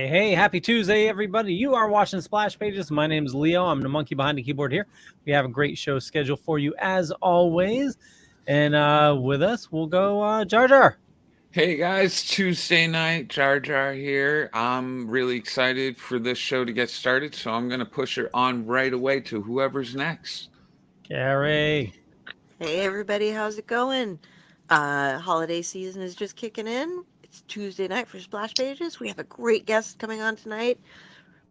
Hey, happy Tuesday, everybody. You are watching Splash Pages. My name is Leo. I'm the monkey behind the keyboard here. We have a great show scheduled for you as always. And with us, we'll go Jar Jar. Hey guys, Tuesday night, Jar Jar here. I'm really excited for this show to get started, so I'm going to push it on right away to whoever's next. Gary. Hey everybody, how's it going? Holiday season is just kicking in. It's Tuesday night for Splash Pages. We have a great guest coming on tonight.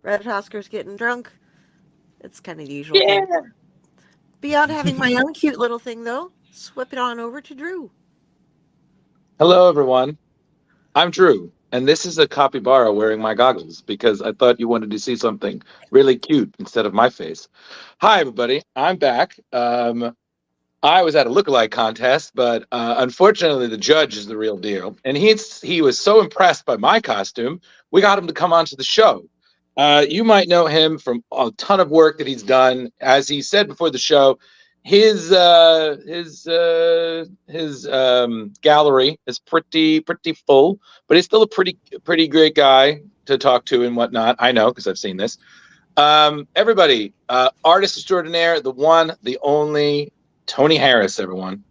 Red Oscar's getting drunk. It's kind of the usual thing. Beyond having my own cute little thing, though, swip it on over to Drew. Hello, everyone. I'm Drew, and this is a capybara wearing my goggles because I thought you wanted to see something really cute instead of my face. Hi, everybody. I'm back. I was at a lookalike contest, but unfortunately, the judge is the real deal. And he was so impressed by my costume, we got him to come onto the show. You might know him from a ton of work that he's done. As he said before the show, his gallery is pretty full, but he's still a pretty great guy to talk to and whatnot. I know because I've seen this. Everybody, artist extraordinaire, the one, the only, Tony Harris, everyone.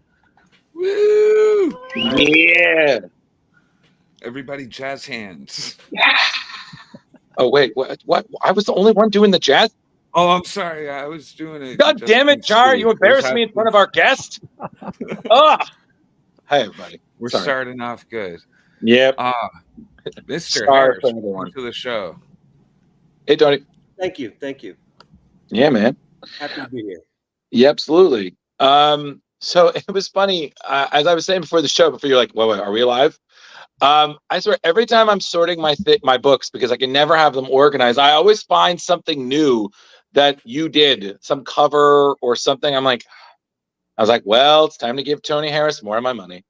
Woo! Yeah. Everybody jazz hands. Yeah. Oh, wait, what? I was the only one doing the jazz? Oh, I'm sorry. I was doing it. God damn it, Jar. You embarrassed me in front of our guest. Oh. Hi, everybody. We're starting off good. Yep. Mr. Harris, welcome to the show. Hey, Tony. Thank you. Yeah, man. Happy to be here. Yeah, absolutely. So it was funny, as I was saying before the show, before you're like, wait, are we alive? I swear, every time I'm sorting my books, because I can never have them organized, I always find something new that you did, some cover or something. I was like, well, it's time to give Tony Harris more of my money.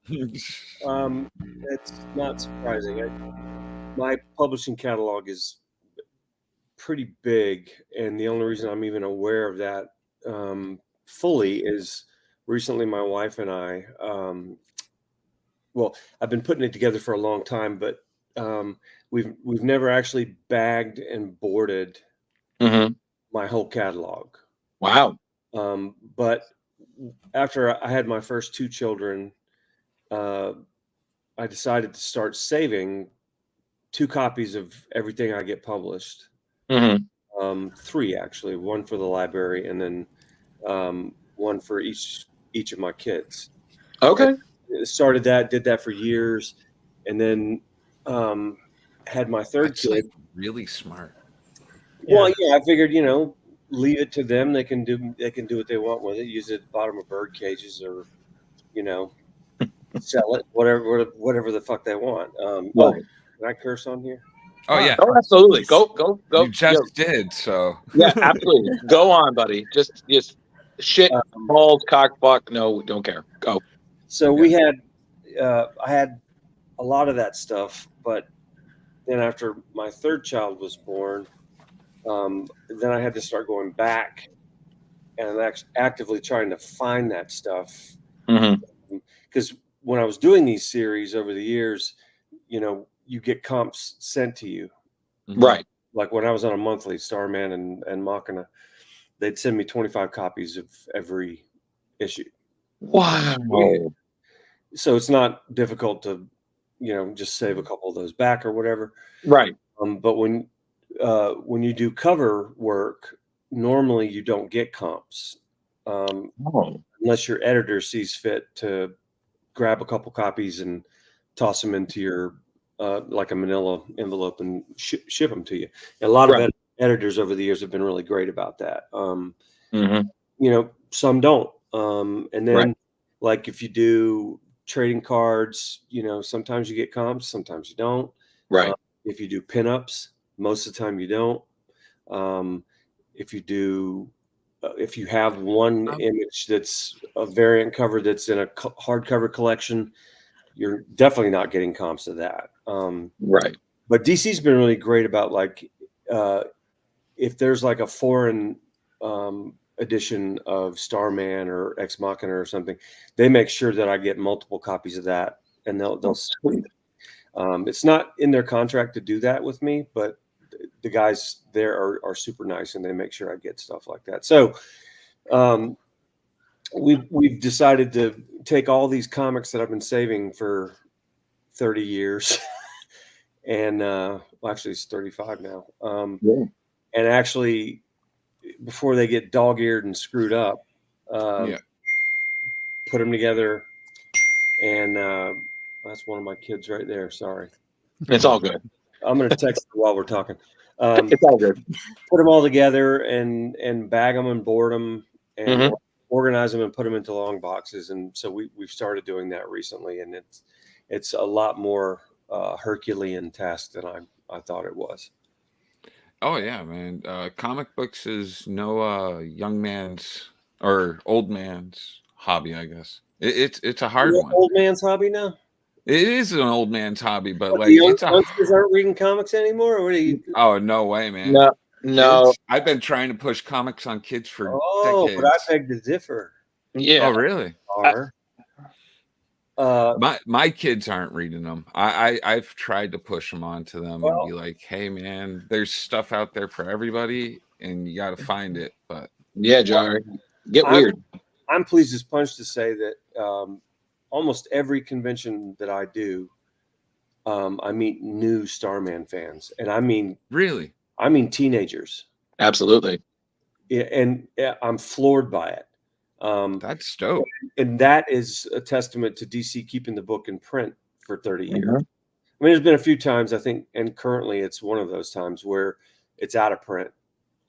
It's not surprising. My publishing catalog is pretty big, and the only reason I'm even aware of that fully is recently my wife and I, well, I've been putting it together for a long time, but we've never actually bagged and boarded my whole catalog. Wow. But after I had my first two children, I decided to start saving 2 copies of everything I get published. 3 actually, one for the library and then one for each of my kids. Okay. Started that, did that for years, and then had my third kid. Really smart. Well, yeah, I figured, leave it to them. They can do what they want with it. Use it at the bottom of bird cages, or sell it, whatever the fuck they want. Can I curse on here? Oh yeah. Oh, absolutely. Go. You just did, so. Yeah, absolutely. Go on, buddy. Just shit, balls, cock, fuck. No, don't care. Go. So we had, I had a lot of that stuff, but then after my third child was born, then I had to start going back and actively trying to find that stuff. Because when I was doing these series over the years, you get comps sent to you. Right. like when I was on a monthly, Starman and Machina, they'd send me 25 copies of every issue. Wow. So it's not difficult to, just save a couple of those back or whatever. Right. But when you do cover work, normally you don't get comps unless your editor sees fit to grab a couple copies and toss them into your like a manila envelope and ship them to you. And a lot of editors over the years have been really great about that. Some don't. And then like if you do trading cards, sometimes you get comps, sometimes you don't. Right. If you do pinups, most of the time you don't. If you have one image that's a variant cover that's in a hardcover collection, you're definitely not getting comps of that. Right. But DC's been really great about like if there's like a foreign edition of Starman or Ex Machina or something, they make sure that I get multiple copies of that, and they'll send it. It's not in their contract to do that with me, but the guys there are super nice, and they make sure I get stuff like that. So we've decided to take all these comics that I've been saving for 30 years, and well, actually it's 35 now, and actually before they get dog-eared and screwed up, put them together, and that's one of my kids right there. Sorry. It's all good. I'm going to text her while we're talking. It's all good. Put them all together and bag them and board them and organize them and put them into long boxes. And so we've started doing that recently, and it's a lot more Herculean task than I thought it was. Oh yeah, man. Comic books is no young man's or old man's hobby, I guess. It's a hard one. Old man's hobby now? It is an old man's hobby, but like the youngsters aren't reading comics anymore? Or what are you? Oh no way, man. No. Kids, I've been trying to push comics on kids for decades. But I beg to differ. Yeah. Oh really? My kids aren't reading them. I've tried to push them onto them and be like, hey man, there's stuff out there for everybody and you got to find it. But yeah, Jar, get weird. I'm pleased as punch to say that almost every convention that I do, I meet new Starman fans, and I mean teenagers. Absolutely. Yeah, and I'm floored by it. That's dope. And that is a testament to DC keeping the book in print for 30 years. Mm-hmm. I mean, there's been a few times, I think, and currently it's one of those times where it's out of print.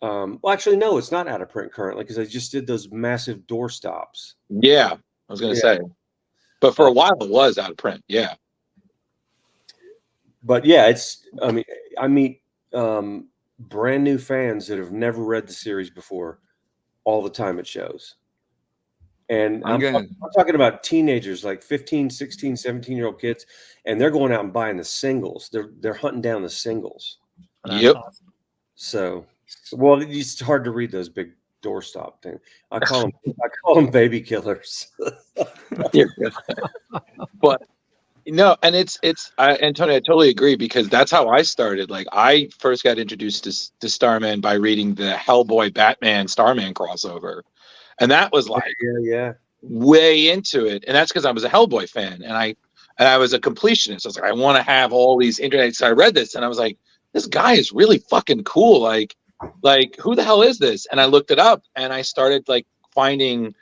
Well, actually, no, it's not out of print currently because I just did those massive door stops. Yeah, I was going to say. But for a while, it was out of print. Yeah. But yeah, I meet brand new fans that have never read the series before all the time at shows. And I'm talking about teenagers, like 15, 16, 17-year-old kids, and they're going out and buying the singles. They're hunting down the singles. Yep. Awesome. So, well, it's hard to read those big doorstop things. I call them baby killers. But no, and Antonio, I totally agree because that's how I started. Like I first got introduced to Starman by reading the Hellboy Batman Starman crossover. And that was like way into it. And that's because I was a Hellboy fan and I was a completionist. I was like, I want to have all these internet. So I read this and I was like, this guy is really fucking cool. Like who the hell is this? And I looked it up and I started like finding,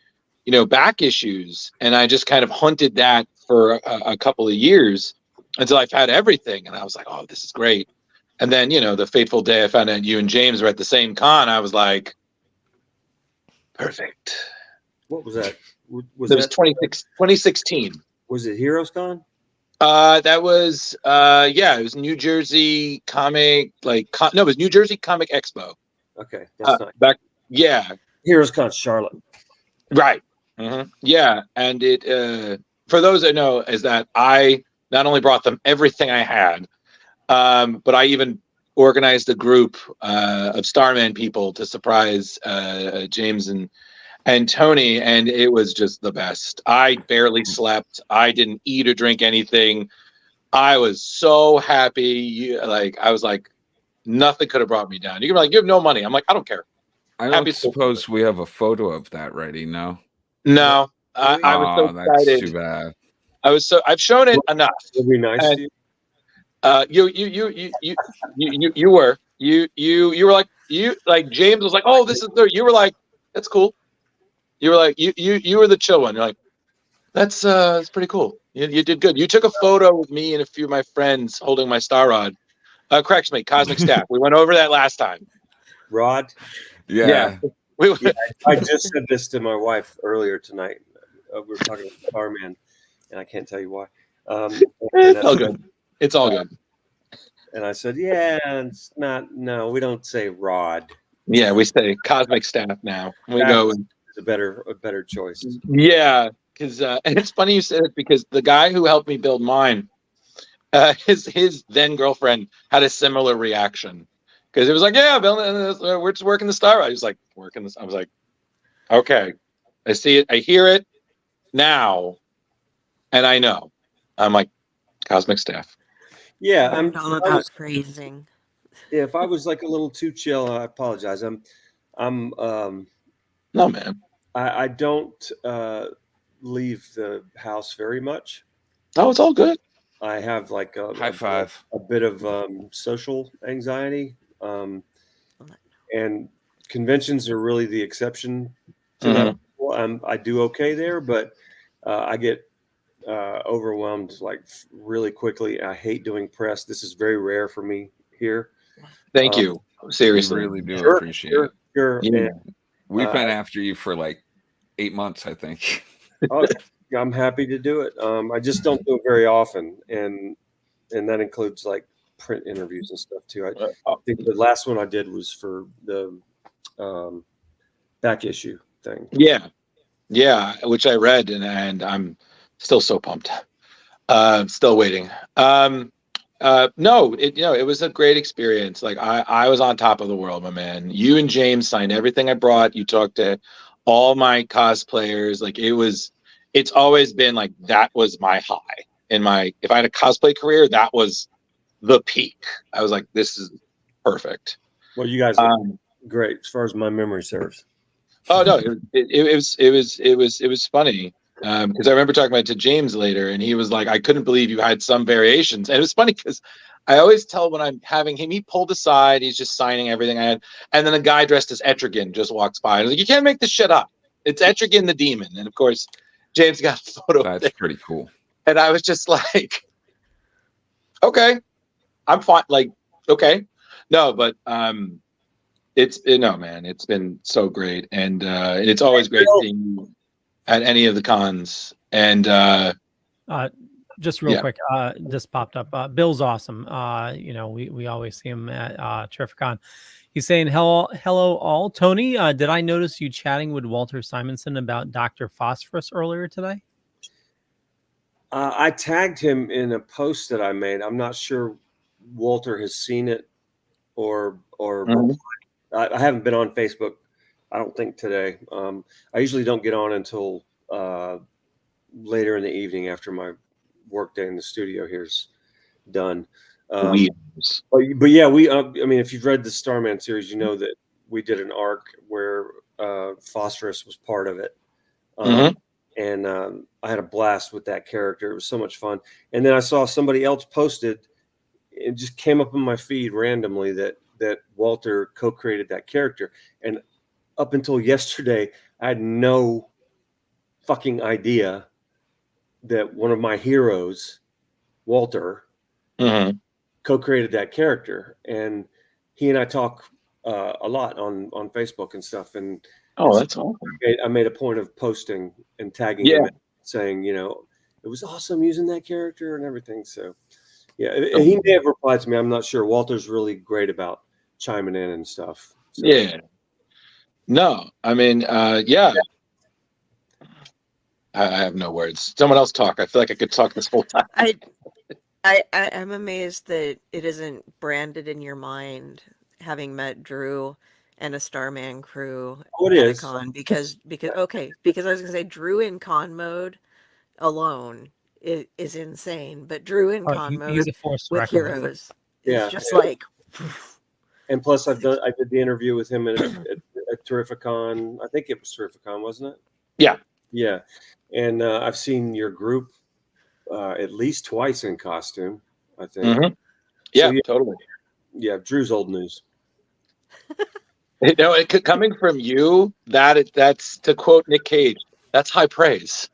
back issues. And I just kind of hunted that for a couple of years until I've had everything. And I was like, oh, this is great. And then, the fateful day I found out you and James were at the same con, I was like, perfect. What was that? Was 2016. Was it Heroes Con? That was it was New Jersey Comic it was New Jersey Comic Expo. Okay, that's nice. Heroes Con Charlotte. Right. Mm-hmm. Yeah, and it for those that know is that I not only brought them everything I had, but I even organized a group of Starman people to surprise James and Tony, and it was just the best. I barely slept. I didn't eat or drink anything. I was so happy. I was like, nothing could have brought me down. You can be like, you have no money. I'm like, I don't care. I Happy don't suppose we have a photo of that ready. No. No, I was so That's excited. too bad. I've shown it enough. It'd be nice And, to you. You were like James was like, oh, this is third. You were like, that's cool. You were like, you were the chill one. You're like, that's pretty cool. You did good. You took a photo with me and a few of my friends holding my star rod. Correction me, cosmic staff. We went over that last time. Rod. Yeah. I just said this to my wife earlier tonight. We were talking about Starman, and I can't tell you why. It's all good. It's all good. And I said, yeah, it's not. No, we don't say Rod. Yeah, we say cosmic staff now. We go. It's a better choice. Yeah, because and it's funny you said it because the guy who helped me build mine, his then girlfriend had a similar reaction because it was like, yeah, we're just working the star. I was like, working this. I was like, okay, I see it, I hear it now, and I know. I'm like, cosmic staff. Yeah, I'm all about phrasing. Yeah, if I was like a little too chill, I apologize. I'm no, man. I don't leave the house very much. Oh, it's all good. I have like high five. A bit of social anxiety, and conventions are really the exception to that. I do okay there, but I get overwhelmed like really quickly. I hate doing press. This is very rare for me here. Thank you. Seriously, we really do appreciate it. Sure. Yeah. We've been after you for like 8 months, I think. Oh, I'm happy to do it. I just don't do it very often, and that includes like print interviews and stuff too. I think the last one I did was for the back issue thing. Yeah, which I read, and I'm still so pumped. Still waiting. No, it was a great experience. Like I was on top of the world, my man. You and James signed everything I brought. You talked to all my cosplayers. Like it's always been like that was my high if I had a cosplay career, that was the peak. I was like, this is perfect. Well, you guys are great as far as my memory serves. Oh no, it was funny. Because I remember talking about it to James later, and he was like, I couldn't believe you had some variations. And it was funny because I always tell when I'm having him, he pulled aside, he's just signing everything I had. And then a guy dressed as Etrigan just walks by. And I was like, you can't make this shit up. It's Etrigan the demon. And of course, James got a photo. That's pretty cool. And I was just like, okay, I'm fine. Like, okay. No, but man, it's been so great. And it's always great seeing you at any of the cons. And just real quick, this popped up. Bill's awesome. We always see him at Terrificon. He's saying hello all. Tony, did I notice you chatting with Walter Simonson about Dr. Phosphorus earlier today? I tagged him in a post that I made. I'm not sure Walter has seen it or I haven't been on Facebook, I don't think today. I usually don't get on until later in the evening after my work day in the studio here's done. But yeah, I mean, if you've read the Starman series, you know that we did an arc where Phosphorus was part of it. And I had a blast with that character. It was so much fun. And then I saw somebody else posted, it just came up in my feed randomly that Walter co-created that character. And up until yesterday, I had no fucking idea that one of my heroes, Walter, co-created that character. And he and I talk a lot on Facebook and stuff. And that's awesome. I made a point of posting and tagging him, saying, it was awesome using that character and everything. So yeah, he may have replied to me. I'm not sure. Walter's really great about chiming in and stuff. So. Yeah. No, I mean, I have no words. Someone else talk. I feel like I could talk this whole time. I'm amazed that it isn't branded in your mind, having met Drew and a Starman crew at con, because I was gonna say Drew in con mode alone is insane, but Drew in con mode with heroes is just like And plus, I did the interview with him at Terrificon. I think it was Terrificon, wasn't it? Yeah. Yeah. And I've seen your group at least twice in costume, I think. Mhm. Yeah, So, totally. Yeah, Drew's old news. You know, coming from you, that's, to quote Nick Cage, that's high praise.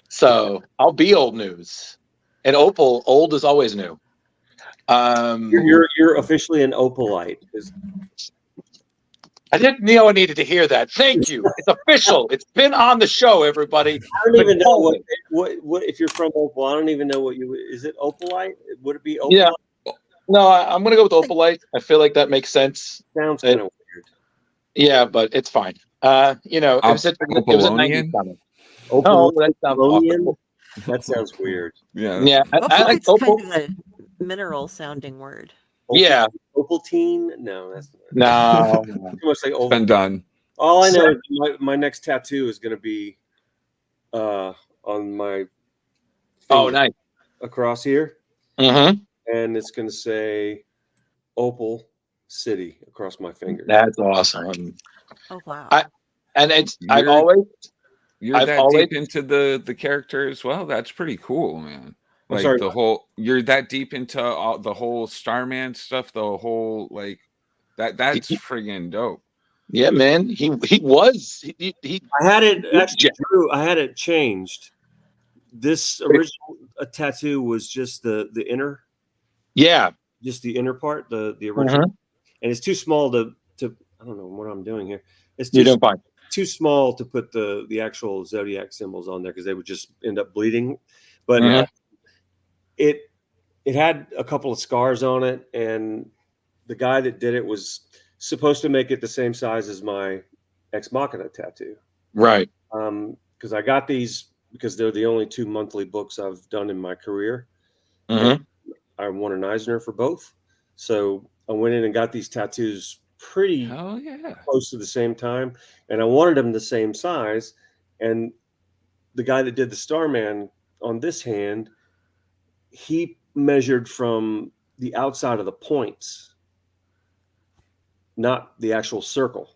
So I'll be old news. And Opal, old is always new. You're officially an opalite. I didn't know I needed to hear that. Thank you. It's official. It's been on the show, everybody. I don't even know what if you're from Opal. I don't even know what is it opalite? Would it be opalite? Yeah. No, I'm going to go with opalite. I feel like that makes sense. Sounds kind of weird. Yeah, but it's fine. You know, it was a 90s comment. Oh, that sounds awful. That sounds weird. Yeah. I like Opalite's opal. kind of a mineral sounding word. Yeah. Opaltine? No, that's No. too much like opal. Been done. All I know is my next tattoo is going to be on my finger Nice. across here. Mm-hmm. And it's going to say Opal City across my finger. That's awesome. Oh wow! I've always deep into the character as well. That's pretty cool, man. Like you're that deep into the whole Starman stuff. The whole that's friggin' dope. Yeah, man. He was. I had it actually, Drew. I had it changed. This original tattoo was just the inner. Yeah, just the inner part, the original, and it's too small to. I don't know what I'm doing here. It's too small to put the actual zodiac symbols on there because they would just end up bleeding. But it had a couple of scars on it, and the guy that did it was supposed to make it the same size as my Ex Machina tattoo. Right. Because I got these because they're the only 2 monthly books I've done in my career. I won an Eisner for both. So I went in and got these tattoos pretty close to the same time. And I wanted them the same size. And the guy that did the Starman on this hand, he measured from the outside of the points, not the actual circle.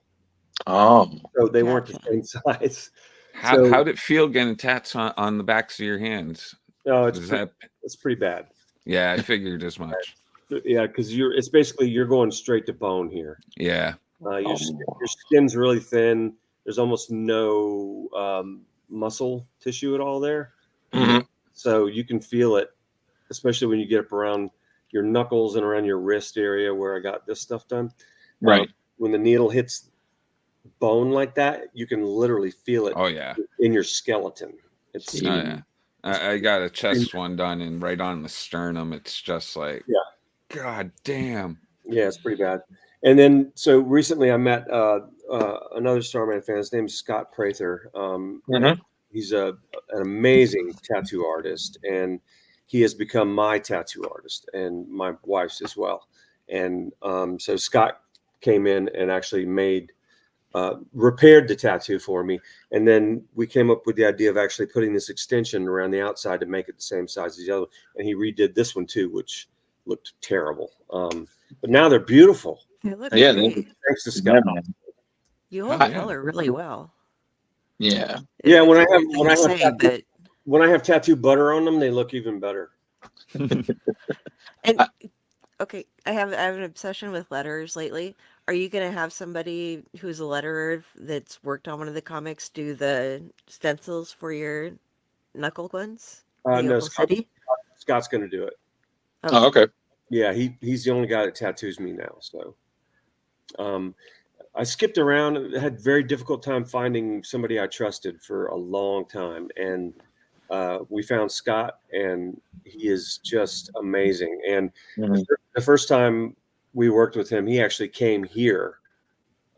Oh. So they weren't the same size. How'd it feel getting tats on the backs of your hands? Oh, it's pretty bad. Yeah, I figured as much. Yeah, because it's basically you're going straight to bone here. Yeah. Your skin's really thin. There's almost no muscle tissue at all there. So you can feel it, especially when you get up around your knuckles and around your wrist area where I got this stuff done. Right. When the needle hits bone like that, you can literally feel it. Oh yeah. In your skeleton. It's I got a chest one done and right on the sternum. It's just like, God damn. Yeah, it's pretty bad. And then, so recently I met another Starman fan. His name is Scott Prather. He's an amazing tattoo artist, and he has become my tattoo artist and my wife's as well. And so Scott came in and actually repaired the tattoo for me. And then we came up with the idea of actually putting this extension around the outside to make it the same size as the other. And he redid this one too, which looked terrible. But now they're beautiful. They look great. Thanks to Scott. You hold the color really well. Yeah. Yeah. When I have tattoo butter on them, they look even better. And okay, I have an obsession with letters lately. Are you going to have somebody who's a letterer that's worked on one of the comics do the stencils for your knuckle ones? No, Scott's going to do it. Oh, okay. Yeah, he's the only guy that tattoos me now. So I skipped around, had a very difficult time finding somebody I trusted for a long time. And we found Scott, and he is just amazing. And the first time we worked with him, he actually came here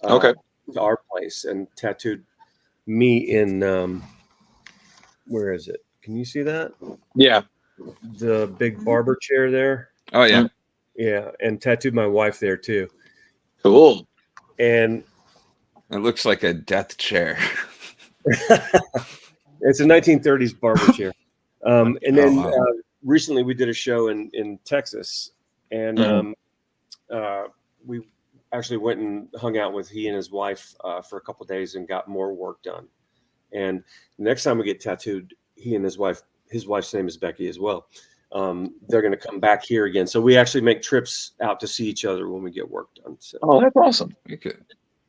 to our place and tattooed me in, where is it? Can you see that? Yeah. The big barber chair there. Oh, yeah. Yeah, and tattooed my wife there too. Cool. And it looks like a death chair. It's a 1930s barber chair. And then recently we did a show in Texas, and actually went and hung out with he and his wife for a couple of days and got more work done. And the next time we get tattooed, he and his wife's name is Becky as well. They're going to come back here again. So we actually make trips out to see each other when we get work done. So. Oh, that's awesome. Okay.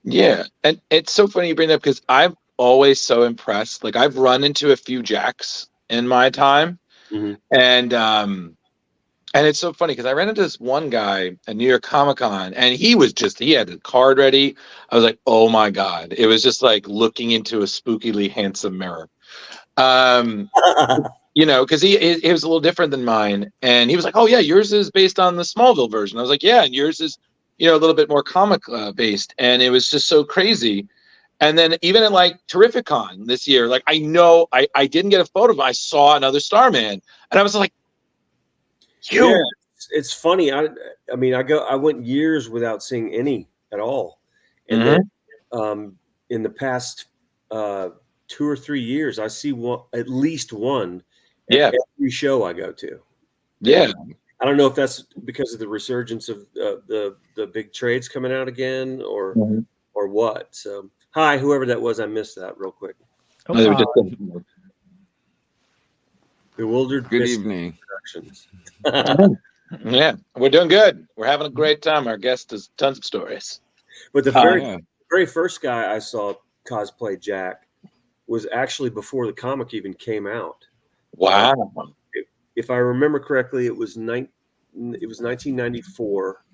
Yeah. And it's so funny you bring that up because I'm always so impressed. Like I've run into a few Jacks in my time. Mm-hmm. And it's so funny because I ran into this one guy at New York Comic-Con and he had the card ready. I was like, oh my God. It was just like looking into a spookily handsome mirror. You know, because he was a little different than mine. And he was like, oh yeah, yours is based on the Smallville version. I was like, yeah, and yours is, you know, a little bit more comic based. And it was just so crazy. And then even at like Terrificon this year, like I know I didn't get a photo, but I saw another Starman. And I was like, yeah, it's funny. I went years without seeing any at all, and then in the past 2 or 3 years, I see at least one. At every show I go to. Yeah, and I don't know if that's because of the resurgence of the big trades coming out again, or what. So, hi, whoever that was, I missed that real quick. Bewildered. Good evening. Yeah, we're doing good. We're having a great time. Our guest has tons of stories. But the very first guy I saw cosplay Jack was actually before the comic even came out. Wow. If I remember correctly, it was 1994.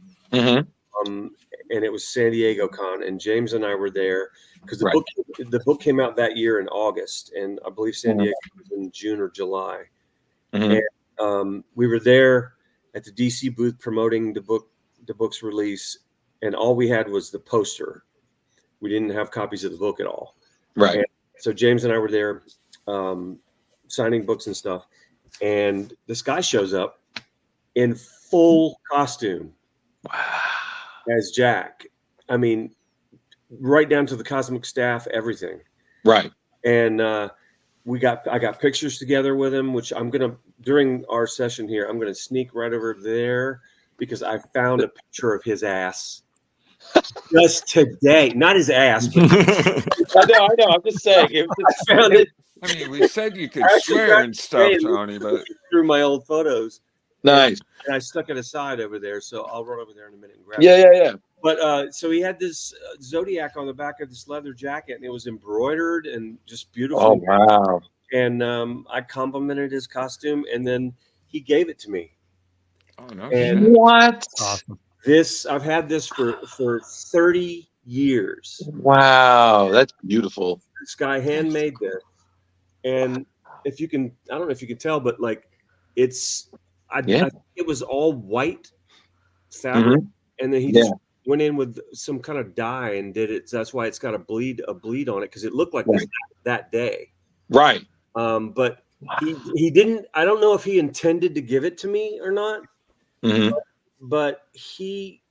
And it was San Diego Con, and James and I were there because the book came out that year in August, and I believe San Diego was in June or July. And we were there at the DC booth promoting the book's release, and all we had was the poster. We didn't have copies of the book at all. Right. And so James and I were there signing books and stuff, and this guy shows up in full costume. Wow. As Jack. I mean, right down to the cosmic staff, everything. Right. And I got pictures together with him, which during our session here, I'm gonna sneak right over there because I found a picture of his ass just today. Not his ass, but I know. I'm just saying. I found it. I mean, we said you could swear and stuff, Tony, but through my old photos. Nice. And I stuck it aside over there, so I'll run over there in a minute and grab it. Yeah. But so he had this Zodiac on the back of this leather jacket, and it was embroidered and just beautiful. Oh, wow. And I complimented his costume, and then he gave it to me. Oh, no. And what? Awesome. I've had this for 30 years. Wow, that's beautiful. This guy handmade this. And I don't know if you can tell, but like I think it was all white fabric, and then he just went in with some kind of dye and did it. So that's why it's got a bleed on it, because it looked like it was that day. Right. But he didn't. I don't know if he intended to give it to me or not. But he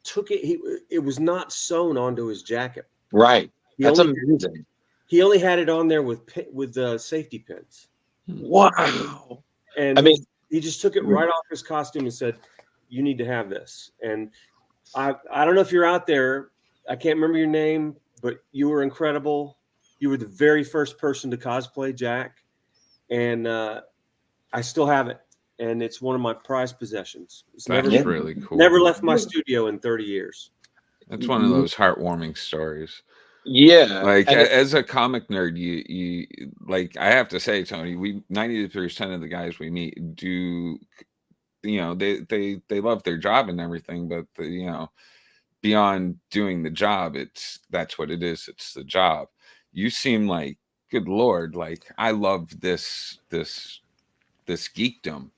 took it. It was not sewn onto his jacket. Right. That's amazing. He only had it on there with safety pins. Wow. And I mean, he just took it right off his costume and said, "You need to have this." And I don't know if you're out there. I can't remember your name, but you were incredible. You were the very first person to cosplay Jack, and I still have it, and it's one of my prized possessions. It's That's really cool. Never left my studio in 30 years. That's one of those heartwarming stories. Yeah. Like as a comic nerd, you like, I have to say, Tony, 90% of the guys we meet do, they love their job and everything, but beyond doing the job, that's what it is. It's the job. You seem like, good Lord, like I love this geekdom.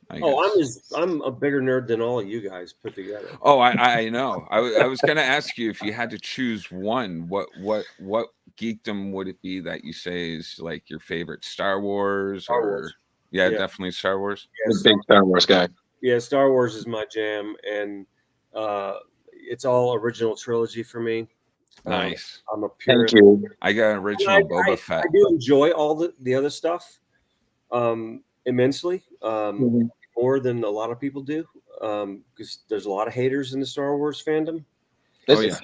I'm a bigger nerd than all of you guys put together. Oh, I know. I was going to ask you, if you had to choose one, what geekdom would it be that you say is like your favorite? Star Wars. Yeah, definitely Star Wars. Yeah, big Star Wars guy. Yeah, Star Wars is my jam, and it's all original trilogy for me. Nice. I'm a purist. Thank you. I got original Boba Fett. I do enjoy all the other stuff immensely, more than a lot of people do. because there's a lot of haters in the Star Wars fandom. Oh yeah,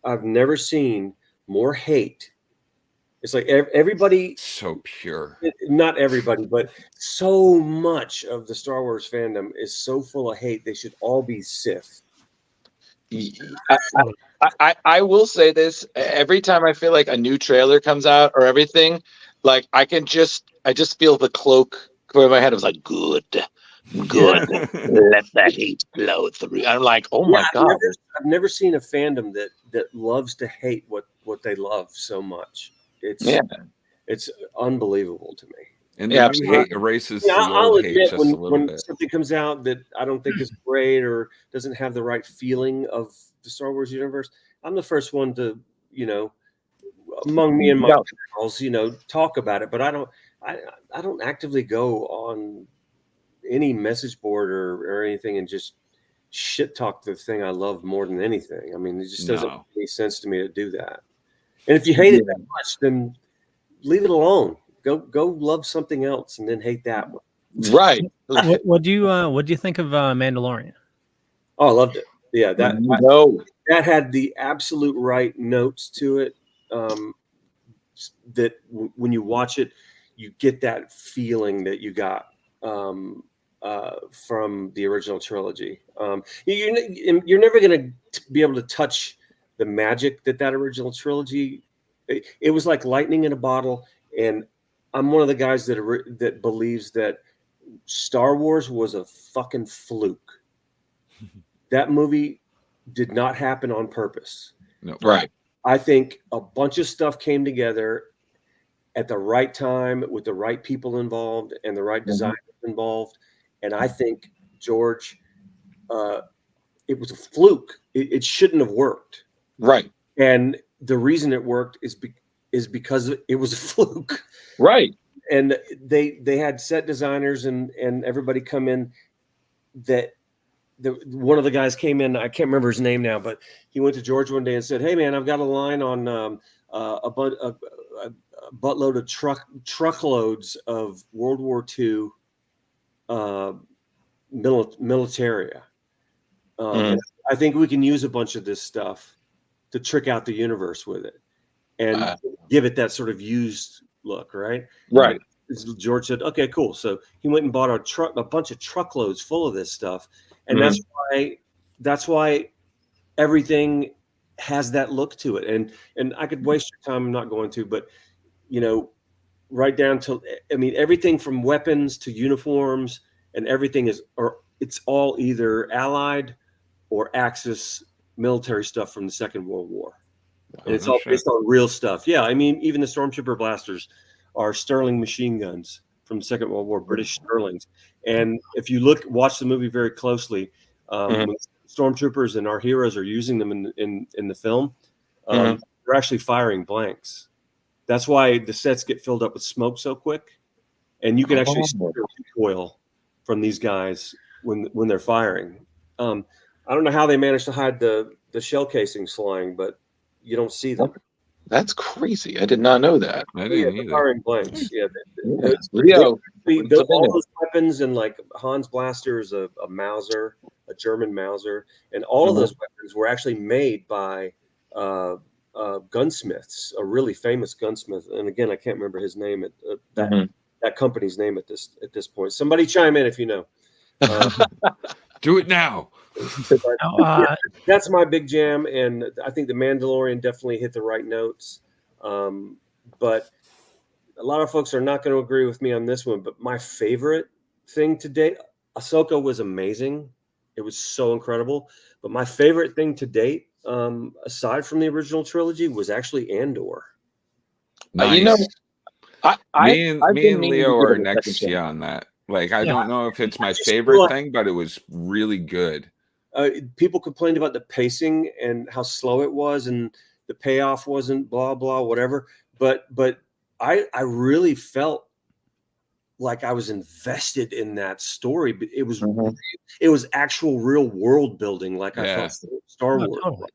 I've never seen more hate. It's like everybody, so pure. Not everybody, but so much of the Star Wars fandom is so full of hate. They should all be Sith. I will say this: every time I feel like a new trailer comes out or everything, like I just feel the cloak over my head. I was like, good. Let that hate flow through. I'm like, oh my God. I've never seen a fandom that loves to hate what they love so much. It's unbelievable to me. And the new hate erases the old hate just a little bit. When something comes out that I don't think is great or doesn't have the right feeling of the Star Wars universe, I'm the first one to, among me and my pals, talk about it. But I don't actively go on any message board or anything and just shit talk the thing I love more than anything. I mean, it just doesn't make any sense to me to do that. And if you hate it that much, then leave it alone. Go love something else and then hate that one. Right. What do you think of Mandalorian? Oh, I loved it. Yeah, that had the absolute right notes to it. That when you watch it, you get that feeling that you got from the original trilogy. You're never going to be able to touch the magic that original trilogy. It was like lightning in a bottle, and I'm one of the guys that believes that Star Wars was a fucking fluke. That movie did not happen on purpose. No. Right. I think a bunch of stuff came together at the right time with the right people involved and the right designers involved. And I think, George, it was a fluke. It shouldn't have worked. Right. And the reason it worked is because it was a fluke. Right. And they had set designers and everybody come in one of the guys came in, I can't remember his name now, but he went to George one day and said, "Hey man, I've got a line on a buttload of truckloads of World War II militaria. And I think we can use a bunch of this stuff to trick out the universe with it and give it that sort of used look, right?" Right. George said, "Okay, cool." So he went and bought a bunch of truckloads full of this stuff, and that's why everything has that look to it. And I could waste your time. I'm not going to, but right down to, everything from weapons to uniforms and everything it's all either Allied or Axis military stuff from the Second World War. And it's all based on real stuff. Yeah, even the Stormtrooper blasters are Sterling machine guns from the Second World War, British Sterlings. And if you watch the movie very closely, when Stormtroopers and our heroes are using them in the film, they're actually firing blanks. That's why the sets get filled up with smoke so quick, and you can actually see the recoil from these guys when they're firing. I don't know how they managed to hide the shell casings flying, but you don't see them. That's crazy. I did not know that. I didn't either. Firing blanks. Yeah. Leo, all those weapons, and like Han's blaster is a Mauser, a German Mauser, and all of those weapons were actually made by gunsmiths, a really famous gunsmith. And again, I can't remember his name that company's name at this point. Somebody chime in if you know. Do it now. That's my big jam, and I think the Mandalorian definitely hit the right notes. But a lot of folks are not going to agree with me on this one. But my favorite thing to date, Ahsoka was amazing. It was so incredible. But my favorite thing to date, aside from the original trilogy, was actually Andor. Nice. Me and Leo are next next to you on that. Like, I don't know if it's my favorite thing, but it was really good. People complained about the pacing and how slow it was, and the payoff wasn't blah blah whatever. But I really felt like I was invested in that story. It was it was actual real world building, like I felt Star Wars. Totally.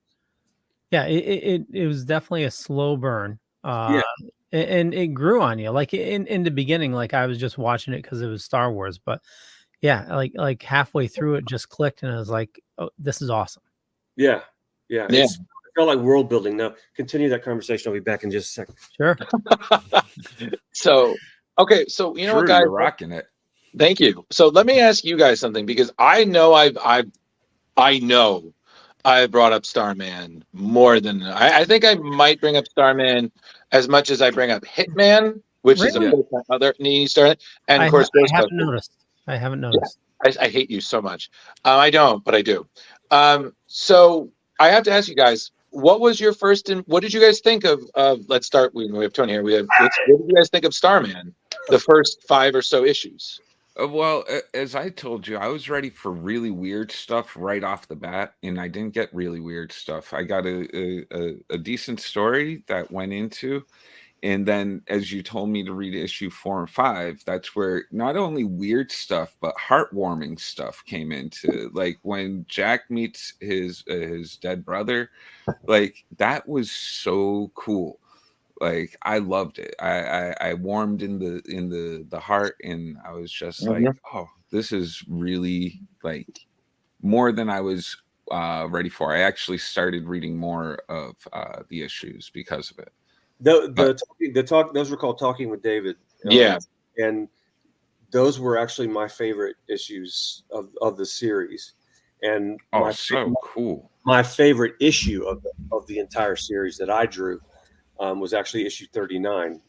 Yeah, it was definitely a slow burn. And it grew on you. Like in the beginning, like I was just watching it because it was Star Wars, but Yeah, like halfway through it just clicked, and I was like, "Oh, this is awesome." Yeah. It felt like world building. Now, continue that conversation. I'll be back in just a second. Sure. So, okay, so you know what, guys, you're rocking it. Thank you. So let me ask you guys something, because I know I know I brought up Starman more than I think I might bring up Starman as much as I bring up Hitman, which is Really? another Starman, and of course I haven't noticed. I haven't noticed. I hate you so much. I don't, but I do. So I have to ask you guys, what was your first? What did you guys think of? Let's start. We have Tony here. What did you guys think of Starman? The first 5 or so issues. Well, as I told you, I was ready for really weird stuff right off the bat, and I didn't get really weird stuff. I got a decent story that went into, and then as you told me to read issue 4 and 5, that's where not only weird stuff but heartwarming stuff came into. Like when Jack meets his dead brother, like that was so cool. Like I loved it. I warmed in the heart, and I was just like, oh, this is really like more than I was ready for. I actually started reading more of the issues because of it. Those were called Talking with David. And those were actually my favorite issues of the series. And cool. My favorite issue of the entire series that I drew was actually issue 39,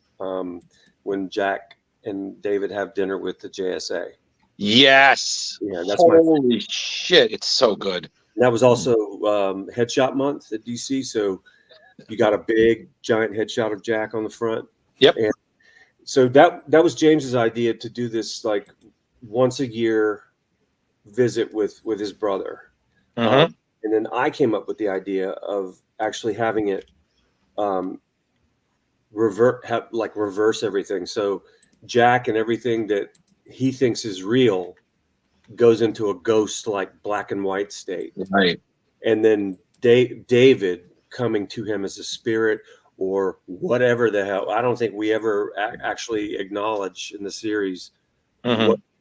when Jack and David have dinner with the JSA. Yes. Yeah, that's holy shit! It's so good. And that was also headshot month at DC, so you got a big giant headshot of Jack on the front. Yep. And so that was James's idea, to do this like once a year visit with his brother. And then I came up with the idea of actually having it reverse everything. So Jack and everything that he thinks is real goes into a ghost like black and white state. Right. And then David coming to him as a spirit or whatever the hell. I don't think we ever actually acknowledge in the series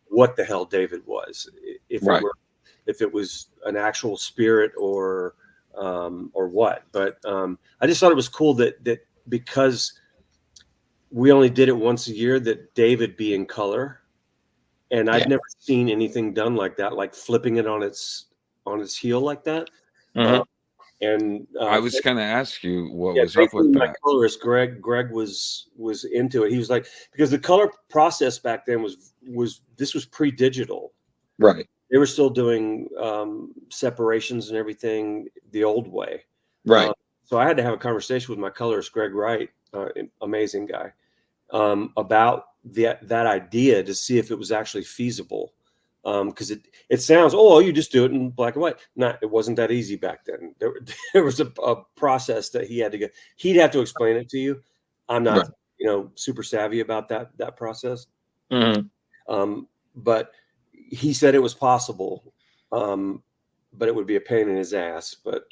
what the hell David was. If it was an actual spirit or what. But I just thought it was cool that because we only did it once a year, that David be in color, and I'd never seen anything done like that, like flipping it on its heel like that. I was going to ask you what was up with my that. Colorist Greg was into it. He was like, because the color process back then was pre-digital, right? They were still doing separations and everything the old way, right? So I had to have a conversation with my colorist, Greg Wright, amazing guy, about that idea to see if it was actually feasible. Because it sounds, you just do it in black and white. It wasn't that easy back then. There was a process that he had to go. He'd have to explain it to you. I'm not, super savvy about that process. But he said it was possible, but it would be a pain in his ass. But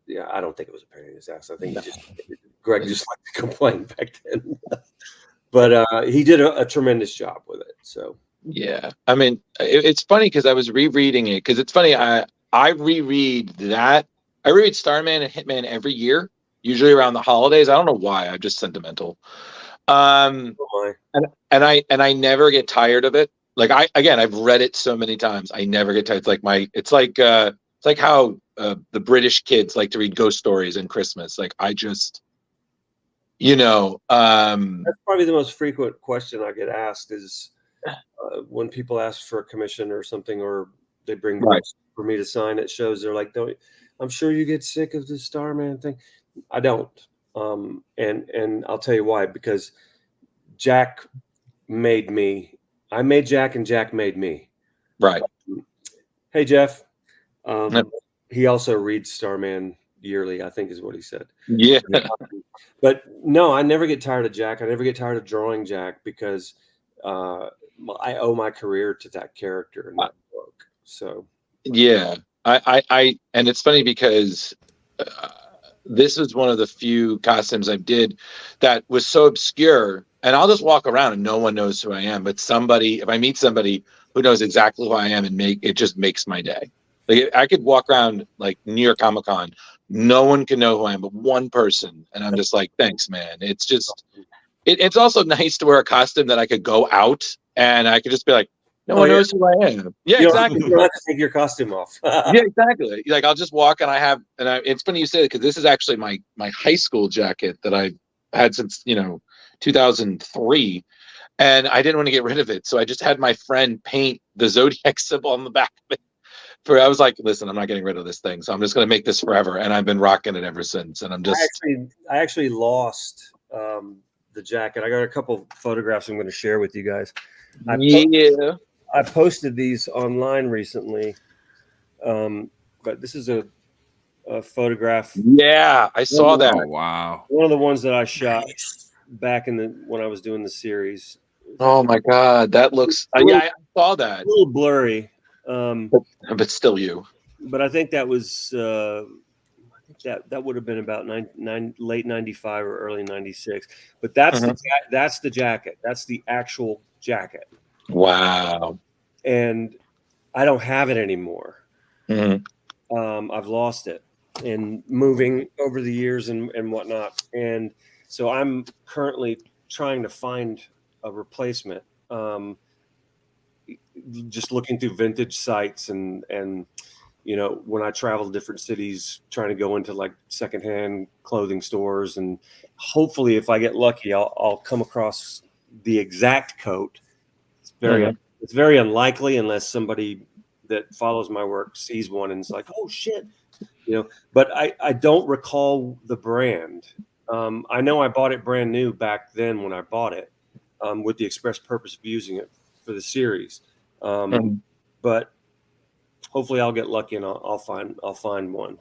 yeah, I don't think it was a pain in his ass. I think Greg just liked to complain back then. But he did a tremendous job with it. So yeah, I mean, it's funny because I was rereading it, because it's funny. I reread that. I reread Starman and Hitman every year, usually around the holidays. I don't know why. I'm just sentimental. And I never get tired of it. Like I've read it so many times. I never get tired. It's like how the British kids like to read ghost stories in Christmas. Like I just, that's probably the most frequent question I get asked is when people ask for a commission or something, or they bring books for me to sign at shows. They're like, I'm sure you get sick of the Starman thing. I don't. And I'll tell you why, because Jack made me. I made Jack and Jack made me. Right. Hey, Jeff. He also reads Starman yearly, I think is what he said. Yeah. But no, I never get tired of Jack. I never get tired of drawing Jack, because I owe my career to that character in that book. So yeah, I and it's funny because this is one of the few costumes I did that was so obscure, and I'll just walk around and no one knows who I am. But if I meet somebody who knows exactly who I am, and it just makes my day. Like I could walk around like New York Comic Con, no one can know who I am, but one person, and I'm just like, thanks, man. It's just, it's also nice to wear a costume that I could go out and I could just be like, no one knows who I am. Yeah, exactly. You don't have to take your costume off. Yeah, exactly. Like I'll just walk and it's funny you say it because this is actually my high school jacket that I've had since 2003. And I didn't want to get rid of it. So I just had my friend paint the Zodiac symbol on the back of it. I was like, listen, I'm not getting rid of this thing. So I'm just going to make this forever. And I've been rocking it ever since. And I actually lost the jacket. I got a couple photographs I'm going to share with you guys. I posted these online recently. But this is a photograph. Yeah, I saw that. Oh, wow. One of the ones that I shot back when I was doing the series. Oh my God, that looks. Yeah, I saw that. A little blurry, but still you. But I think that was that would have been about late '95 or early '96. But that's that's the jacket. That's the actual jacket. Wow. And I don't have it anymore. Mm-hmm. I've lost it in moving over the years and whatnot. And so I'm currently trying to find a replacement. Just looking through vintage sites and when I travel to different cities, trying to go into like secondhand clothing stores, and hopefully if I get lucky, I'll come across the exact coat. It's very unlikely unless somebody that follows my work sees one and it's like, oh shit, but I don't recall the brand. I know I bought it brand new back then when I bought it, with the express purpose of using it for the series. But hopefully I'll get lucky and I'll find one.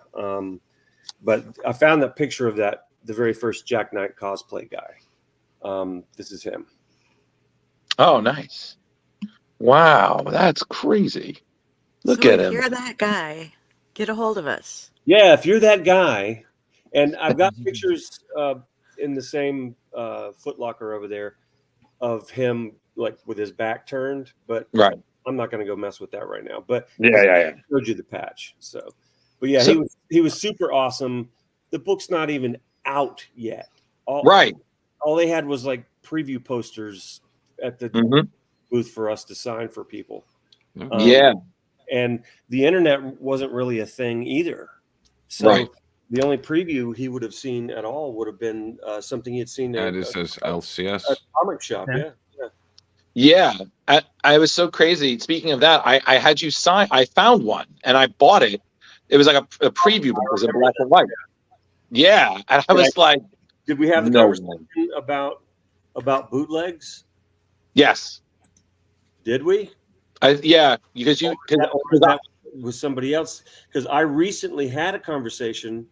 But I found that picture of the very first Jack Knight cosplay guy. This is him. Oh, nice. Wow, that's crazy. Look at him. If you're that guy, get a hold of us. Yeah, if you're that guy, and I've got pictures in the same Foot Locker over there of him like with his back turned, but I'm not going to go mess with that right now. But yeah. I showed you the patch. But yeah, he was super awesome. The book's not even out yet. All they had was like preview posters at the booth for us to sign for people. And the internet wasn't really a thing either. So the only preview he would have seen at all would have been something he had seen at LCS a comic shop. Yeah. I was so crazy. Speaking of that, I had you sign. I found one and I bought it. It was like a preview, but it was in black and white. Yeah, and I was like, did we have the conversation about bootlegs? Yes. Did we? Yeah, because that was somebody else. Because I recently had a conversation.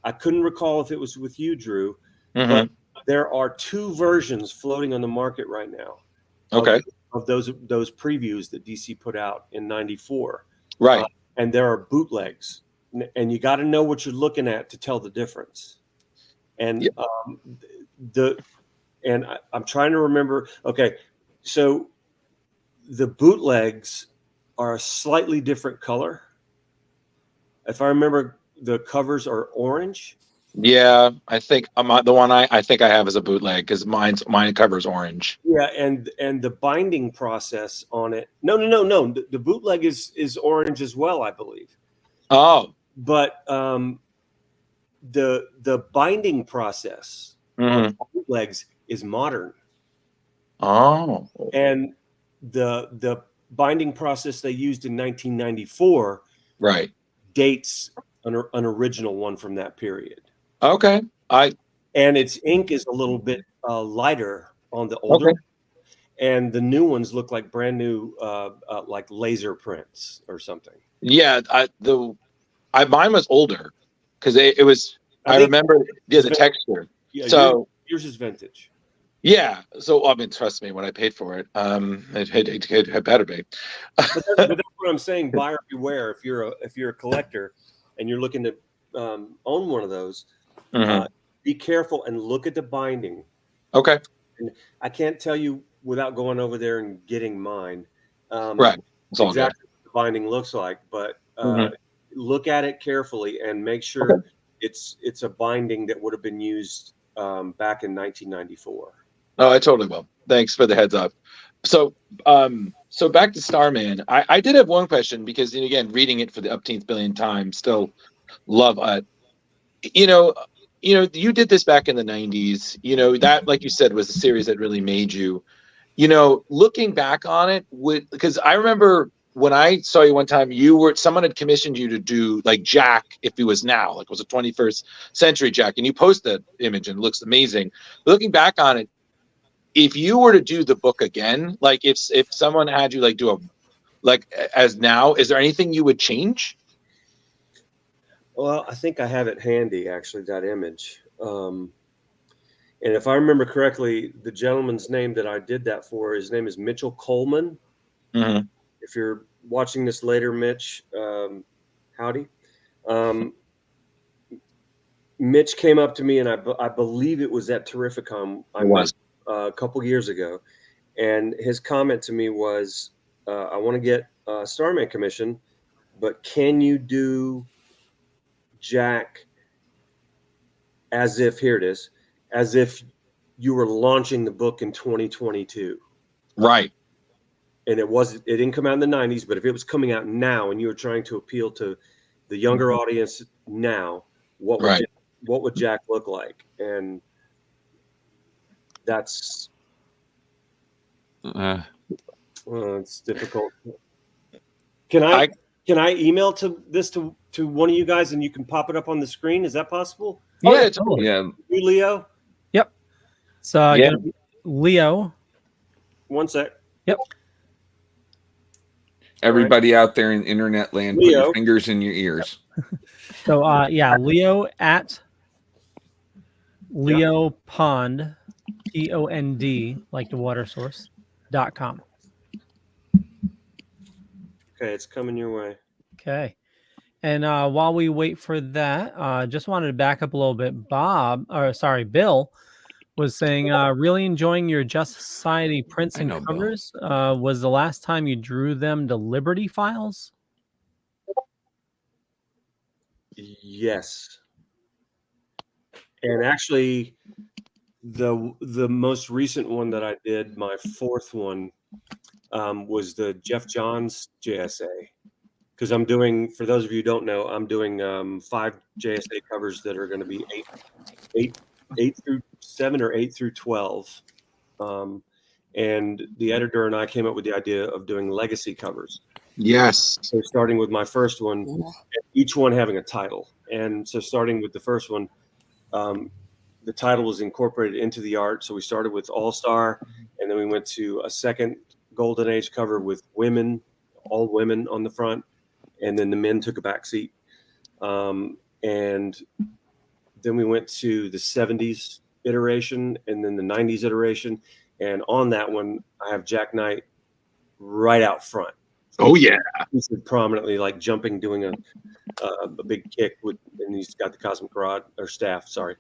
I couldn't recall if it was with you, Drew. But there are two versions floating on the market right now. Okay. Of those previews that DC put out in '94. Right. And there are bootlegs, and you got to know what you're looking at to tell the difference. And I'm trying to remember. Okay, so the bootlegs are a slightly different color. If I remember, the covers are orange. Yeah, I think the one I think I have is a bootleg because mine covers orange. Yeah, and the binding process on it. No. The bootleg is orange as well, I believe. Oh, but the binding process on bootlegs is modern. Oh, and the binding process they used in 1994 dates an original one from that period. Okay. And its ink is a little bit lighter on the older, and the new ones look like brand new, like laser prints or something. Yeah, mine was older because it was. I remember the texture. Yeah, so yours is vintage. Yeah. So I mean, trust me, when I paid for it, it better be. but that's what I'm saying. Buyer beware. If you're a collector and you're looking to own one of those, be careful and look at the binding. Okay. And I can't tell you without going over there and getting mine. Right. It's all exactly what the binding looks like, but look at it carefully and make sure it's a binding that would have been used back in 1994. Oh, I totally will. Thanks for the heads up. So, so back to Starman. I did have one question because, again, reading it for the upteenth billion time, still love it. You did this back in the 90s. That, like you said, was a series that really made you. Looking back on it, because I remember when I saw you one time, someone had commissioned you to do like Jack if he was now, like it was a 21st century Jack, and you post that image and it looks amazing. Looking back on it, if you were to do the book again, like if someone had you like do a like as now, is there anything you would change? Well, I think I have it handy, actually, that image. And if I remember correctly, the gentleman's name that I did that for, his name is Mitchell Coleman. Mm-hmm. If you're watching this later, Mitch, howdy. Mitch came up to me, and I believe it was at Terrificon a couple years ago. And his comment to me was, I want to get a Starman commission, but can you do Jack as if you were launching the book in 2022? Right. And it didn't come out in the 90s, but if it was coming out now and you were trying to appeal to the younger audience now, what would Jack look like? And that's it's difficult. Can I email this to one of you guys and you can pop it up on the screen? Is that possible? Yeah, totally. Yeah. You, Leo? Yep. So Leo. One sec. Yep. Everybody out there in internet land, Leo. Put your fingers in your ears. So Leo at Leo Pond, POND, like the water source, .com. Okay, it's coming your way. Okay. And while we wait for that, just wanted to back up a little bit. Bill was saying, really enjoying your Just Society prints and covers. Was the last time you drew them to Liberty Files? Yes. And actually, the most recent one that I did, my fourth one, was the Jeff Johns JSA. Because I'm doing, for those of you who don't know, I'm doing 5 JSA covers that are going to be 8 through 7 or 8 through 12. And the editor and I came up with the idea of doing legacy covers. Yes. So starting with my first one, each one having a title. And so starting with the first one, the title was incorporated into the art. So we started with All Star, and then we went to a second Golden Age cover with women, all women on the front. And then the men took a back seat. And then we went to the 70s iteration and then the 90s iteration. And on that one, I have Jack Knight right out front. Oh, yeah. He's prominently like jumping, doing a big kick and he's got the cosmic rod or staff. Sorry.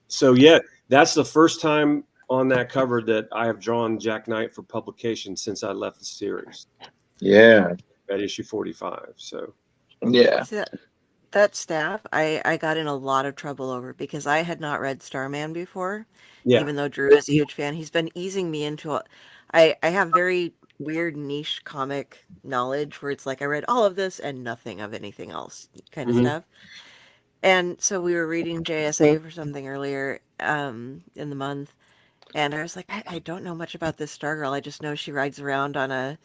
So, yeah, that's the first time on that cover that I have drawn Jack Knight for publication since I left the series. Yeah. At issue 45. So, yeah. That staff, I got in a lot of trouble over because I had not read Starman before. Yeah. Even though Drew is a huge fan, he's been easing me into I have very weird niche comic knowledge where it's like I read all of this and nothing of anything else kind of stuff. And so we were reading JSA for something earlier in the month. And I was like, I don't know much about this Stargirl. I just know she rides around on a,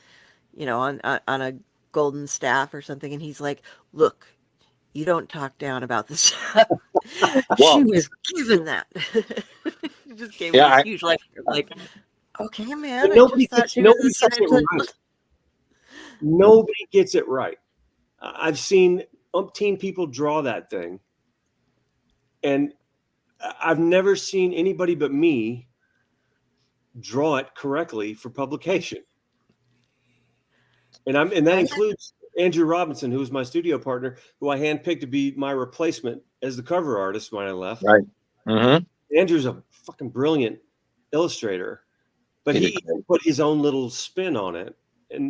on a golden staff or something. And he's like, look, you don't talk down about this stuff. She was given that. He just gave me this huge lecture. Like, okay, man. Nobody gets it right. I've seen umpteen people draw that thing. And I've never seen anybody but me draw it correctly for publication. And that includes Andrew Robinson, who was my studio partner, who I handpicked to be my replacement as the cover artist when I left. Right. Mm-hmm. Andrew's a fucking brilliant illustrator. but he put his own little spin on it, and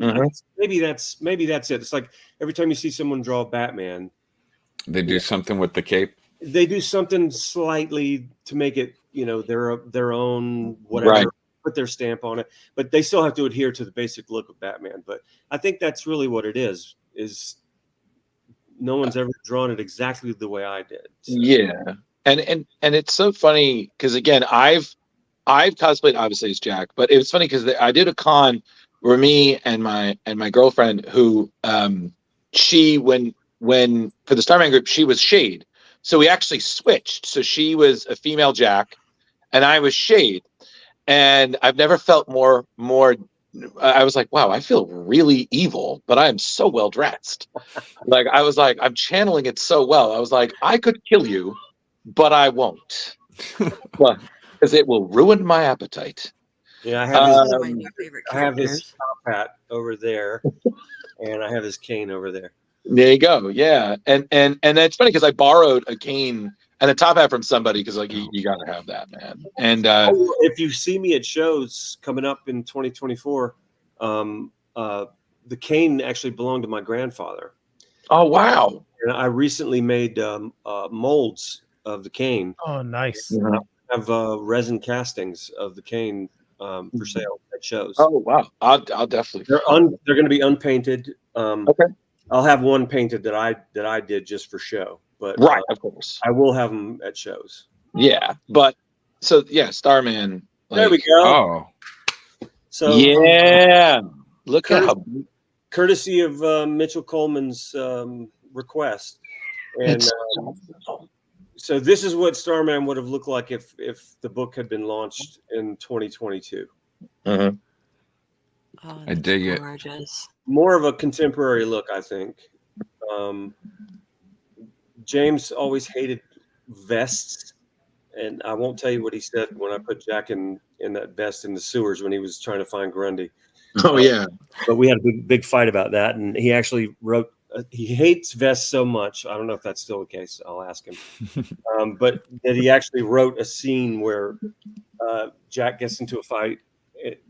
maybe that's it. It's like every time you see someone draw Batman, they do something with the cape. They do something slightly to make it, their own whatever. Right. Put their stamp on it, but they still have to adhere to the basic look of Batman. But I think that's really what it is no one's ever drawn it exactly the way I did. So. Yeah. And it's so funny because again, I've cosplayed obviously as Jack, but it was funny because I did a con where me and my girlfriend who she when for the Starman group, she was Shade. So we actually switched. So she was a female Jack and I was Shade. And I've never felt more. I was like, wow, I feel really evil, but I am so well dressed. Like I was like, I'm channeling it so well. I was like, I could kill you, but I won't, because it will ruin my appetite. Yeah, I have his top hat over there, and I have his cane over there. There you go. Yeah, and it's funny because I borrowed a cane and a top hat from somebody because like you got to have that, man. And if you see me at shows coming up in 2024, the cane actually belonged to my grandfather. Oh wow! And I recently made molds of the cane. Oh, nice. I have resin castings of the cane for sale at shows. Oh wow! I'll definitely. They're going to be unpainted. Okay. I'll have one painted that I did just for show. But right, of course, I will have them at shows. Yeah, but so yeah, Starman. There we go. Oh, so yeah, look at how courtesy of Mitchell Coleman's request, and so this is what Starman would have looked like if the book had been launched in 2022. Oh, I dig gorgeous. More of a contemporary look, I think. James always hated vests, and I won't tell you what he said when I put Jack in that vest in the sewers when he was trying to find Grundy. Oh yeah, but we had a big fight about that, and he actually wrote. He hates vests so much. I don't know if that's still the case. I'll ask him. But that he actually wrote a scene where Jack gets into a fight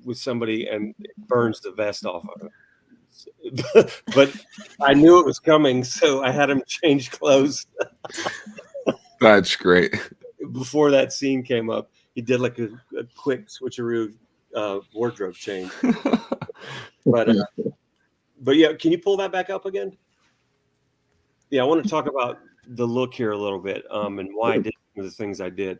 with somebody and it burns the vest off of him. But I knew it was coming, so I had him change clothes. That's great. Before that scene came up, he did like a quick switcheroo wardrobe change. But yeah, can you pull that back up again? Yeah, I want to talk about the look here a little bit, and why I did some of the things I did.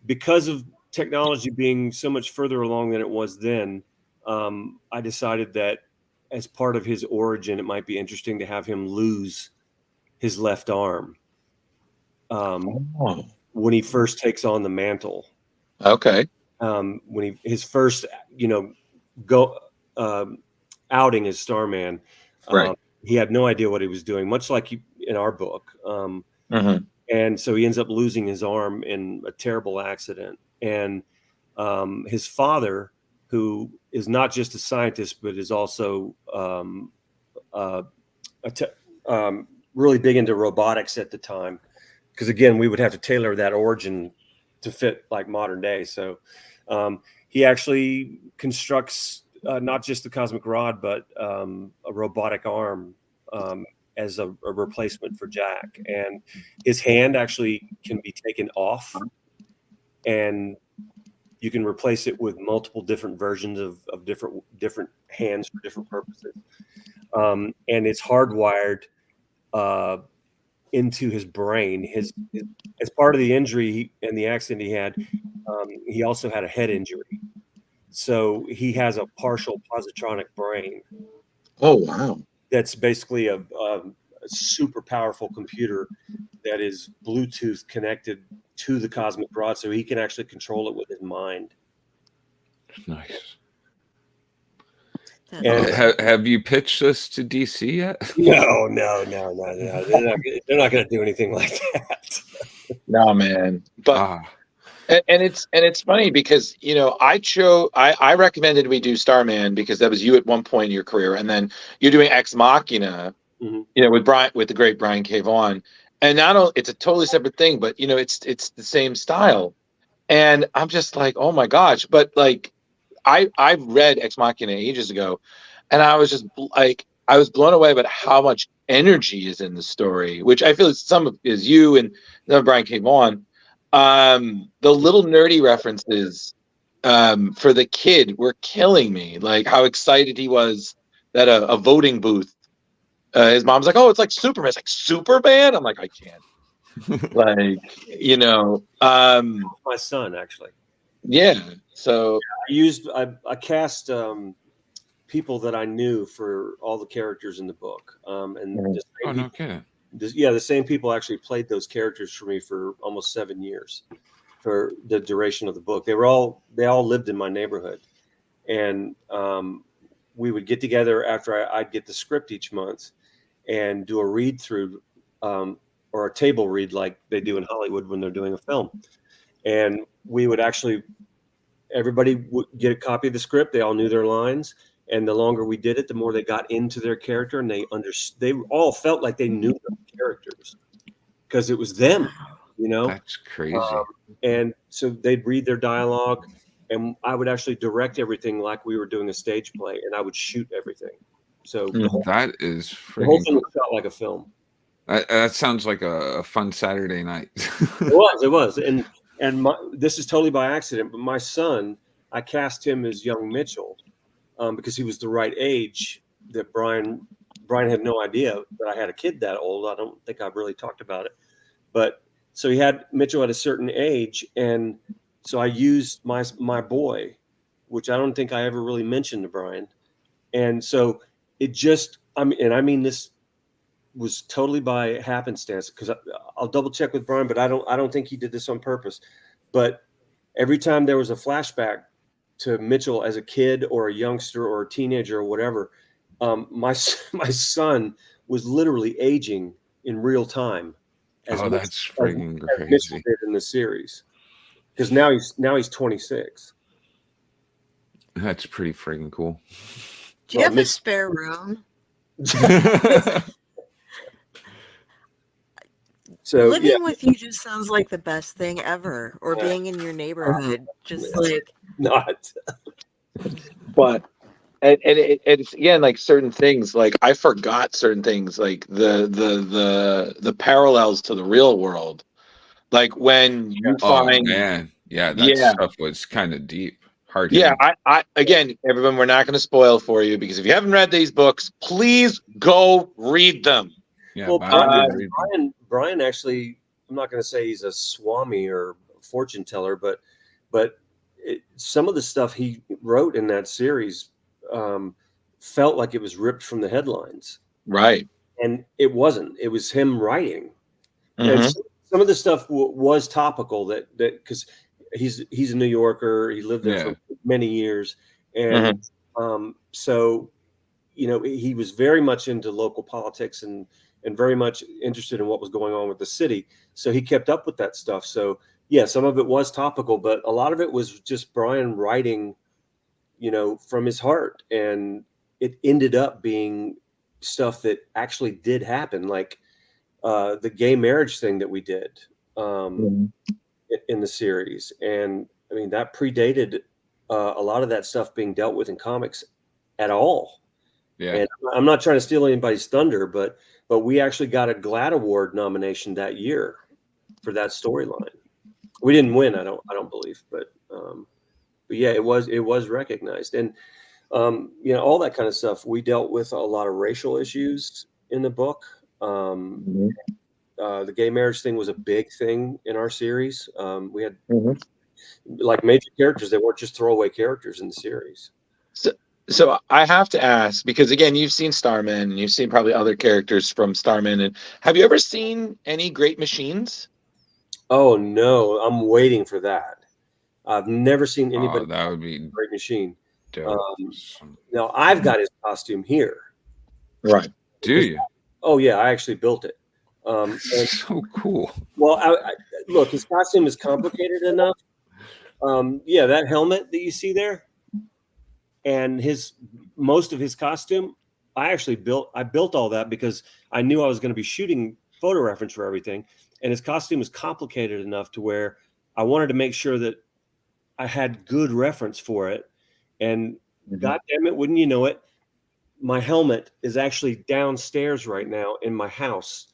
Because of technology being so much further along than it was then, I decided that as part of his origin, it might be interesting to have him lose his left arm when he first takes on the mantle. Okay. When his first, outing as Starman, right. He had no idea what he was doing, much like in our book. And so he ends up losing his arm in a terrible accident. And his father, who is not just a scientist, but is also really big into robotics at the time. Because, again, we would have to tailor that origin to fit like modern day. So he actually constructs not just the cosmic rod, but a robotic arm as a replacement for Jack. And his hand actually can be taken off, and you can replace it with multiple different versions of different hands for different purposes. And it's hardwired into his brain. As part of the injury and the accident he had, he also had a head injury. So he has a partial positronic brain. Oh, wow. That's basically a super powerful computer that is Bluetooth connected to the cosmic rod, so he can actually control it with his mind. Nice. And have you pitched this to DC yet? No. They're not going to do anything like that. No, man. But and it's funny because I recommended we do Starman because that was you at one point in your career, and then you're doing Ex Machina, with the great Brian K. Vaughan, and not only it's a totally separate thing, but it's the same style, and I'm just like, oh my gosh, but like I read Ex Machina ages ago, and I was just like, I was blown away about how much energy is in the story, which I feel some of is you and then Brian K. Vaughan. The little nerdy references for the kid were killing me. Like how excited he was that a voting booth. His mom's like, "Oh, it's like Superman." It's like Superman. I'm like, I can't. Like, you know, My son actually. yeah. So I cast people that I knew for all the characters in the book, and no kidding. the same people actually played those characters for me for almost 7 years, for the duration of the book. They all lived in my neighborhood, and we would get together after I'd get the script each month and do a read through, or a table read like they do in Hollywood when they're doing a film. And we would actually, everybody would get a copy of the script. They all knew their lines. And the longer we did it, the more they got into their character, and they all felt like they knew the characters because it was them, you know. That's crazy. And so they'd read their dialogue, and I would actually direct everything like we were doing a stage play, and I would shoot everything. So that is the whole thing cool. felt like a film. That sounds like a fun Saturday night. It was, and this is totally by accident. But my son, I cast him as young Mitchell because he was the right age. That Brian had no idea that I had a kid that old. I don't think I've really talked about it, but so he had Mitchell at a certain age, and so I used my boy, which I don't think I ever really mentioned to Brian, and so it just I mean this was totally by happenstance, because I'll double check with Brian, but I don't think he did this on purpose. But every time there was a flashback to Mitchell as a kid or a youngster or a teenager or whatever, my son was literally aging in real time. That's freaking crazy. Mitchell did in the series, because now he's 26. That's pretty freaking cool. Do you have a spare room? So living with you just sounds like the best thing ever, or being in your neighborhood, just like not. But it's again like certain things. Like I forgot certain things, like the parallels to the real world. Like when you find, stuff was kind of deep. Hard. Yeah, I again, everyone, we're not going to spoil for you, because if you haven't read these books, please go read them. Yeah, well, Brian actually, I'm not going to say he's a Swami or fortune teller, but some of the stuff he wrote in that series felt like it was ripped from the headlines. Right. And it wasn't. It was him writing. Mm-hmm. And some of the stuff was topical, that because he's a New Yorker. He lived there for many years. And so, you know, he was very much into local politics and very much interested in what was going on with the city. So he kept up with that stuff. So yeah, some of it was topical, but a lot of it was just Brian writing, you know, from his heart. And it ended up being stuff that actually did happen. Like the gay marriage thing that we did in the series. And I mean, that predated a lot of that stuff being dealt with in comics at all. Yeah. And I'm not trying to steal anybody's thunder, but we actually got a GLAAD Award nomination that year for that storyline. We didn't win, I don't believe, but yeah, it was recognized. And you know, all that kind of stuff. We dealt with a lot of racial issues in the book. The gay marriage thing was a big thing in our series. We had like major characters that weren't just throwaway characters in the series. So I have to ask, because again, you've seen Starman, and you've seen probably other characters from Starman, and have you ever seen any Great Machines? Oh no, I'm waiting for that. I've never seen anybody. That would be Great Machine. dope. Now I've got his costume here. Right? Do you? Oh yeah, I actually built it. And, so cool. Well, I look, his costume is complicated enough. Yeah, that helmet that you see there, and most of his costume, I built all that because I knew I was going to be shooting photo reference for everything, and his costume was complicated enough to where I wanted to make sure that I had good reference for it, And God damn it, wouldn't you know it, my helmet is actually downstairs right now in my house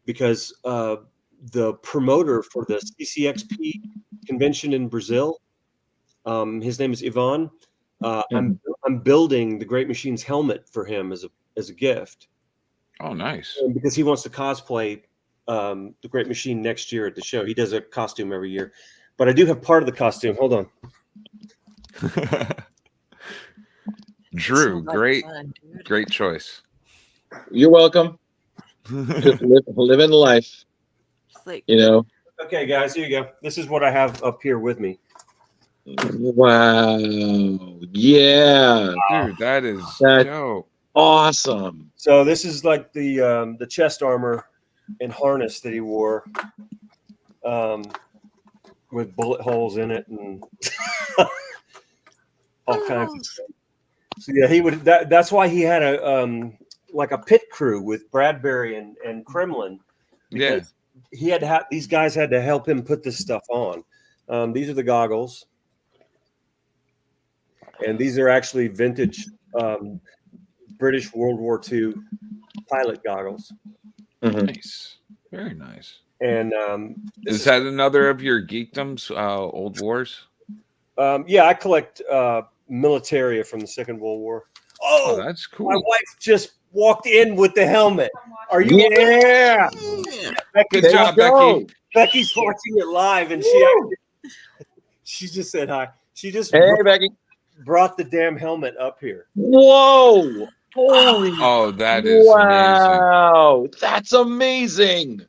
because the promoter for the CCXP convention in Brazil, his name is Vaughan. I'm building the Great Machine's helmet for him as a gift. Oh, nice. Because he wants to cosplay the Great Machine next year at the show. He does a costume every year. But I do have part of the costume. Hold on. Drew, great choice. You're welcome. Just living life. Like, Okay, guys, here you go. This is what I have up here with me. Wow. Yeah. Dude, that is dope. Awesome. So this is like the chest armor and harness that he wore, with bullet holes in it and all kinds of stuff. So yeah, he would. That's why he had a like a pit crew with Bradbury and Kremlin. Because he had to have, these guys had to help him put this stuff on. These are the goggles, and these are actually vintage British World War II pilot goggles. Nice, very nice. And is that another of your geekdoms, Old Wars? Yeah, I collect militaria from the Second World War. Oh, that's cool. My wife just walked in with the helmet. Are you? Yeah. Good job, Becky. Becky's watching it live, and she just said hi. She just Becky brought the damn helmet up here. Whoa! Holy! Oh, that is wow! That's amazing.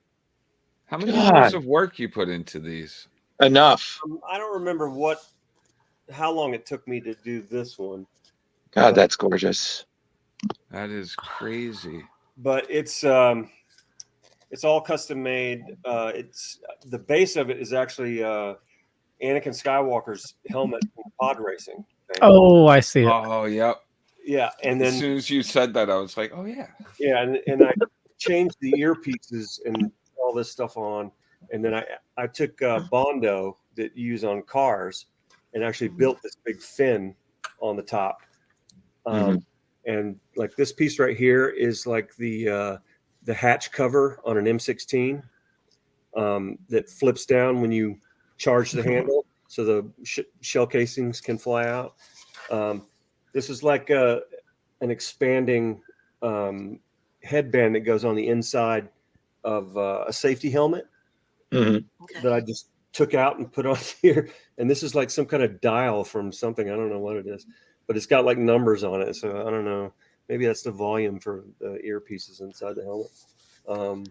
How many hours of work you put into these? Enough. I don't remember how long it took me to do this one. God, that's gorgeous. That is crazy. But it's all custom made. It's the base of it is actually Anakin Skywalker's helmet from pod racing. Oh, I see it. Oh, yep. Yeah, and then as soon as you said that, I was like, oh yeah. Yeah, and I changed the earpieces and all this stuff on, and then I took Bondo that you use on cars and actually built this big fin on the top. And like this piece right here is like the hatch cover on an M16 that flips down when you charge the handle, so the shell casings can fly out. This is like an expanding headband that goes on the inside of a safety helmet that I just took out and put on here. And this is like some kind of dial from something. I don't know what it is, but it's got like numbers on it. So I don't know. Maybe that's the volume for the earpieces inside the helmet.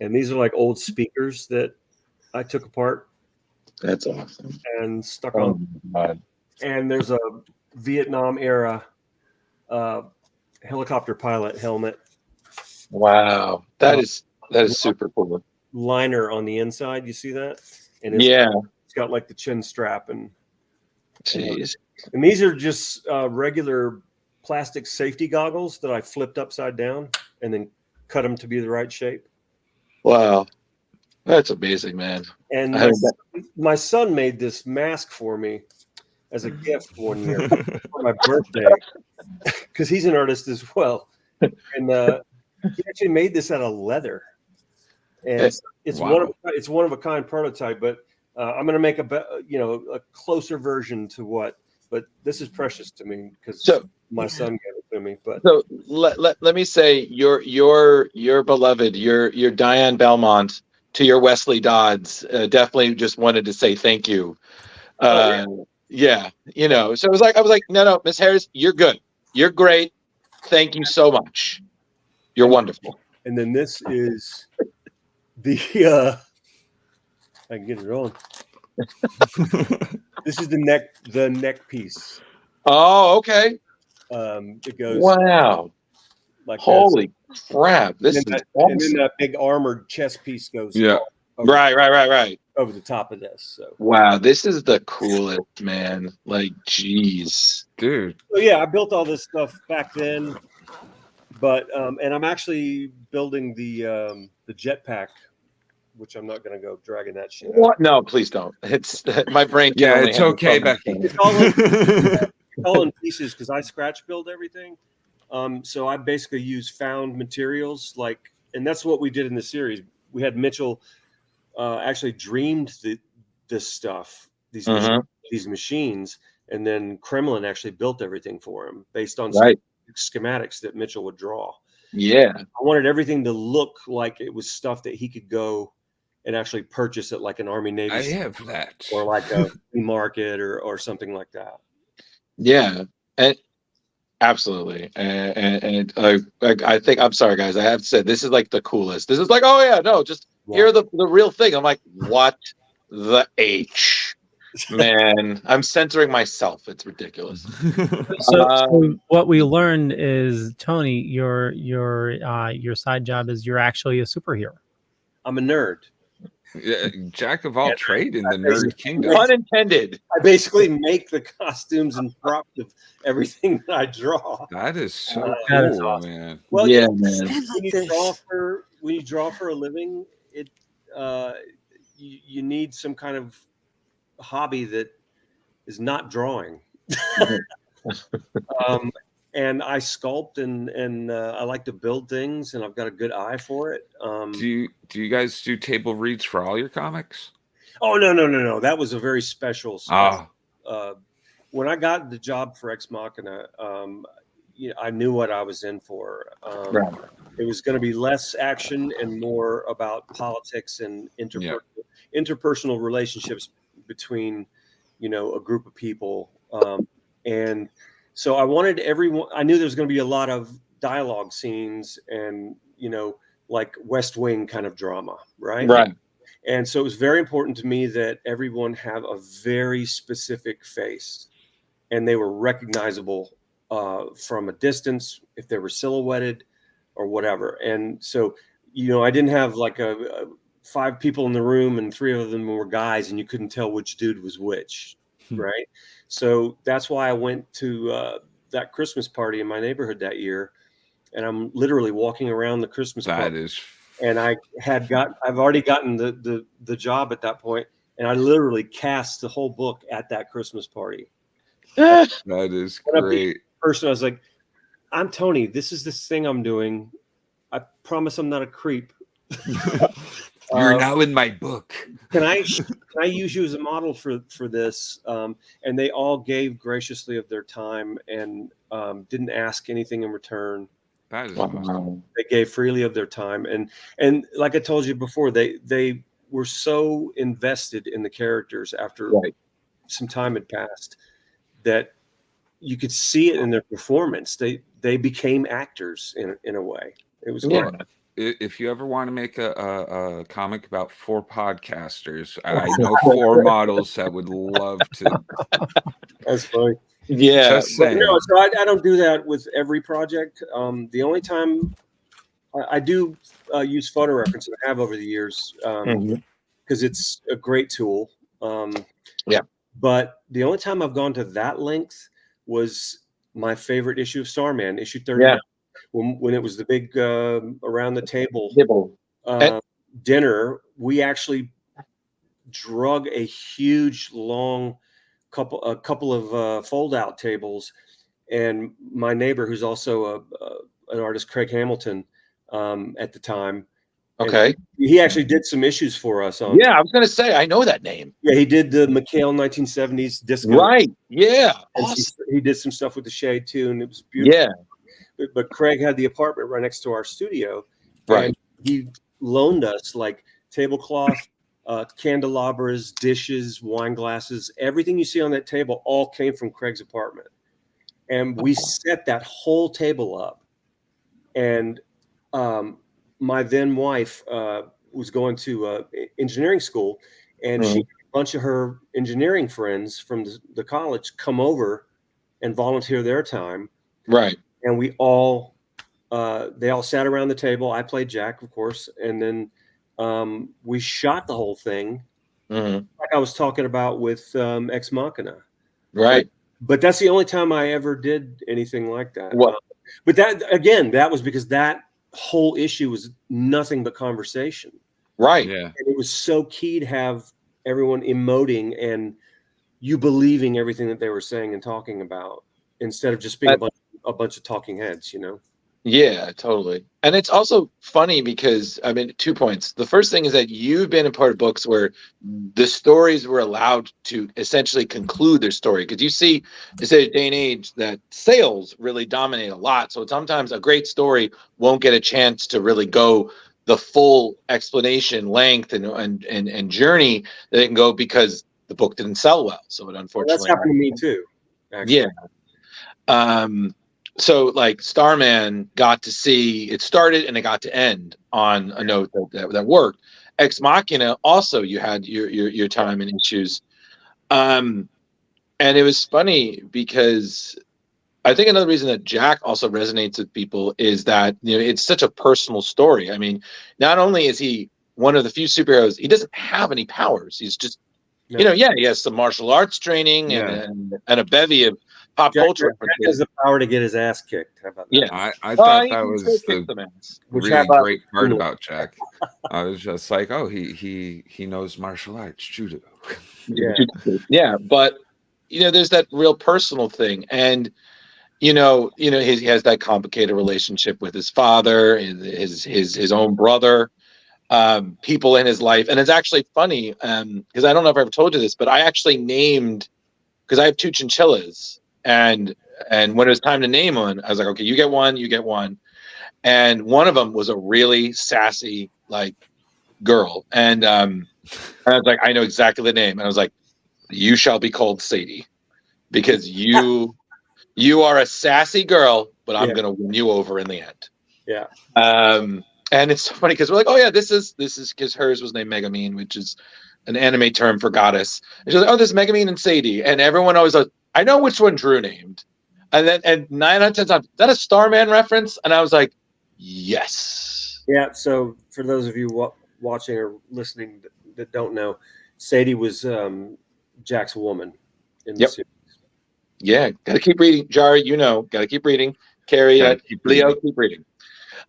And these are like old speakers that I took apart. That's awesome. And stuck on. God. And there's a Vietnam era helicopter pilot helmet. Wow, that is super cool. Liner on the inside, you see that? And it's got like the chin strap and. Jeez. And these are just regular plastic safety goggles that I flipped upside down and then cut them to be the right shape. Wow, that's amazing, man. And my son made this mask for me as a gift one year for my birthday, because he's an artist as well. And he actually made this out of leather, and it's one of a kind prototype. But I'm going to make a closer version to what. But this is precious to me because my son gave it to me. But so let me say your beloved, your Diane Belmont to your Wesley Dodds definitely just wanted to say thank you. Yeah, so I was like, no, Miss Harris, you're good. You're great. Thank you so much. You're wonderful. And then this is the I can get it on. This is the neck piece. Oh, okay. It goes like holy crap. This is awesome. And then that big armored chest piece goes right over the top of this. So wow, this is the coolest, man. Like, geez, dude. So yeah, I built all this stuff back then, but and I'm actually building the jetpack, which I'm not going to go dragging that shit out. What? No, please don't. It's my brain. Yeah, it's okay, Becky. fell in pieces because I scratch build everything. So I basically use found materials, and that's what we did in the series. We had Mitchell actually dreamed this stuff, these machines, and then Kremlin actually built everything for him based on some schematics that Mitchell would draw. Yeah, I wanted everything to look like it was stuff that he could go and actually purchase at like an Army Navy. I have that, or like a flea market or something like that. Yeah, and absolutely. And I think, I'm sorry, guys, I have to say this is like the coolest. This is like, oh yeah, no, just hear the real thing. I'm like, what the H? Man, I'm censoring myself. It's ridiculous. So what we learned is, Tony, your side job is you're actually a superhero. I'm a nerd. Yeah, jack of all trade in the nerd kingdom. Unintended. I basically make the costumes and props of everything that I draw. That is so that is cool, awesome. man. Well, yeah, man. man. When you draw for a living, you need some kind of hobby that is not drawing. And I sculpt and I like to build things, and I've got a good eye for it. Do you guys do table reads for all your comics? Oh no! That was a very special. When I got the job for Ex Machina, I knew what I was in for. It was going to be less action and more about politics and interpersonal relationships between, a group of people, and so I wanted everyone. I knew there was going to be a lot of dialogue scenes and, like West Wing kind of drama, right? Right. And so it was very important to me that everyone have a very specific face, and they were recognizable from a distance if they were silhouetted or whatever. And so, I didn't have like a 5 people in the room and 3 of them were guys, and you couldn't tell which dude was which. Right. So that's why I went to that Christmas party in my neighborhood that year. And I'm literally walking around the Christmas party. And I've already gotten the job at that point. And I literally cast the whole book at that Christmas party. That is great. Person, I was like, I'm Tony. This is this thing I'm doing. I promise I'm not a creep. You're now in my book. Can I use you as a model for this? And they all gave graciously of their time and didn't ask anything in return. That is awesome. They gave freely of their time, and like I told you before, they were so invested in the characters after some time had passed that you could see it in their performance. They became actors in a way. It was great. If you ever want to make a comic about 4 podcasters, I know 4 models that would love to. That's funny. Yeah, so I don't do that with every project. The only time I do use photo reference, and I have over the years, because it's a great tool. But the only time I've gone to that length was my favorite issue of Starman, issue 39. When it was the big around the table dinner, we actually drug a huge long couple of fold out tables, and my neighbor, who's also an artist, Craig Hamilton, at the time. Okay. He actually did some issues for us. I was going to say, I know that name. Yeah, he did the McHale 1970s disco. Right. Yeah. Awesome. He did some stuff with the Shade too, and it was beautiful. Yeah. But Craig had the apartment right next to our studio. Right. And he loaned us like tablecloth, candelabras, dishes, wine glasses. Everything you see on that table all came from Craig's apartment. And we set that whole table up. And my then wife was going to engineering school, and she had a bunch of her engineering friends from the college come over and volunteer their time. Right. And we all, they all sat around the table. I played Jack, of course. And then we shot the whole thing, like I was talking about with Ex Machina. Right. But that's the only time I ever did anything like that. What? But that was because that whole issue was nothing but conversation. Right. Yeah. And it was so key to have everyone emoting and you believing everything that they were saying and talking about. instead of just being a bunch of talking heads, Yeah, totally. And it's also funny because, I mean, 2 points. The first thing is that you've been a part of books where the stories were allowed to essentially conclude their story. Because you see, it's a day and age that sales really dominate a lot. So sometimes a great story won't get a chance to really go the full explanation, length, and journey that it can go because the book didn't sell well. So it unfortunately. That's happened to me too, actually. Yeah. So like Starman got to see it started and it got to end on a note that worked. Ex Machina also, you had your time and issues. And it was funny because I think another reason that Jack also resonates with people is that, it's such a personal story. I mean, not only is he one of the few superheroes, he doesn't have any powers. He's just, he has some martial arts training and a bevy of pop culture. Jack has the power to get his ass kicked. How about that? Yeah, I thought that was the really great part about Jack. I was just like, oh, he knows martial arts, judo. Yeah, but there's that real personal thing, and he has that complicated relationship with his father, his own brother, people in his life, and it's actually funny because I don't know if I ever told you this, but I actually named, because I have 2 chinchillas. And when it was time to name one, I was like, okay, you get one. And one of them was a really sassy, like, girl. And I was like, I know exactly the name. And I was like, you shall be called Sadie, because you are a sassy girl, but I'm going to win you over in the end. Yeah. And it's so funny because we're like, oh yeah, this is because hers was named Megamine, which is an anime term for goddess. And she's like, oh, this is Megamine and Sadie. And everyone always like, I know which one Drew named. And 9 out of 10 times, is that a Starman reference? And I was like, yes. Yeah. So for those of you watching or listening that don't know, Sadie was Jack's woman in the series. Yeah. Got to keep reading. Jari, got to keep reading. Carrie, Leo, keep reading.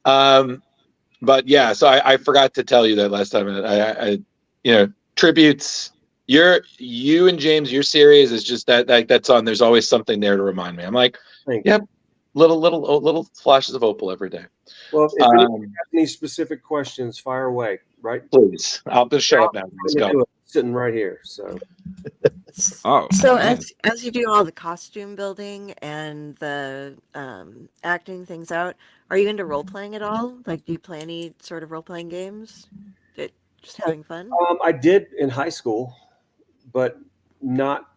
But yeah, so I forgot to tell you that last time. I tributes. You and James, your series is just that's on. There's always something there to remind me. I'm like, yep, little flashes of opal every day. Well, if anyone has any specific questions, fire away. Right? Please, I'll just shut up now. Let's go. Sitting right here. So. So as you do all the costume building and the acting things out, are you into role playing at all? Like, do you play any sort of role playing games? Just having fun? I did in high school, but not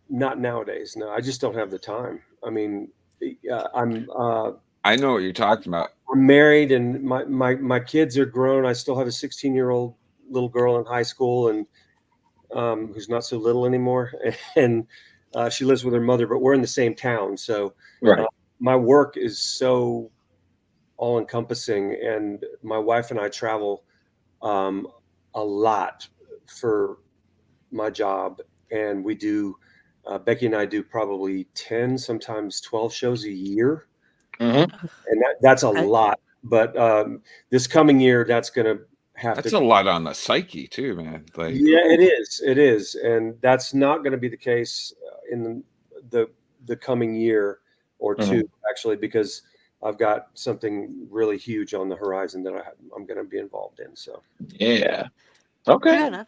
nowadays. No, I just don't have the time. I mean, I know what you're talking about. I'm married and my kids are grown. I still have a 16-year-old little girl in high school and who's not so little anymore. And she lives with her mother, but we're in the same town. So my work is so all encompassing, and my wife and I travel a lot for my job, and we do Becky and I do probably 10, sometimes 12 shows a year. And that's a lot, but this coming year that's gonna that's a lot on the psyche too, man. Like, yeah, it is, and that's not going to be the case in the coming year or two, actually, because I've got something really huge on the horizon that I'm going to be involved in. So yeah, okay. Fair enough.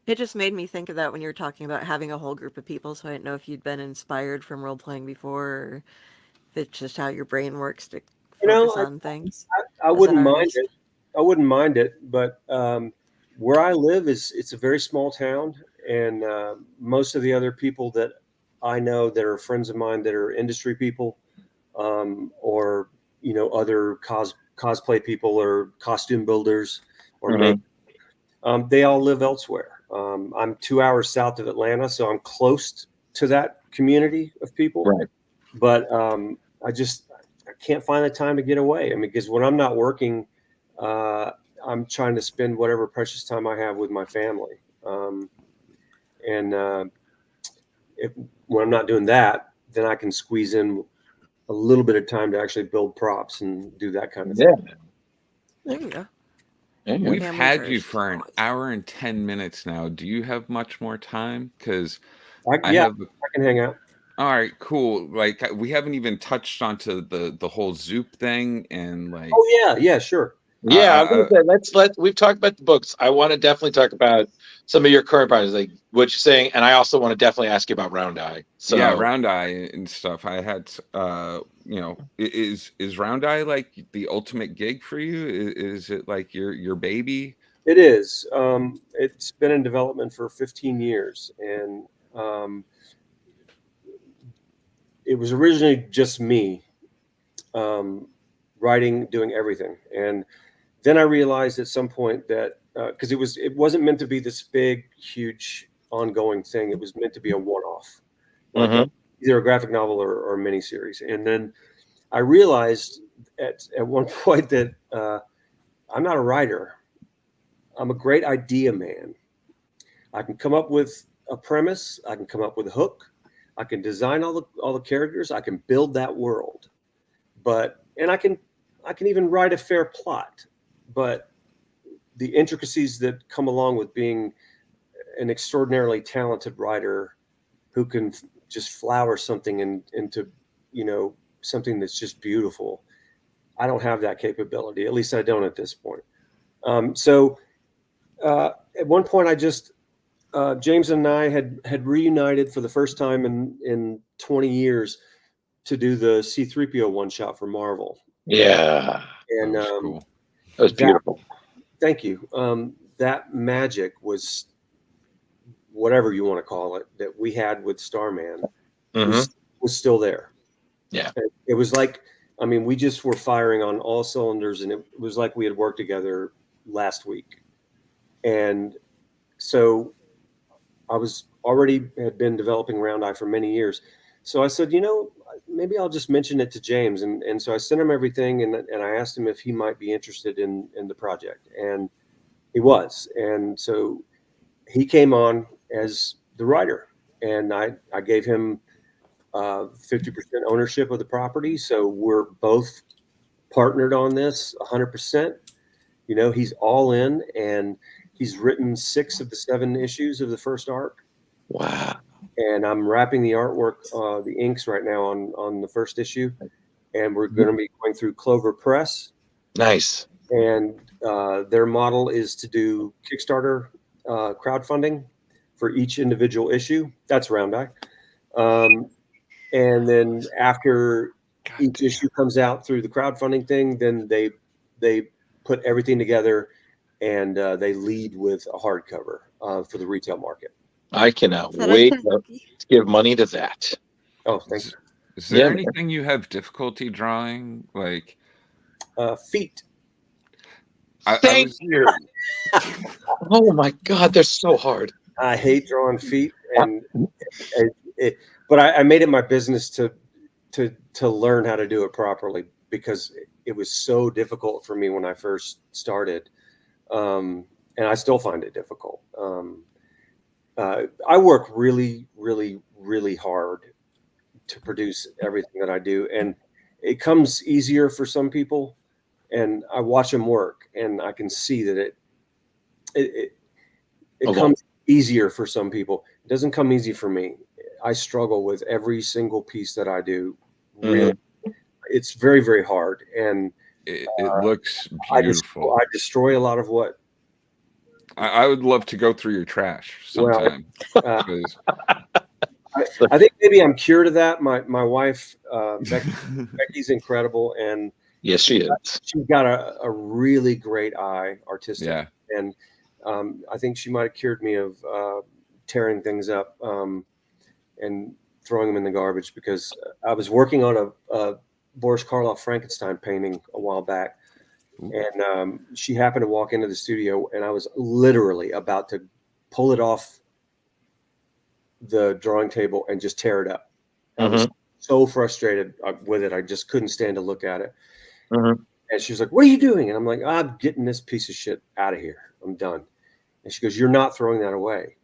It just made me think of that when you were talking about having a whole group of people. So I didn't know if you'd been inspired from role playing before, or if it's just how your brain works to focus on things. I wouldn't mind it. I wouldn't mind it, but where I live it's a very small town, and most of the other people that I know that are friends of mine that are industry people, or other cosplay people or costume builders, or they all live elsewhere. I'm 2 hours south of Atlanta, so I'm close to that community of people. Right. But I can't find the time to get away. I mean, because when I'm not working, I'm trying to spend whatever precious time I have with my family. When I'm not doing that, then I can squeeze in a little bit of time to actually build props and do that kind of thing. There you go. We've had you for an hour and 10 minutes now. Do you have much more time? Because I can hang out. All right, cool. Like we haven't even touched onto the whole Zoop thing and like. Oh yeah, sure. Yeah, I was gonna say, we've talked about the books. I want to definitely talk about some of your current projects, like what you're saying, and I also want to definitely ask you about Round Eye. So yeah, Round Eye and stuff. I had is Round Eye like the ultimate gig for you? Is it like your baby? It is. It's been in development for 15 years, and it was originally just me writing, doing everything, and then I realized at some point that because it wasn't meant to be this big, huge, ongoing thing. It was meant to be a one-off, like either a graphic novel or a miniseries. And then I realized at one point that I'm not a writer. I'm a great idea man. I can come up with a premise. I can come up with a hook. I can design all the characters. I can build that world, and I can even write a fair plot. But the intricacies that come along with being an extraordinarily talented writer who can just flower something into something that's just beautiful. I don't have that capability. At least I don't at this point. So at one point, James and I had reunited for the first time in 20 years to do the C-3PO one shot for Marvel. Yeah, and that was cool. That was beautiful. Thank you. That magic was, whatever you want to call it, that we had with Starman was still there. Yeah. It was like, we just were firing on all cylinders, and it was like we had worked together last week. And so I had been developing Round Eye for many years. So I said, maybe I'll just mention it to James. And so I sent him everything, and I asked him if he might be interested in the project. And he was. And so he came on as the writer, and I gave him 50% ownership of the property. So we're both partnered on this 100%. He's all in, and he's written 6 of the 7 issues of the first arc. Wow. And I'm wrapping the artwork, the inks right now on the first issue. And we're going to be going through Clover Press. Nice. And their model is to do Kickstarter crowdfunding for each individual issue. That's Round Eye. And then after each issue comes out through the crowdfunding thing, then they put everything together, and they lead with a hardcover for the retail market. I cannot wait to give money to that. Oh, thanks. Is there anything you have difficulty drawing? Like feet. Thank you. Oh my God, they're so hard. I hate drawing feet, but I made it my business to learn how to do it properly, because it was so difficult for me when I first started, and I still find it difficult. I work really, really, really hard to produce everything that I do, and it comes easier for some people. And I watch them work, and I can see that it comes easier for some people. It doesn't come easy for me. I struggle with every single piece that I do. Really, it's very, very hard, and it looks beautiful. I destroy a lot of what. I would love to go through your trash sometime. I think maybe I'm cured of that. My wife, Becky's incredible, and yes, she is. She's got a really great eye, artistic. Yeah. And I think she might have cured me of tearing things up and throwing them in the garbage, because I was working on a Boris Karloff Frankenstein painting a while back. And she happened to walk into the studio, and I was literally about to pull it off the drawing table and just tear it up. I was so frustrated with it. I just couldn't stand to look at it. And she was like, "What are you doing?" And I'm like, "I'm getting this piece of shit out of here. I'm done." And she goes, "You're not throwing that away."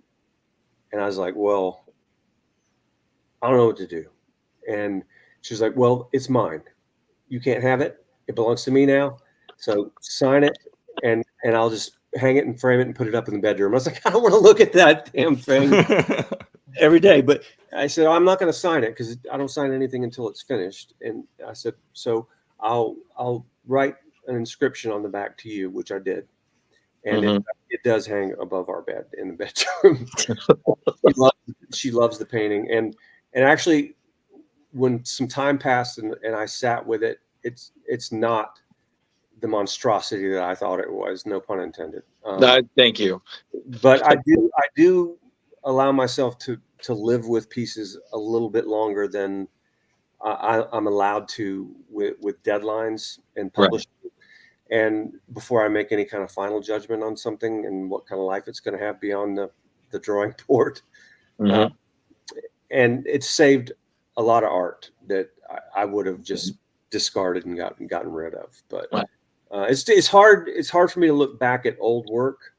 And I was like, "Well, I don't know what to do." And she was like, "Well, it's mine. You can't have it. It belongs to me now. So sign it, and I'll just hang it and frame it and put it up in the bedroom." I was like, "I don't want to look at that damn thing." every day. But I said, I'm not going to sign it because I don't sign anything until it's finished. And I said, so I'll write an inscription on the back to you, which I did. And it does hang above our bed in the bedroom. She loves the painting. And actually, when some time passed and I sat with it, it's not the monstrosity that I thought it was. No pun intended. Thank you. But I do allow myself to live with pieces a little bit longer than I'm allowed to with deadlines and publishing. Right. And before I make any kind of final judgment on something and what kind of life it's going to have beyond the drawing board. And it's saved a lot of art that I would have just discarded and gotten rid of. But it's hard for me to look back at old work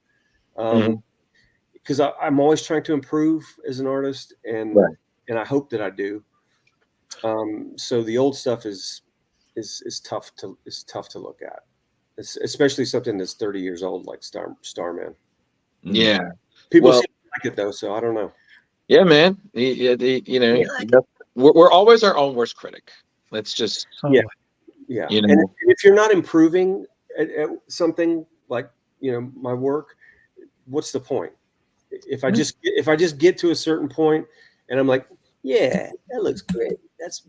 because I'm always trying to improve as an artist, and I hope that I do. So the old stuff is tough to look at. Especially something that's 30 years old, like Starman. Yeah, people seem to like it though, so I don't know. Yeah, man. We're always our own worst critic. Let's just yeah. And if you're not improving at something like my work, what's the point? If I just get to a certain point and I'm like, yeah, that looks great. That's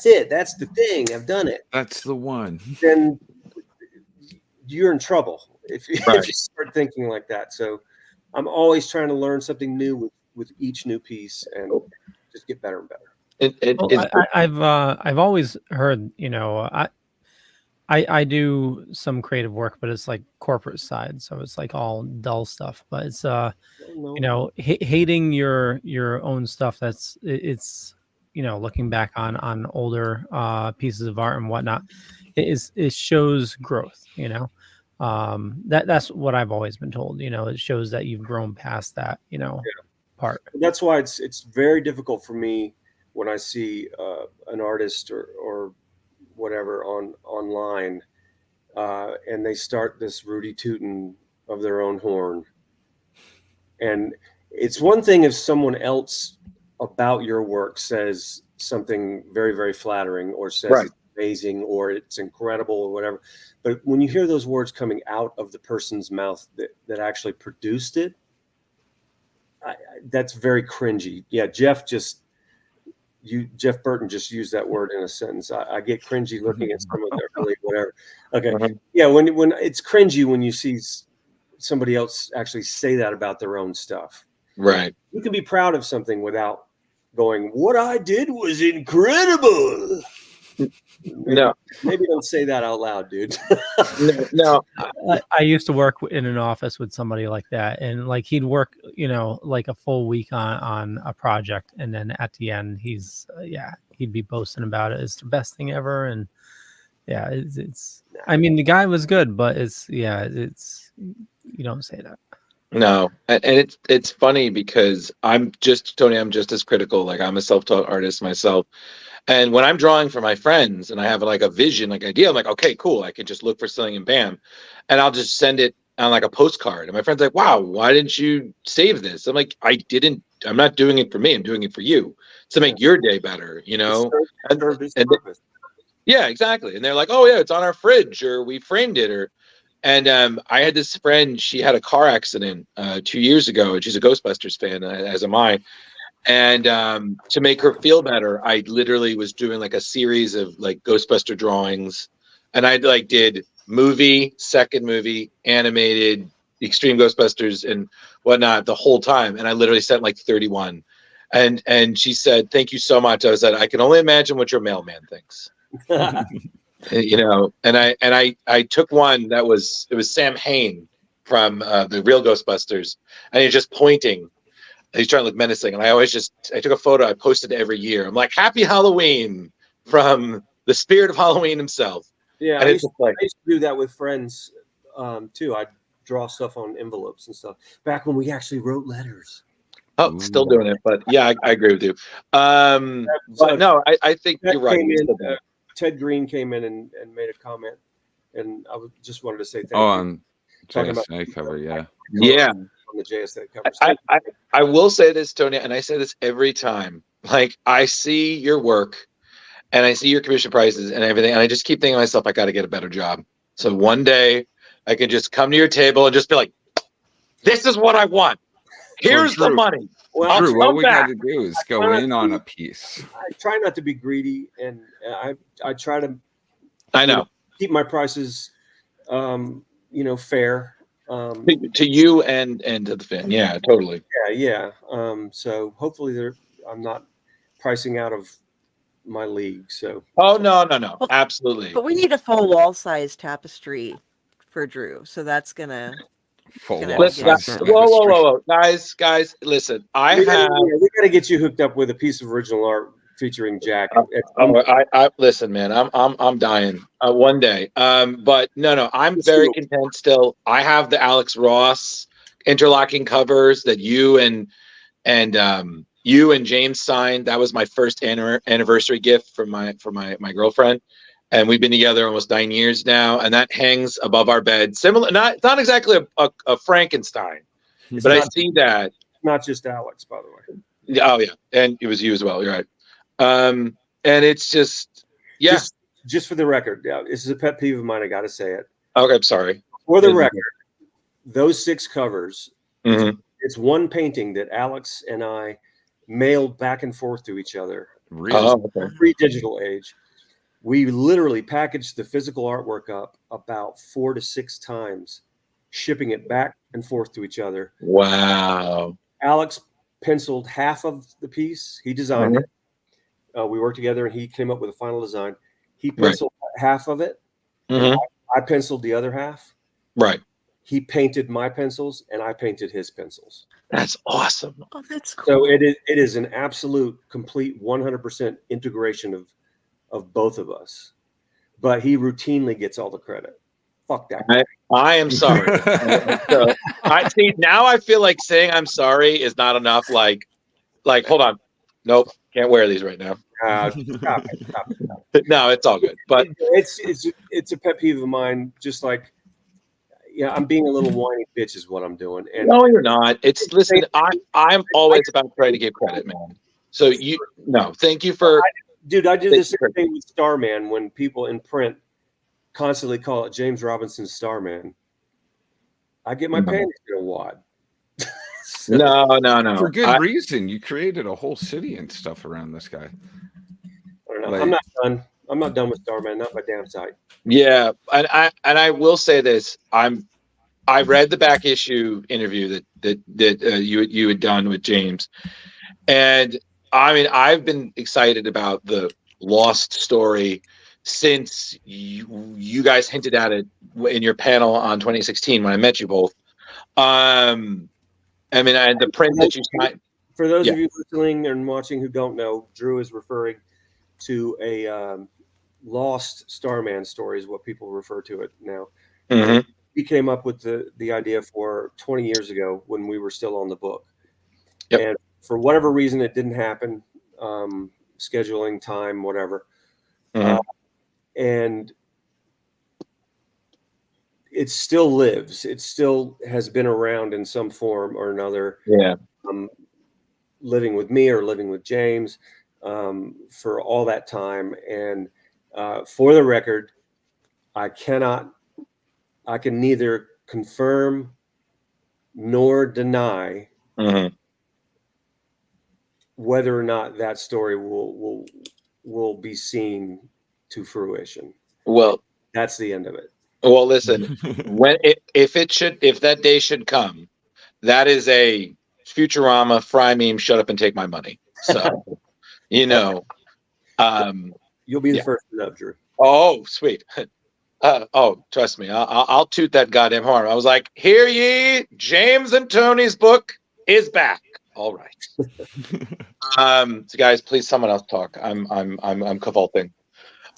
it. That's the thing. I've done it. That's the one. Then you're in trouble if you start thinking like that. So I'm always trying to learn something new with each new piece and just get better and better. I've always heard, I do some creative work, but it's like corporate side, so it's like all dull stuff. But it's hating your own stuff. It's looking back on older pieces of art and whatnot. It shows growth. That's what I've always been told. It shows that you've grown past that. Part. That's why it's very difficult for me when I see an artist or whatever online and they start this Rudy tootin' of their own horn. And it's one thing if someone else about your work says something very, very flattering or says it's amazing or it's incredible or whatever. But when you hear those words coming out of the person's mouth that actually produced it, that's very cringy. Yeah, Jeff Burton just used that word in a sentence. I get cringy looking at some of their really whatever. Okay, yeah, when it's cringy when you see somebody else actually say that about their own stuff. Right. You can be proud of something without going, "What I did was incredible." Maybe don't say that out loud, dude. No. I used to work in an office with somebody like that, and like he'd work, like a full week on a project, and then at the end, he'd be boasting about it. It's the best thing ever, and it's. I mean, the guy was good, but it's you don't say that. No, and it's funny because I'm just as critical. Like I'm a self-taught artist myself. And when I'm drawing for my friends and I have like a vision, like idea, I'm like, okay, cool. I can just look for something and bam. And I'll just send it on like a postcard. And my friend's like, wow, why didn't you save this? I'm like, I'm not doing it for me. I'm doing it for you to make your day better, Yeah, exactly. And they're like, oh yeah, it's on our fridge or we framed it and I had this friend, she had a car accident 2 years ago and she's a Ghostbusters fan, as am I. And to make her feel better, I literally was doing like a series of like Ghostbuster drawings. And I like did second movie, animated, Extreme Ghostbusters and whatnot the whole time. And I literally sent like 31. And she said, thank you so much. I said, I can only imagine what your mailman thinks. And I took one it was Sam Hain from the real Ghostbusters. And he's just pointing. He's trying to look menacing. And I took a photo. I posted every year. I'm like, happy Halloween from the spirit of Halloween himself. Yeah. And I used to do that with friends too. I'd draw stuff on envelopes and stuff back when we actually wrote letters. Oh, still doing it. But yeah, I agree with you. But no, I think you're right. Ted Green came in and made a comment. And I just wanted to say thank you. On JSA cover, yeah. On on the JSA covers. I will say this, Tony, and I say this every time. Like, I see your work and I see your commission prices and everything, and I just keep thinking to myself, I got to get a better job. So one day I can just come to your table and just be like, this is what I want. Here's the money. Well, Drew, what we got to do is go in on a piece. I try not to be greedy, and I try to keep my prices fair to you and to the fan. Yeah, totally. Yeah. So hopefully I'm not pricing out of my league. So no, absolutely. But we need a full wall size tapestry for Drew, so that's gonna. Whoa, guys, listen. We got to get you hooked up with a piece of original art featuring Jack. I listen, man. I'm dying one day. But no, I'm very content still. I have the Alex Ross interlocking covers that you and James signed. That was my first anniversary gift from my girlfriend, and we've been together almost 9 years now. And that hangs above our bed. Similar, not exactly a Frankenstein, but I see that. Not just Alex, by the way. Oh yeah, and it was you as well. You're right. And it's just for the record, this is a pet peeve of mine. I got to say it. Okay, I'm sorry. For the record, those 6 covers. Mm-hmm. It's one painting that Alex and I mailed back and forth to each other. Pre-digital age. We literally packaged the physical artwork up about 4 to 6 times, shipping it back and forth to each other. Wow. Alex penciled half of the piece. He designed it. We worked together, and he came up with a final design. He penciled half of it. Mm-hmm. I penciled the other half. Right. He painted my pencils, and I painted his pencils. That's awesome. Oh, that's cool. So it is an absolute, complete 100% integration of both of us. But he routinely gets all the credit. Fuck that. I am sorry. So, now I feel like saying I'm sorry is not enough. Like, hold on. Nope. Can't wear these right now. Stop it. No, it's all good. But it's a pet peeve of mine. Just like, I'm being a little whiny bitch is what I'm doing. And no, you're not. Listen, I'm always about trying to give credit, man. So thank you for. I do the same thing with Starman when people in print constantly call it James Robinson's Starman. I get my panties in a wad. No. For good reason. You created a whole city and stuff around this guy. I don't know. I'm not done. I'm not done with Starman. Not my damn sight. Yeah, and I will say this. I read the back issue interview that you had done with James, and I mean I've been excited about the Lost story since you guys hinted at it in your panel on 2016 when I met you both. I mean, and the print that you signed. For those of you listening and watching who don't know, Drew is referring to a Lost Starman story, is what people refer to it now. Mm-hmm. He came up with the idea for 20 years ago when we were still on the book. Yep. And for whatever reason, it didn't happen. Scheduling, time, whatever. Mm-hmm. And it still lives. It still has been around in some form or another. Yeah. Living with me or living with James for all that time. And for the record, I can neither confirm nor deny whether or not that story will be seen to fruition. Well, that's the end of it. Well, listen, if that day should come, that is a Futurama fry meme. Shut up and take my money. So, you'll be the first to know, Drew. Oh, sweet. Trust me, I'll toot that goddamn horn. I was like, "Hear ye, James and Tony's book is back." All right. So guys, please, someone else talk. I'm cavolting.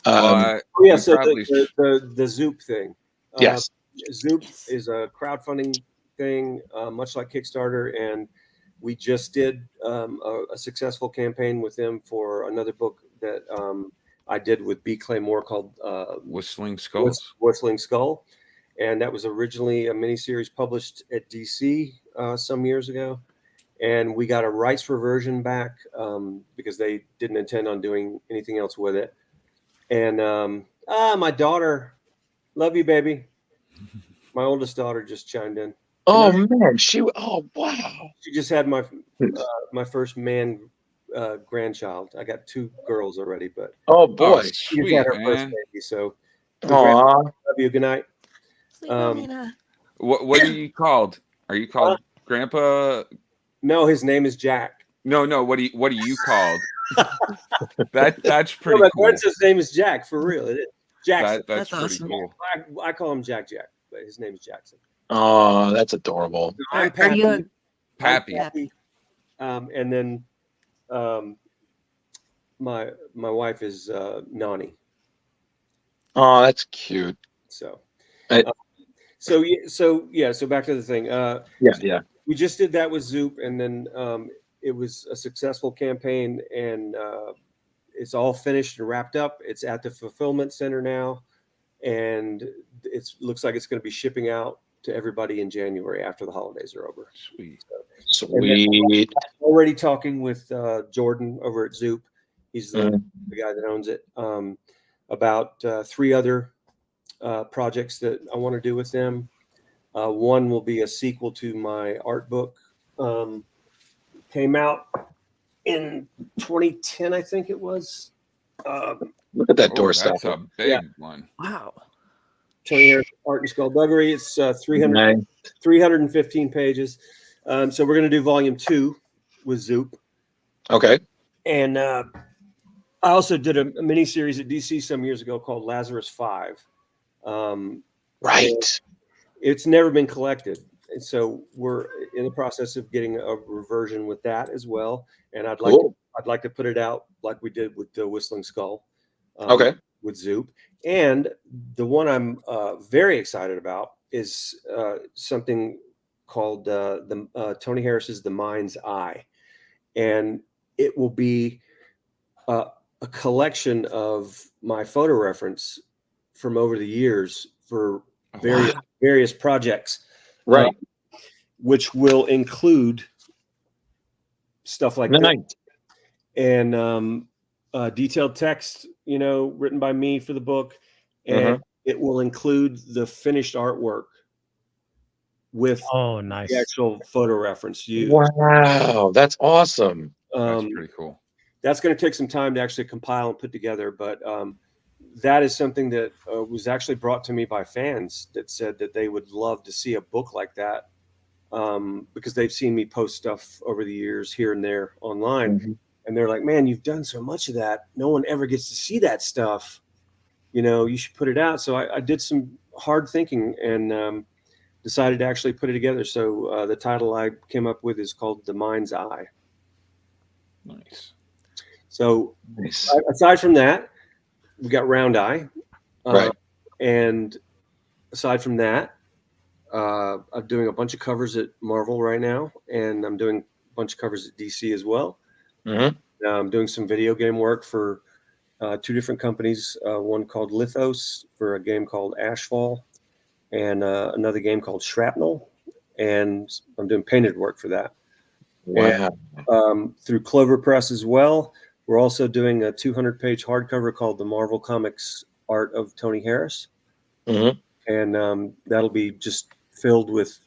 So the Zoop thing. Yes. Zoop is a crowdfunding thing, much like Kickstarter, and we just did a successful campaign with them for another book that I did with B. Clay Moore called Whistling Skulls. Whistling Skull. and that was originally a miniseries published at DC some years ago. And we got a rights reversion back because they didn't intend on doing anything else with it. And my daughter, love you, baby. My oldest daughter just chimed in. Oh man, wow. She just had my first man grandchild. I got 2 girls already, but boy, she just had her first baby. So, love you. Good night. What are you called? Are you called Grandpa? No, his name is Jack. No. What are you called? That's pretty cool. My his name is Jack for real. It is Jackson. That's pretty awesome. cool. I call him Jack, but his name is Jackson. Oh, that's adorable. I'm Pappy. Pappy. And then my wife is Nani. Oh, that's cute. So, I- so back to the thing. Yeah. We just did that with Zoop, and then it was a successful campaign, and it's all finished and wrapped up. It's at the fulfillment center now, and it looks like it's going to be shipping out to everybody in January after the holidays are over. Sweet. Already talking with Jordan over at Zoop. He's the guy that owns it. About 3 other projects that I want to do with them. One will be a sequel to my art book. Came out in 2010, I think it was. Look at that doorstop. That's a big one. Wow. Tony Harris Art and Skullduggery. It's 315 pages. So we're going to do volume 2 with Zoop. Okay. And I also did a mini series at DC some years ago called Lazarus 5. Right. It's never been collected. And so we're in the process of getting a reversion with that as well. And I'd like to put it out like we did with the Whistling Skull. With Zoop. And the one I'm very excited about is something called Tony Harris's The Mind's Eye. And it will be a collection of my photo reference from over the years for various projects. Right. Which will include stuff like that. And detailed text, written by me for the book. And it will include the finished artwork with nice. the actual photo reference used. Wow, that's awesome. That's pretty cool. That's going to take some time to actually compile and put together, but that is something that was actually brought to me by fans that said that they would love to see a book like that because they've seen me post stuff over the years here and there online. And they're like, man, you've done so much of that. No one ever gets to see that stuff. You should put it out. So I did some hard thinking and decided to actually put it together. So the title I came up with is called The Mind's Eye. Nice. So aside from that, we got Round Eye. Right. And aside from that, I'm doing a bunch of covers at Marvel right now. And I'm doing a bunch of covers at DC as well. I'm doing some video game work for 2 different companies. One called Lithos for a game called Ashfall, and another game called Shrapnel. And I'm doing painted work for that. Wow. And, through Clover Press as well. We're also doing a 200-page hardcover called The Marvel Comics Art of Tony Harris. And that'll be just filled with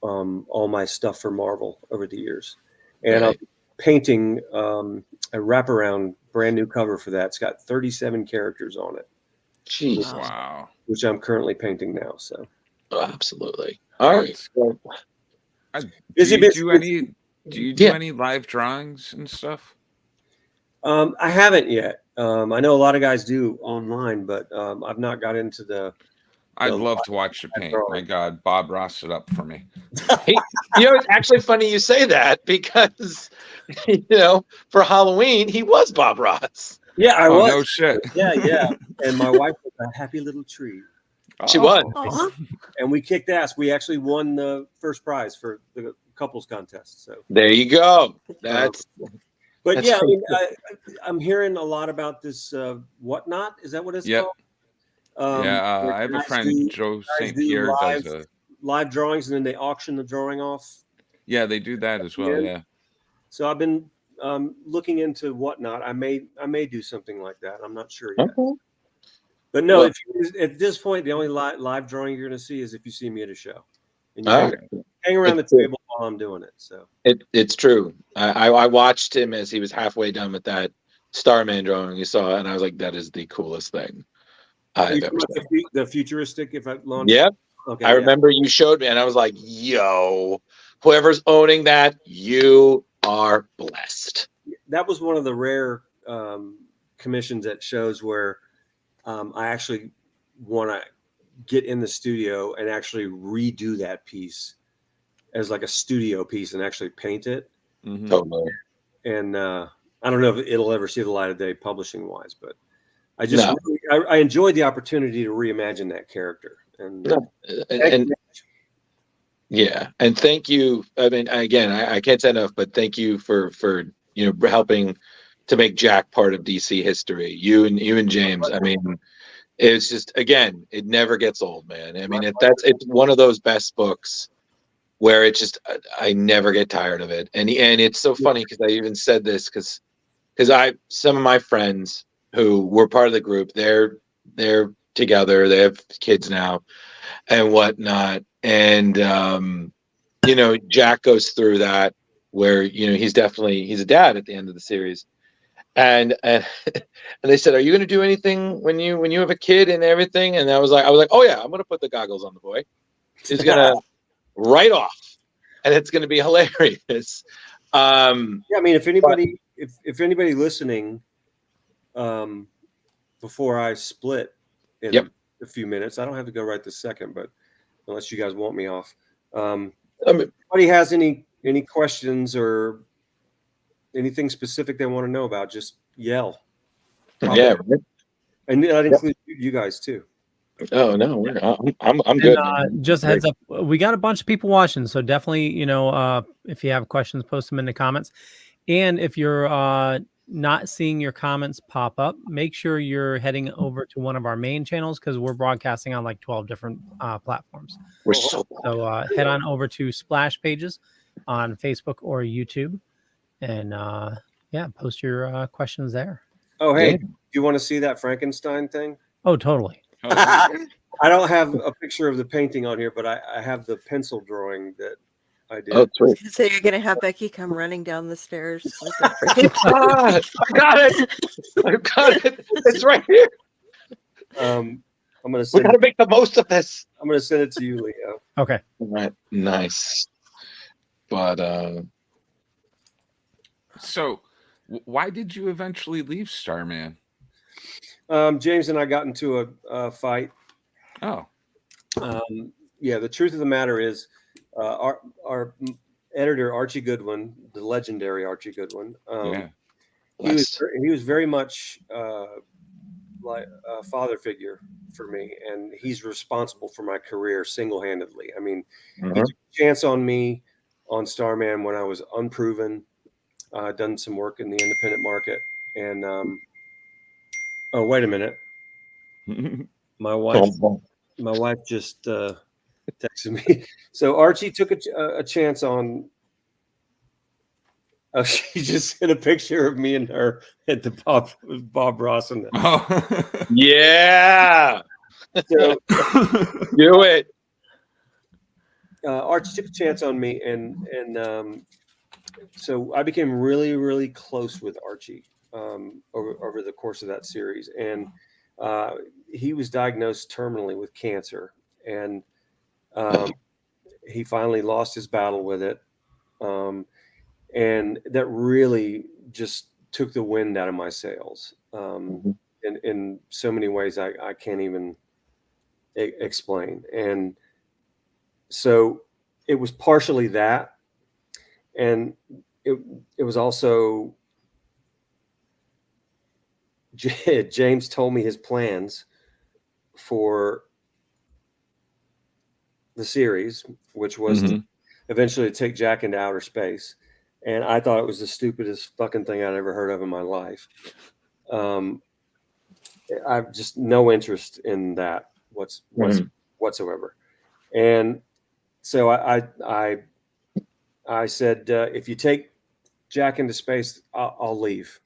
all my stuff for Marvel over the years. And I'll be painting a wraparound brand new cover for that. It's got 37 characters on it. Jeez. Wow. Which I'm currently painting now. So absolutely. All right. Do you do any live drawings and stuff? I haven't yet. I know a lot of guys do online, but I've not got into the. I'd love to watch you paint. My God, Bob Ross it up for me. It's actually funny you say that because, for Halloween, he was Bob Ross. Yeah, I was. No shit. Yeah. And my wife was a happy little tree. She was. And we kicked ass. We actually won the first prize for the couples contest. So there you go. That's I'm hearing a lot about this Whatnot. Is that what it's called? I have a friend, Joe St. Pierre, does a live drawings, and then they auction the drawing off. Yeah, they do that as well. Yeah. So I've been looking into whatnot. I may do something like that. I'm not sure yet. Okay. But no, at this point, the only live drawing you're going to see is if you see me at a show, and you hang around the table while I'm doing it. So it's true. I watched him as he was halfway done with that Starman drawing you saw, and I was like, that is the coolest thing I've ever seen. The futuristic, if I launched. Yep. Okay. I remember you showed me, and I was like, yo, whoever's owning that, you are blessed. That was one of the rare commissions at shows where I actually want to get in the studio and actually redo that piece as like a studio piece and actually paint it. Mm-hmm. Totally. And I don't know if it'll ever see the light of day publishing wise, but I just I enjoyed the opportunity to reimagine that character. And thank you. I mean, again, I can't say enough, but thank you for helping to make Jack part of DC history. You and James. I mean, it's just, again, it never gets old, man. I mean, it's one of those best books where it just, I never get tired of it. And it's so funny because I even said this because some of my friends who were part of the group, they're together, they have kids now and whatnot. And, Jack goes through that where, he's a dad at the end of the series. And they said, are you going to do anything when you have a kid and everything? And I was like, oh yeah, I'm going to put the goggles on the boy. He's going to write off, and it's going to be hilarious. I mean, if anybody listening, before I split in a few minutes, I don't have to go right this second, but unless you guys want me off, anybody has any questions or anything specific they want to know about, just yell. Yeah, and that includes you guys too. Oh no, I'm good. Just heads up, we got a bunch of people watching, so definitely, if you have questions, post them in the comments. And if you're not seeing your comments pop up, make sure you're heading over to one of our main channels because we're broadcasting on like 12 different platforms. We're so head on over to Splash Pages on Facebook or YouTube, and post your questions there. Oh, hey, do you want to see that Frankenstein thing? Oh, totally. I don't have a picture of the painting on here, but I have the pencil drawing that I did. Oh, sweet. So you're gonna have Becky come running down the stairs. I got it. It's right here. I'm gonna. We gotta make the most of this. I'm gonna send it to you, Leo. Okay. All right. Nice. But so, why did you eventually leave Starman? James and I got into a fight. Oh. The truth of the matter is, our editor Archie Goodwin, the legendary Archie Goodwin, he was very much like a father figure for me, and he's responsible for my career single-handedly. I mean, he took a chance on me on Starman when I was unproven. Done some work in the independent market, and oh, wait a minute, my wife just texted me. So Archie took a chance on. She just sent a picture of me and her at the Bob Ross. Oh, yeah. So, do it. Archie took a chance on me, and so I became really, really close with Archie over the course of that series. And he was diagnosed terminally with cancer, and he finally lost his battle with it. And that really just took the wind out of my sails in so many ways I can't even explain. And so it was partially that. And it was also James told me his plans for the series, which was to eventually take Jack into outer space. And I thought it was the stupidest fucking thing I'd ever heard of in my life. I've just no interest in that whatsoever. And so I said, if you take Jack into space, I'll leave,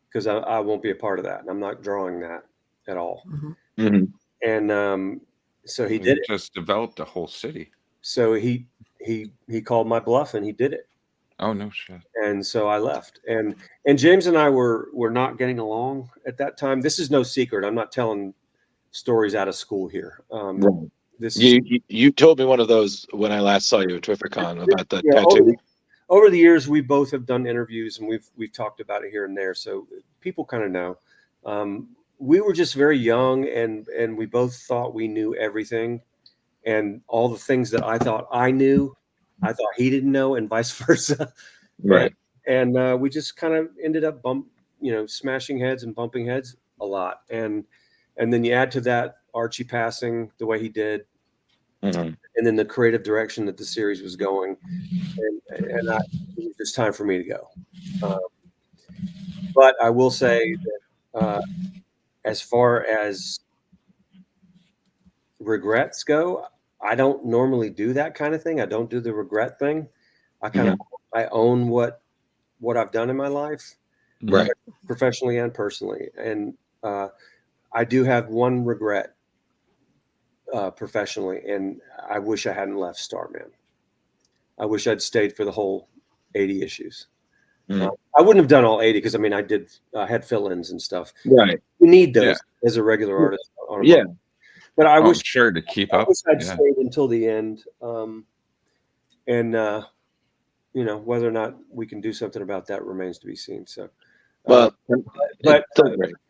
because I won't be a part of that, and I'm not drawing that at all. And so he did it. Just developed a whole city. So he called my bluff, and he did it. Oh, no shit. And so I left, and James and I were not getting along at that time. This is no secret. I'm not telling stories out of school here. You told me one of those when I last saw you at Twiffercon about the tattoo. Over the years, we both have done interviews, and we've talked about it here and there, so people kind of know. We were just very young, and we both thought we knew everything, and all the things that I thought I knew, I thought he didn't know, and vice versa. Right. And we just kind of ended up smashing heads and bumping heads a lot, and then you add to that Archie passing the way he did, and then the creative direction that the series was going, and it was just time for me to go. But I will say that as far as regrets go, I don't normally do that kind of thing. I don't do the regret thing. I own what I've done in my life, right, professionally and personally, and I do have one regret professionally, and I wish I hadn't left Starman. I wish I'd stayed for the whole 80 issues. I wouldn't have done all 80, because I had fill-ins and stuff. Right. You need those as a regular artist. But I wish to keep up. I wish I'd stayed until the end. And whether or not we can do something about that remains to be seen. So, but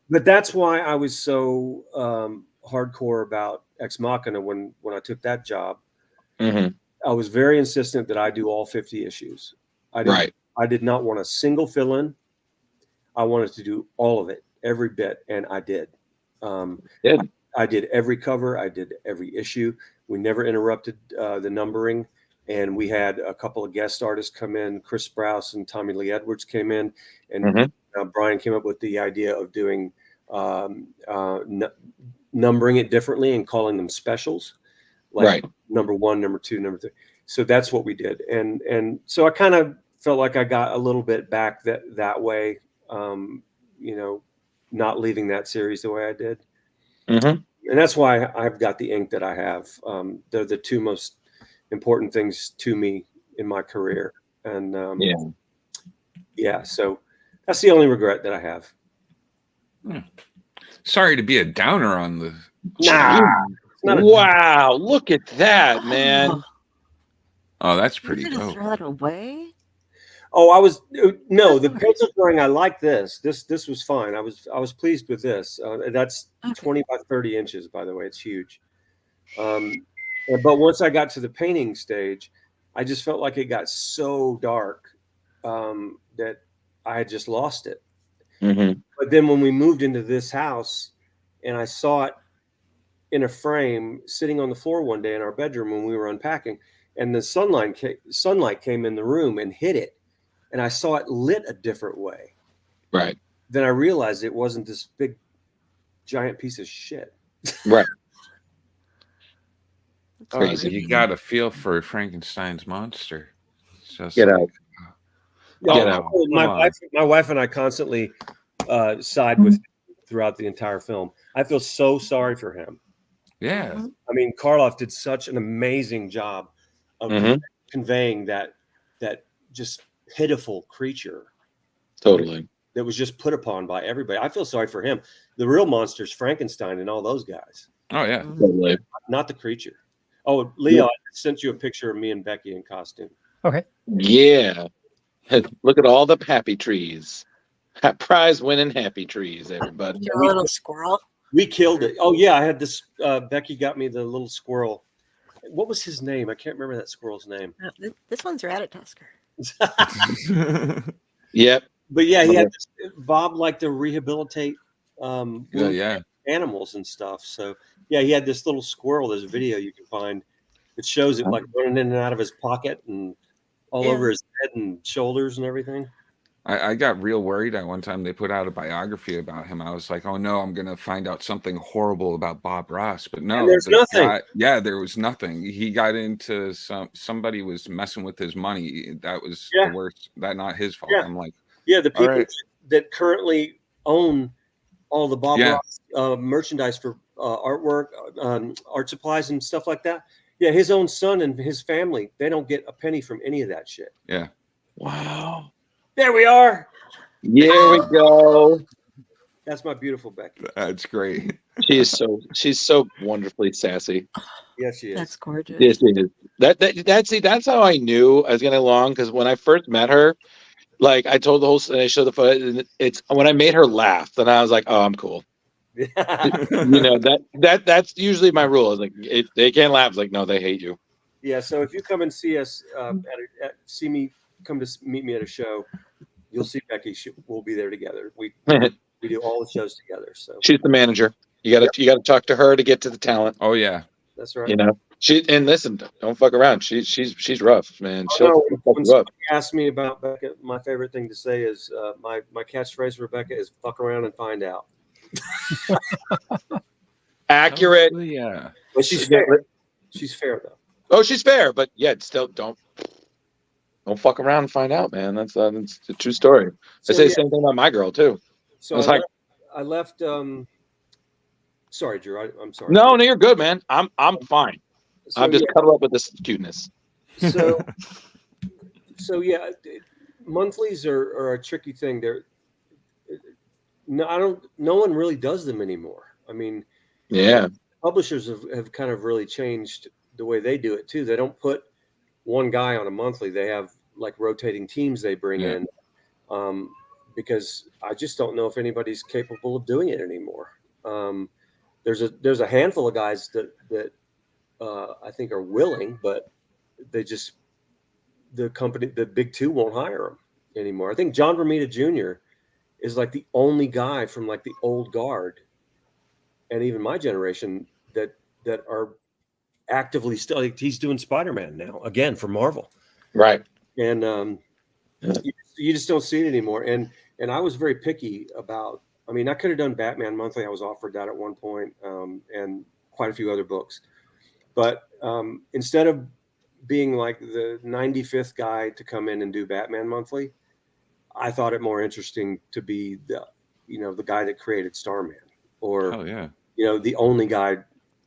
that's why I was so hardcore about Ex Machina when I took that job. I was very insistent that I do all 50 issues. I did not want a single fill-in. I wanted to do all of it, every bit, and I did. I did every cover. I did every issue. We never interrupted the numbering, and we had a couple of guest artists come in. Chris Sprouse and Tommy Lee Edwards came in, and Brian came up with the idea of doing numbering it differently and calling them specials, like number 1, number 2, number 3. So that's what we did, and so I kind of felt like I got a little bit back that way, not leaving that series the way I did. And that's why I've got the ink that I have. They're the two most important things to me in my career. And so that's the only regret that I have. Sorry to be a downer on the. Wow, look at that, man. Oh, that's pretty dope. Throw that away? Oh, the pencil drawing. I like this. This was fine. I was pleased with this. That's 20 by 30 inches, by the way. It's huge. But once I got to the painting stage, I just felt like it got so dark that I had just lost it. But then when we moved into this house, and I saw it in a frame sitting on the floor one day in our bedroom when we were unpacking, and the sunlight came in the room and hit it. And I saw it lit a different way. Right. Then I realized it wasn't this big, giant piece of shit. Right. Crazy. You got a feel for Frankenstein's monster. Just Get out. Get out. My wife and I constantly side with him throughout the entire film. I feel so sorry for him. Yeah. I mean, Karloff did such an amazing job of conveying that just pitiful creature. Totally. That was just put upon by everybody. I feel sorry for him. The real monster's Frankenstein and all those guys. Oh yeah. Totally. Not the creature. Oh, Leo, I sent you a picture of me and Becky in costume. Okay. Yeah. Look at all the happy trees. Prize winning happy trees, everybody. Your little squirrel. We killed it. Oh yeah, I had this. Becky got me the little squirrel. What was his name? I can't remember that squirrel's name. This one's Ratatosker. Yep. But yeah, he had this, Bob liked to rehabilitate animals and stuff. So yeah, he had this little squirrel. There's a video you can find. It shows it like running in and out of his pocket and all over his head and shoulders and everything. I got real worried at one time. They put out a biography about him. I was like, oh no, I'm gonna find out something horrible about Bob Ross. But no, there's nothing. There was nothing. He got into somebody was messing with his money. That was the worst. That not his fault. I'm like, the people that currently own all the Bob Ross merchandise for artwork, art supplies, and stuff like that. Yeah, his own son and his family, they don't get a penny from any of that shit. Yeah. Wow. There we are. Here we go. That's my beautiful Becky. That's great. She's so wonderfully sassy. Yes, she is. That's gorgeous. Yes, she is. That's how I knew I was getting along, because when I first met her, like I told the whole, and I showed the photo, and it's when I made her laugh, then I was like, oh, I'm cool. You know, that's usually my rule. Is like, if they can't laugh, it's like, no, they hate you. Yeah. So if you come and see us, come to meet me at a show, you'll see Becky. We'll be there together. We do all the shows together. So she's the manager. You gotta talk to her to get to the talent. Oh yeah, that's right. You know, and listen, don't fuck around. She's rough, man. When somebody asks me about Becca, my favorite thing to say is my catchphrase for Rebecca is "fuck around and find out." Accurate. Oh, yeah, but she's fair. She's fair though. Oh, she's fair, but yeah, still don't fuck around and find out, man. That's a true story. I say the same thing about my girl too. So I left. Sorry, Drew. I'm sorry. No, you're good, man. I'm fine. So, I'm just cuddled up with this cuteness. So yeah, monthlies are a tricky thing. No one really does them anymore. I mean, publishers have kind of really changed the way they do it too. They don't put one guy on a monthly. They have like rotating teams they bring in, because I just don't know if anybody's capable of doing it anymore. There's a handful of guys that I think are willing, but the big two won't hire them anymore. I think John Romita Jr. is like the only guy from like the old guard, and even my generation that are actively still. Like, he's doing Spider-Man now again for Marvel, right? And you just don't see it anymore. And I was very picky about. I mean, I could have done Batman Monthly. I was offered that at one point, and quite a few other books. But instead of being like the 95th guy to come in and do Batman Monthly, I thought it more interesting to be the guy that created Starman, or the only guy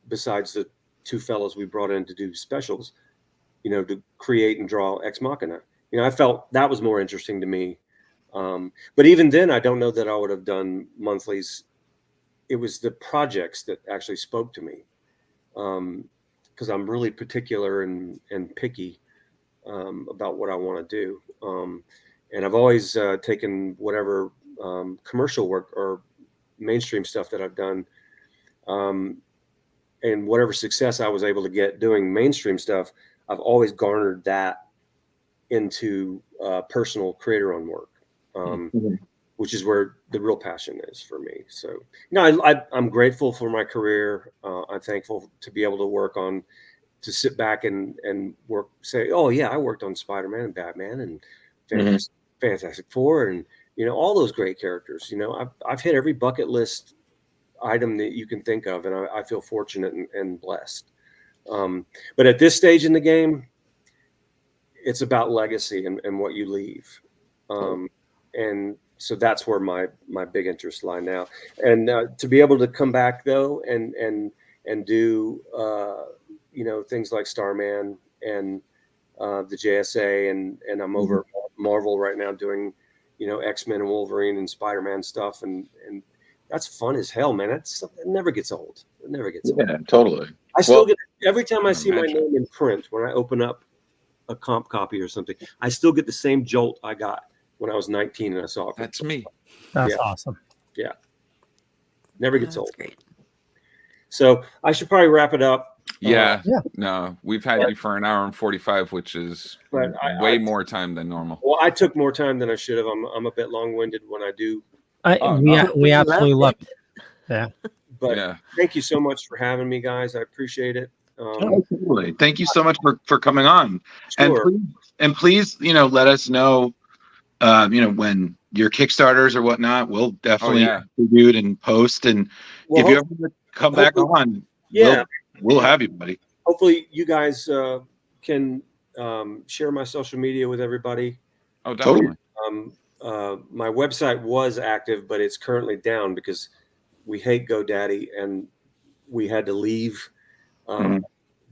besides the two fellows we brought in to do specials, to create and draw Ex Machina. I felt that was more interesting to me. But even then, I don't know that I would have done monthlies. It was the projects that actually spoke to me, because I'm really particular and picky about what I want to do. And I've always taken whatever commercial work or mainstream stuff that I've done, and whatever success I was able to get doing mainstream stuff, I've always garnered that into personal creator-owned work. Which is where the real passion is for me. So, I'm grateful for my career. I'm thankful to be able to sit back and work, say, oh yeah, I worked on Spider-Man and Batman and Fantastic Four and, all those great characters. I've hit every bucket list item that you can think of. And I feel fortunate and blessed. But at this stage in the game, it's about legacy and what you leave. And so that's where my big interests lie now. And to be able to come back though and do things like Starman and the JSA and I'm over at Marvel right now doing X-Men and Wolverine and Spider-Man stuff and that's fun as hell, man. It never gets old. It never gets old. Yeah, totally. I still get every time I see my name in print when I open up a comp copy or something, I still get the same jolt I got when I was 19 and I saw it. That's me. That's awesome. Yeah. Never gets old. Great. So I should probably wrap it up. Yeah. No, we've had you for an hour and 45, which is way more time than normal. Well, I took more time than I should have. I'm a bit long-winded when I do. We absolutely love it. Yeah. But thank you so much for having me, guys. I appreciate it. Absolutely. Thank you so much for coming on. Sure. And please, let us know when your Kickstarters or whatnot, we'll definitely contribute and post. And if you ever come back on, we'll have you, buddy. Hopefully you guys can share my social media with everybody. Oh, definitely. My website was active, but it's currently down because we hate GoDaddy and we had to leave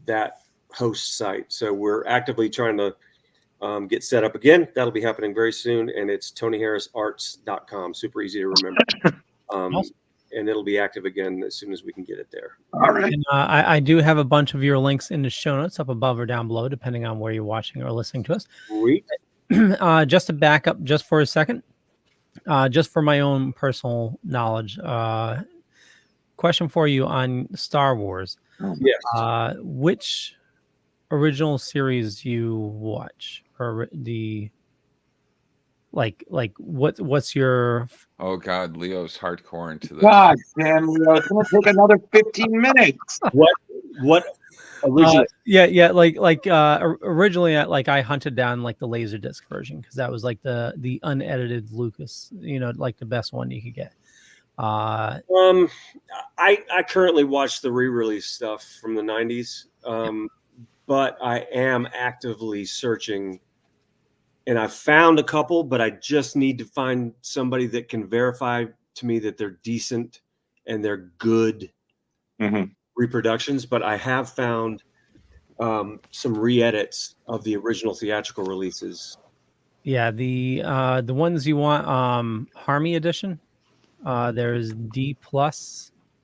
that host site. So we're actively trying to get set up again. That'll be happening very soon. And it's TonyHarrisArts.com. Super easy to remember. Awesome. And it'll be active again as soon as we can get it there. All right. And, I do have a bunch of your links in the show notes up above or down below, depending on where you're watching or listening to us. Sweet. Just to back up just for a second, just for my own personal knowledge, question for you on Star Wars. Yes. Which original series you watch, or the what's your? Oh God, Leo's hardcore into this. God damn, Leo, it's gonna take another 15 minutes. What? Original? Originally, I hunted down like the Laserdisc version because that was like the unedited Lucas, like the best one you could get. I currently watch the re-release stuff from the 90s, but I am actively searching, and I found a couple, but I just need to find somebody that can verify to me that they're decent and they're good reproductions. But I have found some re-edits of the original theatrical releases. Yeah, the ones you want, Harmy edition. There's D+,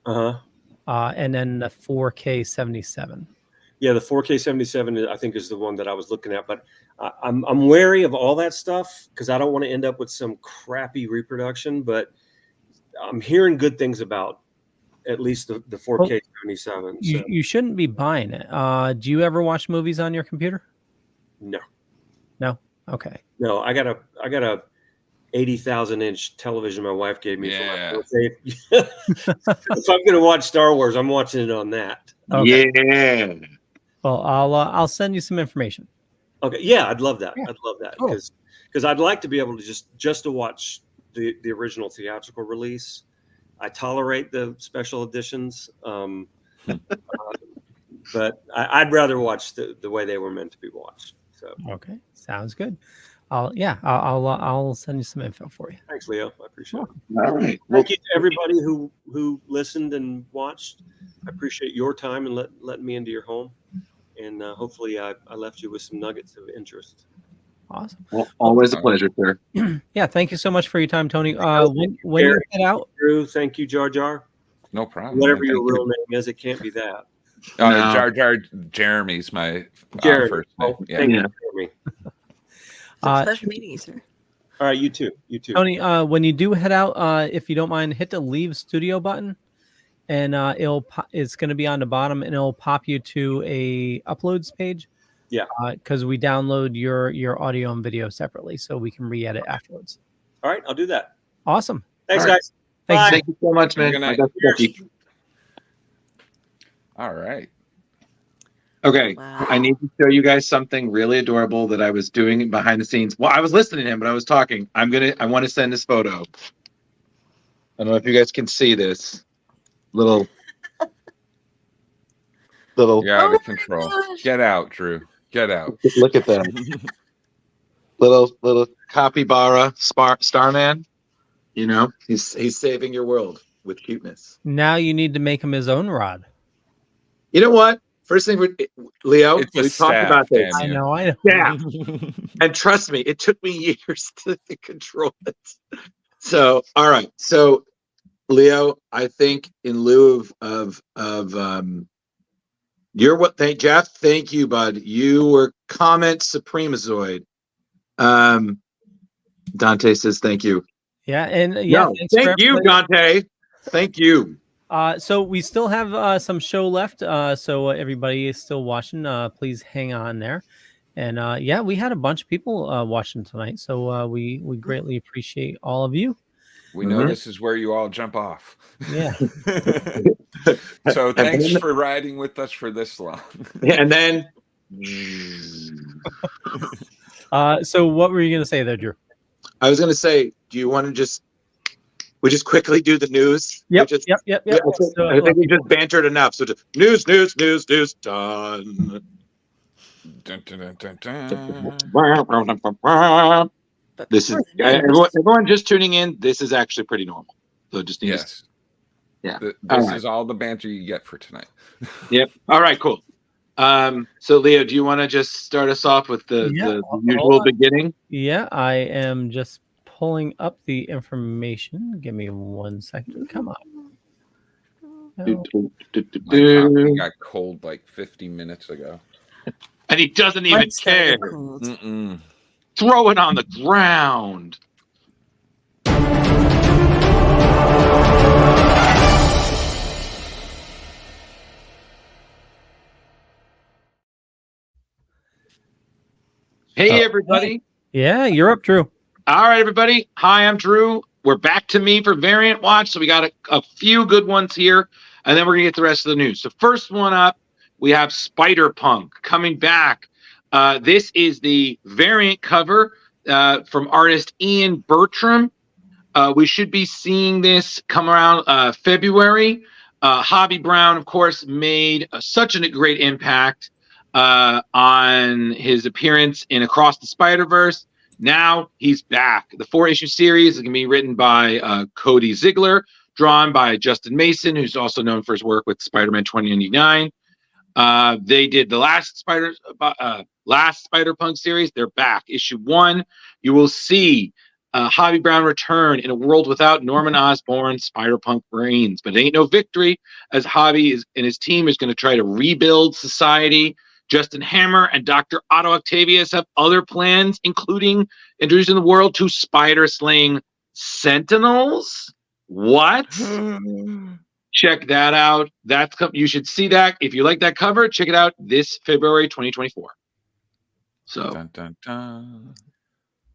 and then the 4K 77. Yeah, the 4K 77 I think is the one that I was looking at, but I'm wary of all that stuff because I don't want to end up with some crappy reproduction. But I'm hearing good things about at least the 4K 77. So. You shouldn't be buying it. Do you ever watch movies on your computer? No. Okay. No, I got a 80,000 inch television my wife gave me for my birthday. If I'm going to watch Star Wars, I'm watching it on that. Okay. Yeah. Well, I'll send you some information. Okay. Yeah, I'd love that. I'd love that Cool. because I'd like to be able to just to watch the original theatrical release. I tolerate the special editions, but I'd rather watch the way they were meant to be watched. So okay, sounds good. I'll send you some info for you. Thanks, Leo. I appreciate it. All right. Thank you to everybody who listened and watched. I appreciate your time and letting me into your home. And hopefully I left you with some nuggets of interest. Awesome. Well, always a pleasure, sir. Yeah, thank you so much for your time, Tony. When you get out, Drew, thank you, Jar Jar. No problem. Whatever your real name is, it can't be that. Jar Jar Jeremy's my first name. Yeah. Thank you, Jeremy. It's a pleasure meeting you, sir. All right, you too. Tony, when you do head out, if you don't mind, hit the leave studio button, and it's going to be on the bottom, and it'll pop you to a uploads page. Yeah. Because we download your audio and video separately, so we can re-edit afterwards. All right, I'll do that. Awesome. Thanks, All right. guys. Thanks. Bye. Thank you so much, man. Good night. All right. Okay, Wow. I need to show you guys something really adorable that I was doing behind the scenes. Well, I was listening to him, but I was talking. I want to send this photo. I don't know if you guys can see this little. You're out of control. Get out, Drew. Get out. Look at that. little capybara Starman. He's saving your world with cuteness. Now you need to make him his own rod. You know what? First thing, Leo, It's a we talked staff, about this. damn I you. know. Yeah, and trust me, it took me years to control it. So, all right. So, Leo, I think in lieu of you're what? Jeff. Thank you, bud. You were comment supremazoid. Dante says thank you. Yeah, and No, thank you, Dante. Thank you. So we still have some show left. So everybody is still watching. Please hang on there. And we had a bunch of people watching tonight. So we greatly appreciate all of you. We know this is where you all jump off. Yeah. So thanks for riding with us for this long. And then. So what were you going to say there, Drew? I was going to say, do you want to we just quickly do the news? Yep. I think we just bantered enough. So just news, done. Dun, dun, dun, dun, Dun. This is everyone just tuning in. This is actually pretty normal. So just need This is all the banter you get for tonight. Yep. All right, cool. So Leo, do you want to just start us off with the usual beginning? Yeah, I am just pulling up the information. Give me 1 second. Come on. My coffee got cold like 50 minutes ago. And he doesn't even care. Throw it on the ground. Hey, everybody. Yeah, you're up, Drew. All right, everybody. Hi, I'm Drew. We're back to me for Variant Watch. So we got a few good ones here, and then we're going to get the rest of the news. So first one up, we have Spider-Punk coming back. This is the variant cover from artist Ian Bertram. We should be seeing this come around February. Hobby Brown, of course, made such a great impact on his appearance in Across the Spider-Verse. Now he's back. The 4-issue series is going to be written by Cody Ziegler, drawn by Justin Mason, who's also known for his work with Spider-Man 2099. They did the last Spider-Punk series. They're back. Issue 1, you will see Hobby Brown return in a world without Norman Osborn. Spider-Punk reigns, but it ain't no victory, as Hobby and his team is going to try to rebuild society. Justin Hammer and Dr. Otto Octavius have other plans, including introducing the world to spider-slaying sentinels. What? Check that out. You should see that. If you like that cover, check it out this February 2024. So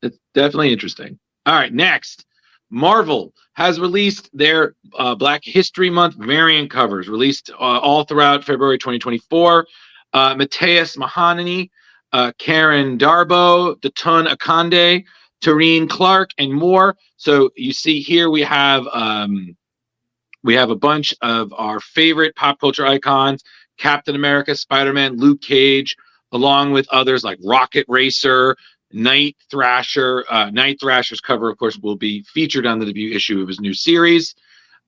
it's definitely interesting. All right, next. Marvel has released their Black History Month variant covers, released all throughout February 2024. Mateus Mahanani, Karen Darbo, Datun Akande, Tareen Clark, and more. So you see here we have a bunch of our favorite pop culture icons: Captain America, Spider-Man, Luke Cage, along with others like Rocket Racer, Night Thrasher. Night Thrasher's cover, of course, will be featured on the debut issue of his new series.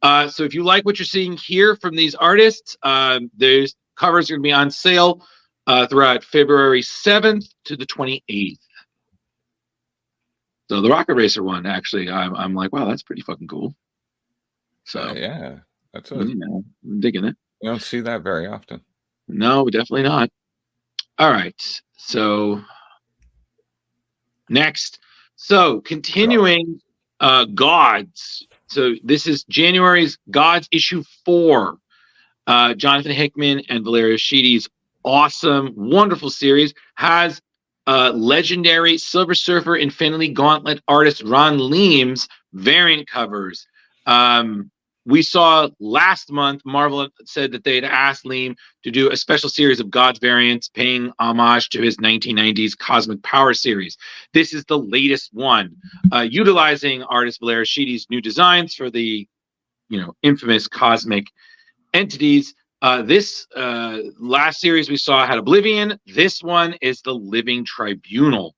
So if you like what you're seeing here from these artists, there's covers are going to be on sale throughout February 7th to the 28th. So the Rocket Racer one, actually, I'm like, wow, that's pretty fucking cool. So yeah, that's I'm digging it. You don't see that very often. No, definitely not. All right. So next. So continuing Gods. So this is January's Gods issue 4. Jonathan Hickman and Valeria Sheedy's awesome, wonderful series has legendary Silver Surfer Infinity Gauntlet artist Ron Leem's variant covers. We saw last month, Marvel said that they'd asked Leem to do a special series of God's variants, paying homage to his 1990s Cosmic Power series. This is the latest one, utilizing artist Valeria Sheedy's new designs for the, infamous cosmic entities. This last series we saw had Oblivion. This one is the Living Tribunal.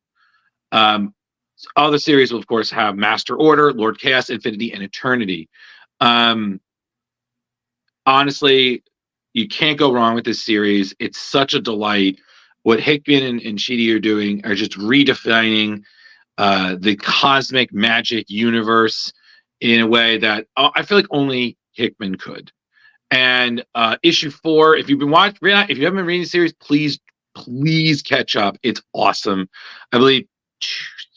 Other series will, of course, have Master Order, Lord Chaos, Infinity, and Eternity. Honestly, you can't go wrong with this series. It's such a delight. What Hickman and Sheedy are doing are just redefining the cosmic magic universe in a way that I feel like only Hickman could. And issue 4, if you haven't been reading the series, please catch up. It's awesome. I believe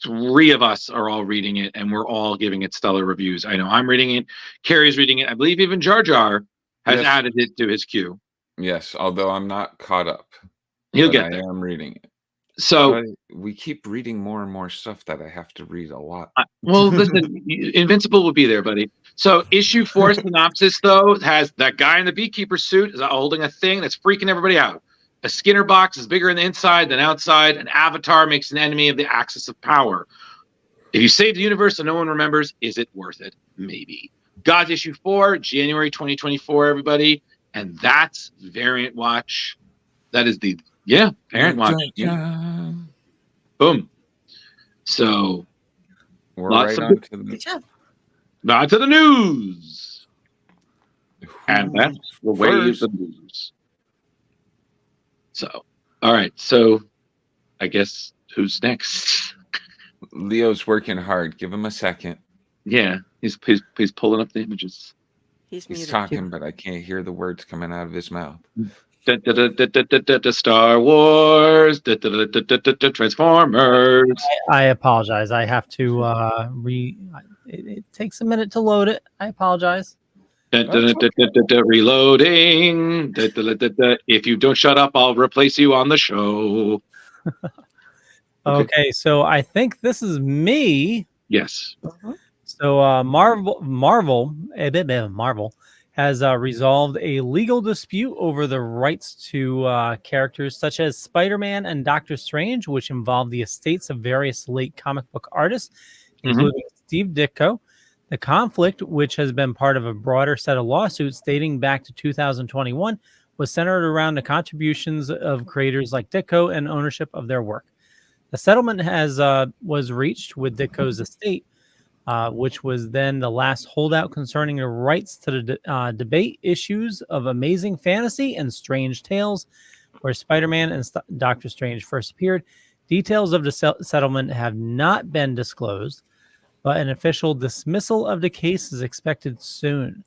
3 of us are all reading it, and we're all giving it stellar reviews. I know I'm reading it. Carrie's reading it. I believe even Jar Jar has added it to his queue. Yes, although I'm not caught up. He'll get there. I am reading it. So we keep reading more and more stuff that I have to read a lot. Well, listen, Invincible will be there, buddy. So issue 4 synopsis, though, has that guy in the beekeeper suit is holding a thing that's freaking everybody out. A Skinner box is bigger on the inside than outside. An avatar makes an enemy of the axis of power. If you save the universe and no one remembers, is it worth it? Maybe. Gods issue 4, January 2024, everybody. And that's Variant Watch. That is the, Variant Watch. Yeah. Boom. So, we're right on to the news. And that's the way of the news. So, all right. So, I guess who's next? Leo's working hard. Give him a second. Yeah, he's pulling up the images. He's talking, but I can't hear the words coming out of his mouth. Star Wars, Transformers. I apologize. I have to it takes a minute to load it. I apologize. Reloading. If you don't shut up, I'll replace you on the show. Okay, so I think this is me. Yes. So Marvel has resolved a legal dispute over the rights to characters such as Spider-Man and Doctor Strange, which involve the estates of various late comic book artists, including Steve Ditko. The conflict, which has been part of a broader set of lawsuits dating back to 2021, was centered around the contributions of creators like Ditko and ownership of their work. The settlement was reached with Ditko's estate, which was then the last holdout concerning the rights to the debate issues of Amazing Fantasy and Strange Tales, where Spider-Man and Doctor Strange first appeared. Details of the settlement have not been disclosed, but an official dismissal of the case is expected soon.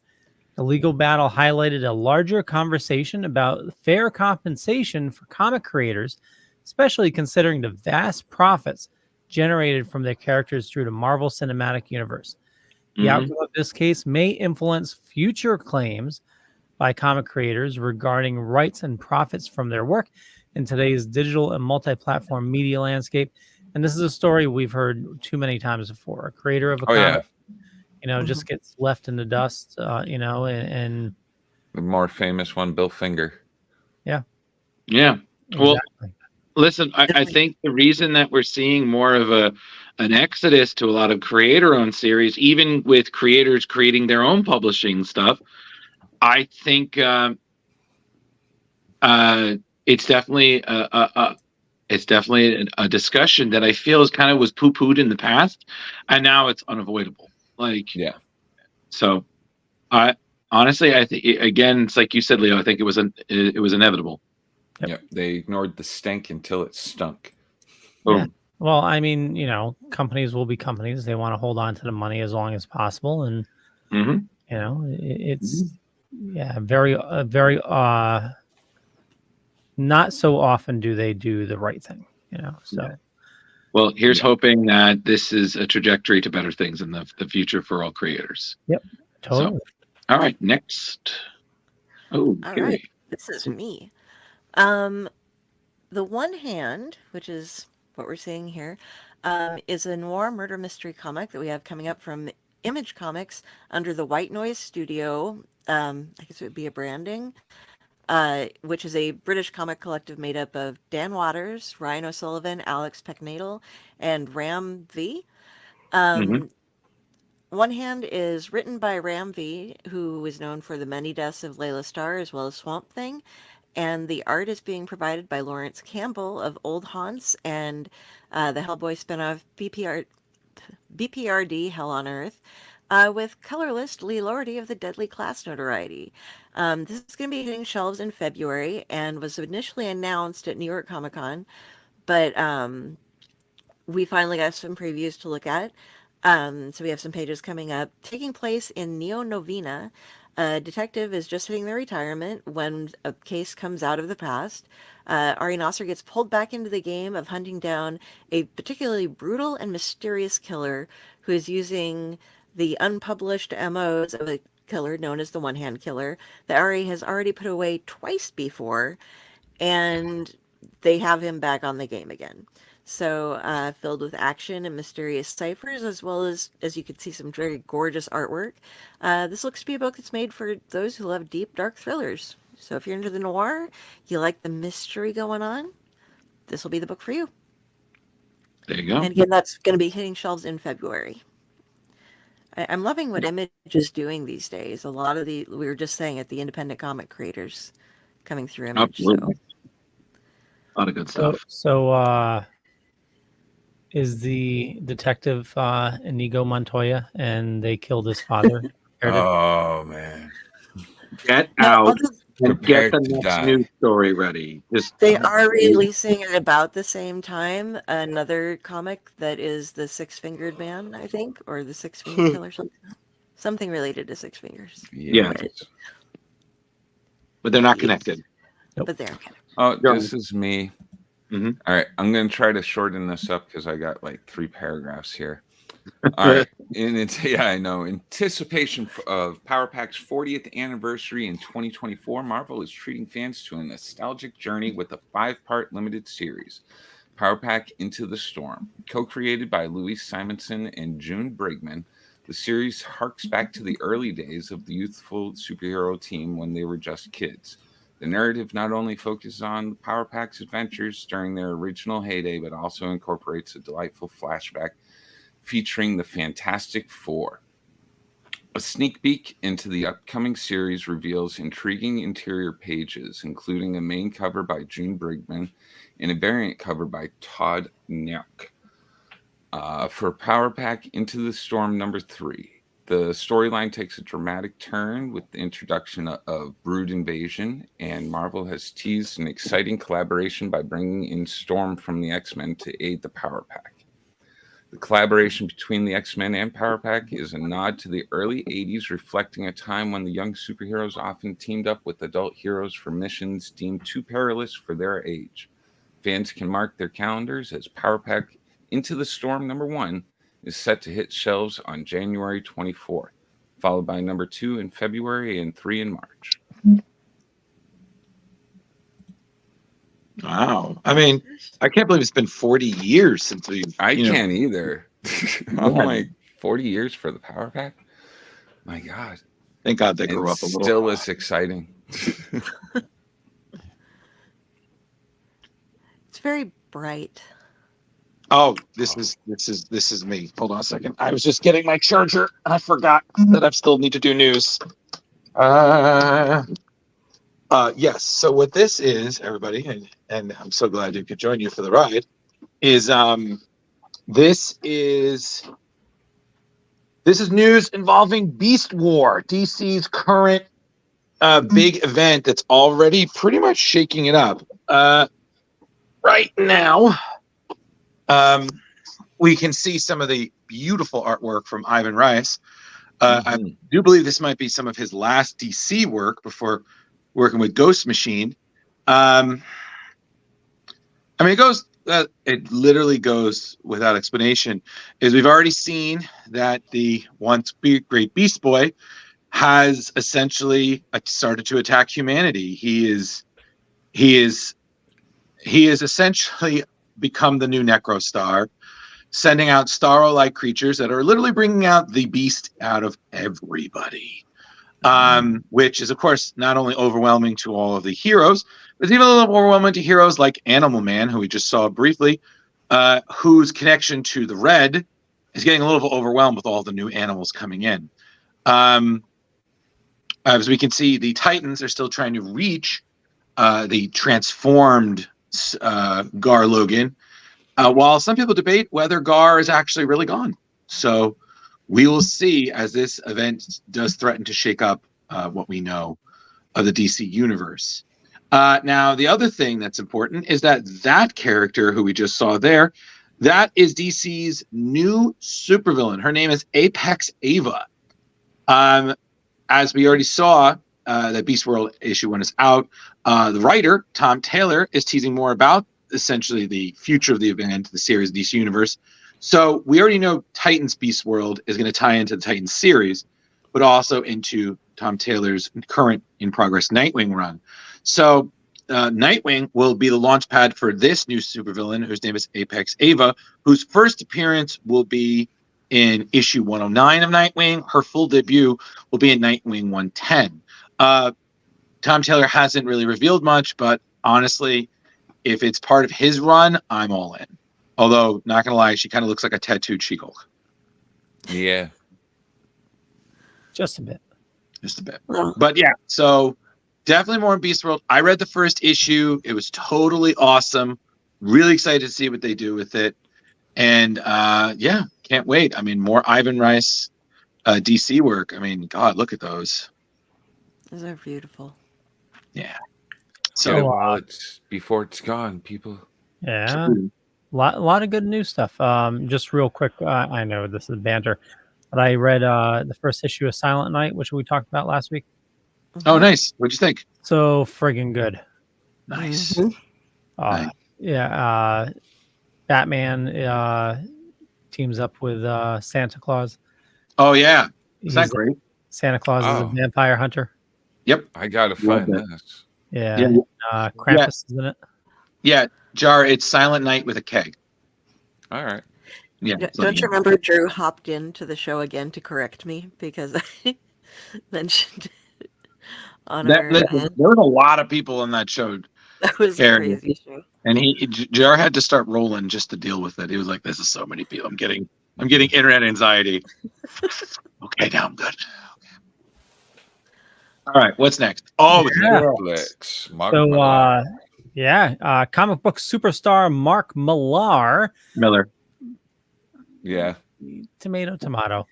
The legal battle highlighted a larger conversation about fair compensation for comic creators, especially considering the vast profits generated from their characters through the Marvel Cinematic Universe. The outcome of this case may influence future claims by comic creators regarding rights and profits from their work in today's digital and multi-platform media landscape. And this is a story we've heard too many times before. A creator of a comic, just gets left in the dust, and the more famous one, Bill Finger. Yeah. Exactly. Well, listen, I think the reason that we're seeing more of an exodus to a lot of creator-owned series, even with creators creating their own publishing stuff, I think it's definitely a discussion that I feel is kind of was poo-pooed in the past, and now it's unavoidable. So I honestly, I think again, it's like you said, Leo. I think it was inevitable. Yep. They ignored the stank until it stunk. Yeah. Well, I mean, companies will be companies. They want to hold on to the money as long as possible, and it's very not so often do they do the right thing. So. Well, here's hoping that this is a trajectory to better things in the future for all creators. Yep, totally. So, all right, next. Oh, all right. This is me. The One Hand, which is what we're seeing here, is a noir murder mystery comic that we have coming up from Image Comics under the White Noise Studio. I guess it would be a branding, which is a British comic collective made up of Dan Waters, Ryan O'Sullivan, Alex Pecknadel, and Ram V. One Hand is written by Ram V, who is known for the many deaths of Layla Starr as well as Swamp Thing. And the art is being provided by Lawrence Campbell of Old Haunts and the Hellboy spinoff BPRD Hell on Earth, with colorist Lee Lordy of the Deadly Class notoriety. This is going to be hitting shelves in February and was initially announced at New York Comic Con, but we finally got some previews to look at. So we have some pages coming up. Taking place in Neo Novena, a detective is just hitting their retirement when a case comes out of the past. Ari Nasser gets pulled back into the game of hunting down a particularly brutal and mysterious killer who is using the unpublished MOs of a killer known as the One Hand Killer that Ari has already put away twice before, and they have him back on the game again. So filled with action and mysterious ciphers, as well as you can see, some very gorgeous artwork. This looks to be a book that's made for those who love deep, dark thrillers. So if you're into the noir, you like the mystery going on, this will be the book for you. There you go. And again, that's going to be hitting shelves in February. I'm loving what Image is doing these days. A lot of we were just saying it, the independent comic creators coming through Image. Absolutely. So. A lot of good stuff. So is the detective Inigo Montoya, and they killed his father? Oh man! Get out and get the next news story ready. They are releasing at about the same time another comic that is the Six-Fingered Man, I think, or the Six-Fingered Killer, something related to Six Fingers. Yeah, but they're not connected. Nope. But they're connected. Oh, this is me. Mm-hmm. All right, I'm going to try to shorten this up because I got like 3 paragraphs here. All right, I know. Anticipation of Power Pack's 40th anniversary in 2024, Marvel is treating fans to a nostalgic journey with a 5-part limited series, Power Pack Into the Storm. Co-created by Louise Simonson and June Brigman, the series harks back to the early days of the youthful superhero team when they were just kids. The narrative not only focuses on the Power Pack's adventures during their original heyday, but also incorporates a delightful flashback featuring the Fantastic Four. A sneak peek into the upcoming series reveals intriguing interior pages, including a main cover by June Brigman and a variant cover by Todd Nauck. For Power Pack Into the Storm number 3, the storyline takes a dramatic turn with the introduction of Brood Invasion, and Marvel has teased an exciting collaboration by bringing in Storm from the X-Men to aid the Power Pack. The collaboration between the X-Men and Power Pack is a nod to the early 80s, reflecting a time when the young superheroes often teamed up with adult heroes for missions deemed too perilous for their age. Fans can mark their calendars as Power Pack Into the Storm number 1 is set to hit shelves on January 24th, followed by number 2 in February and 3 in March. Wow. I mean, I can't believe it's been 40 years since we've... I can't either. I'm like, 40 years for the Power Pack? My God. Thank God they grew up a little. Still is exciting. It's very bright. Oh, this is me. Hold on a second. I was just getting my charger and I forgot that I still need to do news. Yes. So what this is, everybody, and I'm so glad I could join you for the ride, is this is news involving Beast War, DC's current big event that's already pretty much shaking it up. Right now, we can see some of the beautiful artwork from Ivan Reis. I do believe this might be some of his last DC work before working with Ghost Machine. I mean, it literally goes without explanation. Is we've already seen that the once great Beast Boy has essentially started to attack humanity. He is essentially become the new Necro Star, sending out Starro-like creatures that are literally bringing out the beast out of everybody. Which is, of course, not only overwhelming to all of the heroes, but it's even a little overwhelming to heroes like Animal Man, who we just saw briefly, whose connection to the Red is getting a little bit overwhelmed with all the new animals coming in. As we can see, the Titans are still trying to reach the transformed Gar Logan, while some people debate whether Gar is actually really gone. So we will see as this event does threaten to shake up what we know of the DC universe. Now, the other thing that's important is that character who we just saw there, that is DC's new supervillain. Her name is Apex Ava. As we already saw, that Beast World issue 1 is out. The writer, Tom Taylor, is teasing more about essentially the future of the event, the series, DC Universe. So we already know Titans Beast World is going to tie into the Titans series, but also into Tom Taylor's current in progress Nightwing run. So Nightwing will be the launch pad for this new supervillain, whose name is Apex Ava, whose first appearance will be in issue 109 of Nightwing. Her full debut will be in Nightwing 110. Tom Taylor hasn't really revealed much, but honestly, if it's part of his run, I'm all in. Although, not gonna lie, she kind of looks like a tattooed She-Hulk. Yeah. Just a bit. Just a bit. But yeah, so definitely more in Beast World. I read the first issue. It was totally awesome. Really excited to see what they do with it. And yeah, can't wait. I mean, more Ivan Rice DC work. I mean, God, look at those. Those are beautiful. Yeah. So while it's before it's gone, people. Yeah. Lot of good new stuff. Just real quick, I know this is banter, but I read the first issue of Silent Night, which we talked about last week. Oh, nice. What'd you think? So friggin' good. Nice. Nice. Yeah. Batman teams up with Santa Claus. Oh yeah. Is that great? Santa Claus is a vampire hunter. Yep. I gotta find this. Yeah. Krampus is in it. Yeah, Jar, it's Silent Night with a K. All right. Yeah. Don't you remember Drew hopped into the show again to correct me because I mentioned it on there was a lot of people in that show. That was a crazy show. And Jar had to start rolling just to deal with it. He was like, "This is so many people. I'm getting internet anxiety." Okay, now I'm good. Okay. All right, what's next? Oh, Netflix. Comic book superstar Mark Millar. Miller. Yeah. Tomato.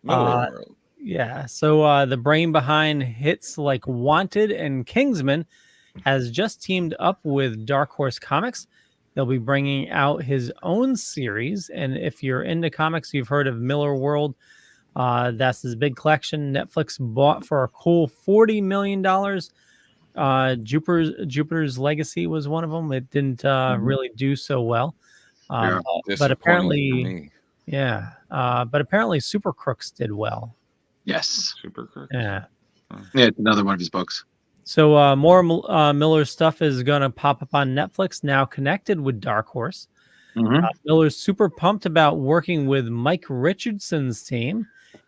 Miller. Yeah. So the brain behind hits like Wanted and Kingsman has just teamed up with Dark Horse Comics. They'll be bringing out his own series. And if you're into comics, you've heard of Miller World. That's his big collection. Netflix bought for a cool $40 million. Jupiter's Legacy was one of them. It didn't really do so well. But apparently, but apparently Super Crooks did well. Yes. Super Crooks. Yeah. Yeah, it's another one of his books. So more Miller's stuff is going to pop up on Netflix, now connected with Dark Horse. Miller's super pumped about working with Mike Richardson's team.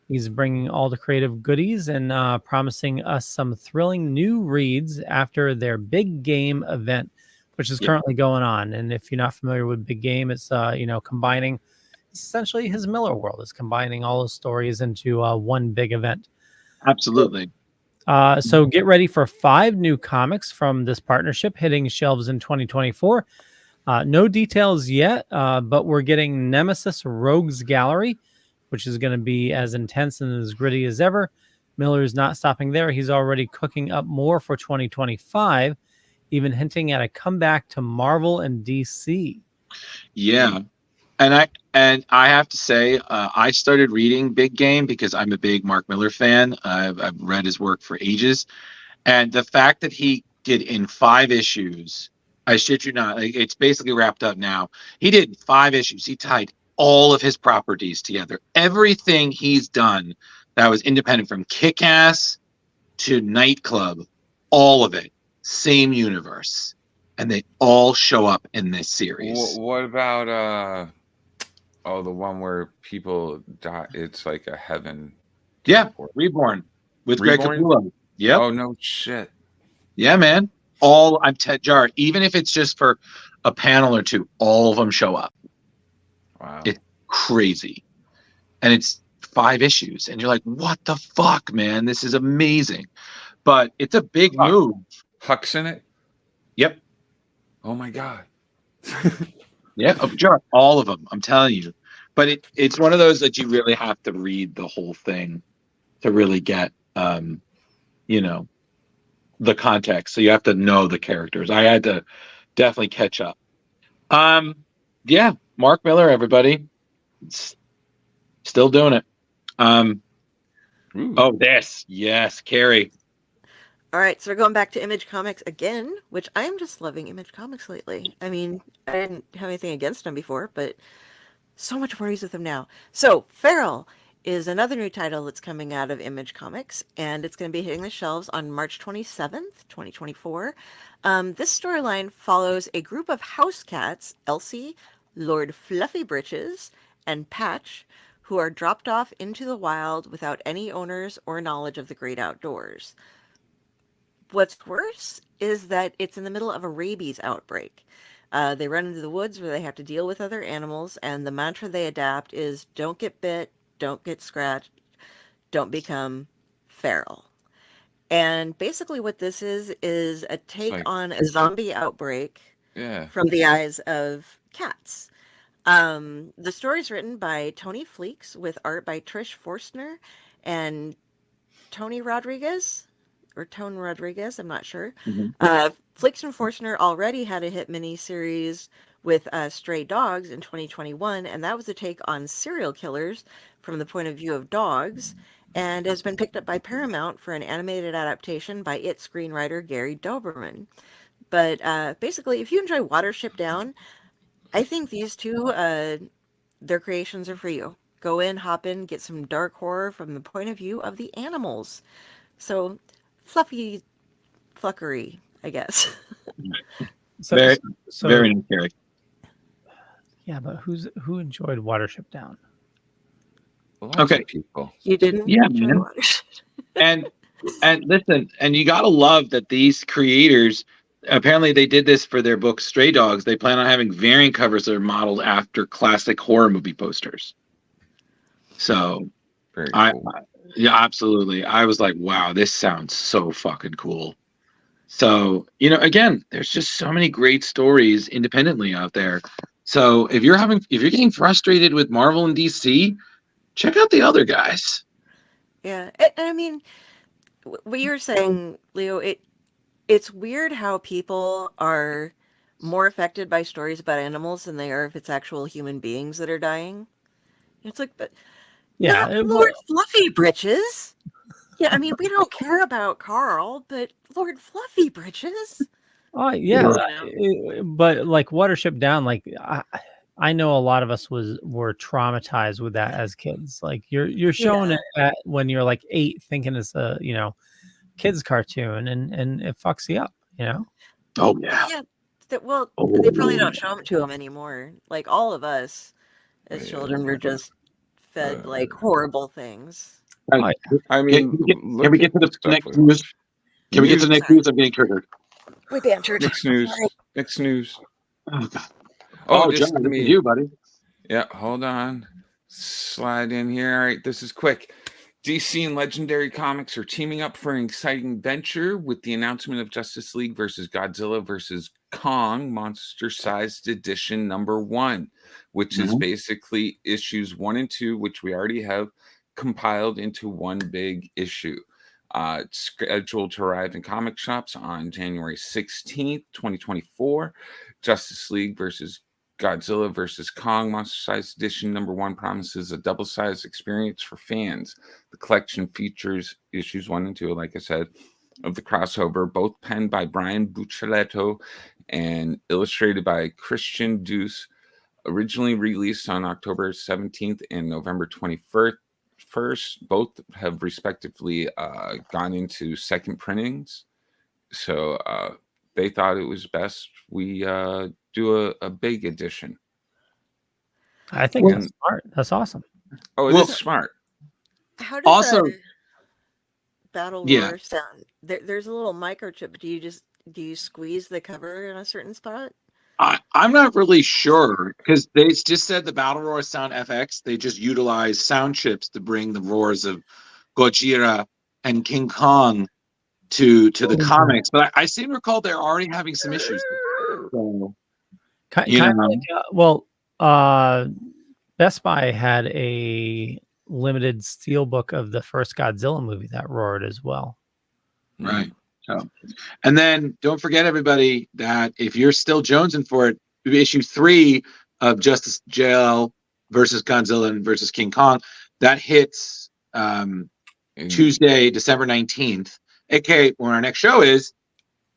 He's bringing all the creative goodies and promising us some thrilling new reads after their Big Game event, which is currently going on. And if you're not familiar with Big Game, it's combining essentially his Miller World is combining all his stories into one big event. Absolutely. So get ready for 5 new comics from this partnership hitting shelves in 2024. No details yet, but we're getting Nemesis Rogues Gallery, which is going to be as intense and as gritty as ever. Miller's not stopping there. He's already cooking up more for 2025, even hinting at a comeback to Marvel and DC. Yeah. And I have to say, I started reading Big Game because I'm a big Mark Miller fan. I've read his work for ages. And the fact that he did in 5 issues, I shit you not, it's basically wrapped up now. He did 5 issues. He tied all of his properties together. Everything he's done that was independent, from Kick-Ass to Nightclub, all of it, same universe. And they all show up in this series. What about the one where people die? It's like a heaven. Yeah, Reborn with Greg Capullo. Yep. Oh no shit. Yeah, man. I'm Jar. Even if it's just for a panel or 2, all of them show up. Wow. It's crazy. And it's 5 issues. And you're like, what the fuck, man? This is amazing. But it's a big move. Huck's in it? Yep. Oh my God. Yeah, Jar, all of them. I'm telling you. But it's one of those that you really have to read the whole thing to really get the context. So you have to know the characters. I had to definitely catch up. Yeah, Mark Miller, everybody. Still doing it. Yes, Carrie. All right, so we're going back to Image Comics again, which I am just loving Image Comics lately. I mean, I didn't have anything against them before, but so much worries with them now. So, Feral is another new title that's coming out of Image Comics, and it's going to be hitting the shelves on March 27th, 2024. This storyline follows a group of house cats, Elsie, Lord Fluffy Britches, and Patch, who are dropped off into the wild without any owners or knowledge of the great outdoors. What's worse is that it's in the middle of a rabies outbreak. They run into the woods where they have to deal with other animals, and the mantra they adapt is don't get bit, don't get scratched, don't become feral. And basically what this is a take on a zombie outbreak from the eyes of cats. The story's written by Tony Fleeks with art by Trish Forstner and Tony Rodriguez, or Tone Rodriguez, I'm not sure. Fleeks and Forstner already had a hit miniseries with Stray Dogs in 2021, and that was a take on serial killers from the point of view of dogs, and has been picked up by Paramount for an animated adaptation by its screenwriter Gary Doberman. But basically, if you enjoy Watership Down, I think these two, their creations are for you. Go in, hop in, get some dark horror from the point of view of the animals. So, fluffy fluckery, I guess. Very scary. Yeah, but who enjoyed Watership Down? Okay, people. You didn't? Yeah, man. and listen, and you gotta love that these creators. Apparently, they did this for their book Stray Dogs. They plan on having variant covers that are modeled after classic horror movie posters. So, very cool. Yeah, absolutely. I was like, wow, this sounds so fucking cool. So, you know, again, there's just so many great stories independently out there. So if you're getting frustrated with Marvel and DC, check out the other guys. Yeah. And I mean, what you're saying, Leo, it's weird how people are more affected by stories about animals than they are if it's actual human beings that are dying. It's like, but yeah, not Lord Fluffy Britches. Yeah, I mean, we don't care about Carl, but Lord Fluffy Britches. Oh yeah, but like Watership Down, like I know a lot of us were traumatized with that as kids. Like you're showing it at when you're like 8, thinking it's a kids cartoon, and it fucks you up, Oh yeah. Yeah. They probably don't show them to them anymore. Like all of us as children were just fed like horrible things. I mean, can we get to the next news? Can we get to the next news? I'm getting triggered. We bantered. Next news. Next news. Oh God. Oh, John, this is you, buddy. Yeah, hold on. Slide in here. All right, this is quick. DC and Legendary Comics are teaming up for an exciting venture with the announcement of Justice League versus Godzilla versus Kong Monster-Sized Edition #1, which is basically issues 1 and 2, which we already have compiled into one big issue. It's scheduled to arrive in comic shops on January 16th, 2024. Justice League versus Godzilla versus Kong Monster-Sized Edition #1 promises a double-sized experience for fans. The collection features issues 1 and 2, like I said, of the crossover, both penned by Brian Buccellato and illustrated by Christian Deuce. Originally released on October 17th and November 21st. Both have respectively gone into second printings. So they thought it was best we do a big edition. I think that's smart. That's awesome. Oh, it is smart. How does the Battle Roar sound? There's a little microchip. Do you squeeze the cover in a certain spot? I'm not really sure because they just said the Battle Roar Sound FX. They just utilize sound chips to bring the roars of Gojira and King Kong to the comics. But I seem to recall they're already having some issues. So, Best Buy had a limited steelbook of the first Godzilla movie that roared as well. Right. So, and then don't forget, everybody, that if you're still jonesing for it, issue 3 of Justice JL versus Godzilla and versus King Kong, that hits Tuesday, December 19th. aka when our next show is,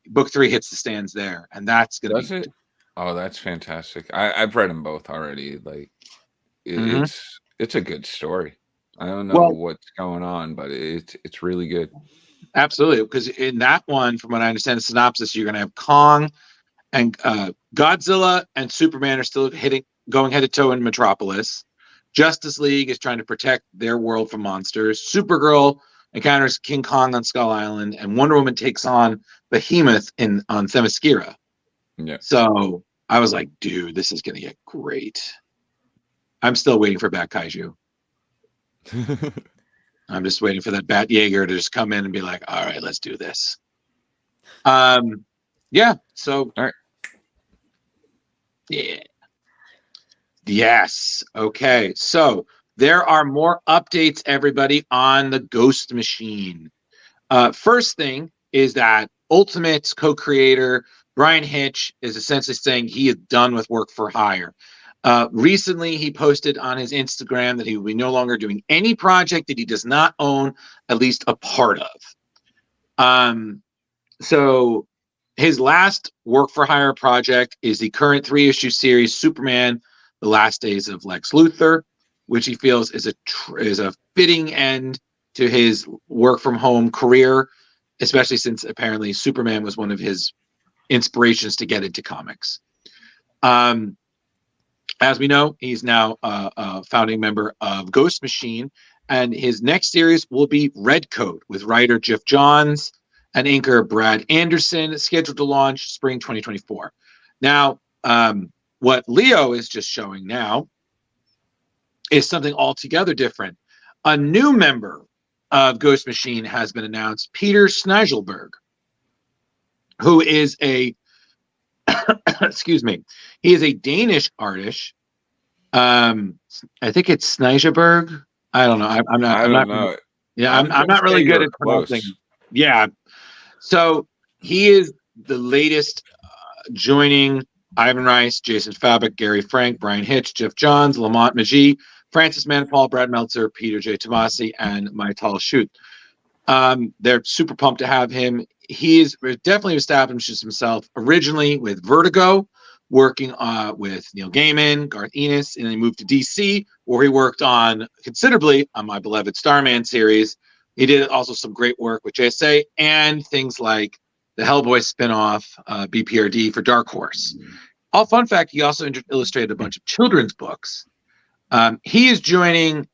book 3 hits the stands there, and that's gonna be it? Oh, that's fantastic. I've read them both already. Like it's a good story. I don't know what's going on, but it's really good. Absolutely, because in that one, from what I understand the synopsis, you're going to have Kong and Godzilla and Superman are still going head to toe in Metropolis. Justice League is trying to protect their world from monsters. Supergirl encounters King Kong on Skull Island, and Wonder Woman takes on Behemoth on Themyscira. Yeah. So I was like, dude, this is gonna get great. I'm still waiting for Bat Kaiju. I'm just waiting for that Bat Jaeger to just come in and be like, all right, let's do this. Yeah. So, all right. Yeah. Yes. Okay. So there are more updates, everybody, on the Ghost Machine. First thing is that Ultimate's co-creator Brian Hitch is essentially saying he is done with work for hire. Recently, he posted on his Instagram that he will be no longer doing any project that he does not own at least a part of. So his last work for hire project is the current 3-issue series Superman: The Last Days of Lex Luthor, which he feels is a fitting end to his work from home career, especially since apparently Superman was one of his inspirations to get into comics. As we know, he's now a founding member of Ghost Machine, and his next series will be Red Coat with writer Geoff Johns and inker Brad Anderson, scheduled to launch spring 2024. Now, what Leo is just showing now is something altogether different. A new member of Ghost Machine has been announced, Peter Snigelberg, who is a excuse me, he is a Danish artist. I think it's Snigelberg. I don't know. I'm not. Yeah, I'm not really good at pronouncing. Yeah. So he is the latest joining Ivan Rice, Jason Fabok, Gary Frank, Brian Hitch, Geoff Johns, Lamont Magee, Francis Manapul, Brad Meltzer, Peter J. Tomasi, and Maital Shute. They're super pumped to have him. He's definitely established himself originally with Vertigo, working with Neil Gaiman, Garth Ennis, and then he moved to DC, where he worked on considerably on my beloved Starman series. He did also some great work with JSA and things like the Hellboy spinoff, BPRD for Dark Horse. Fun fact, he also illustrated a bunch of children's books. He is joining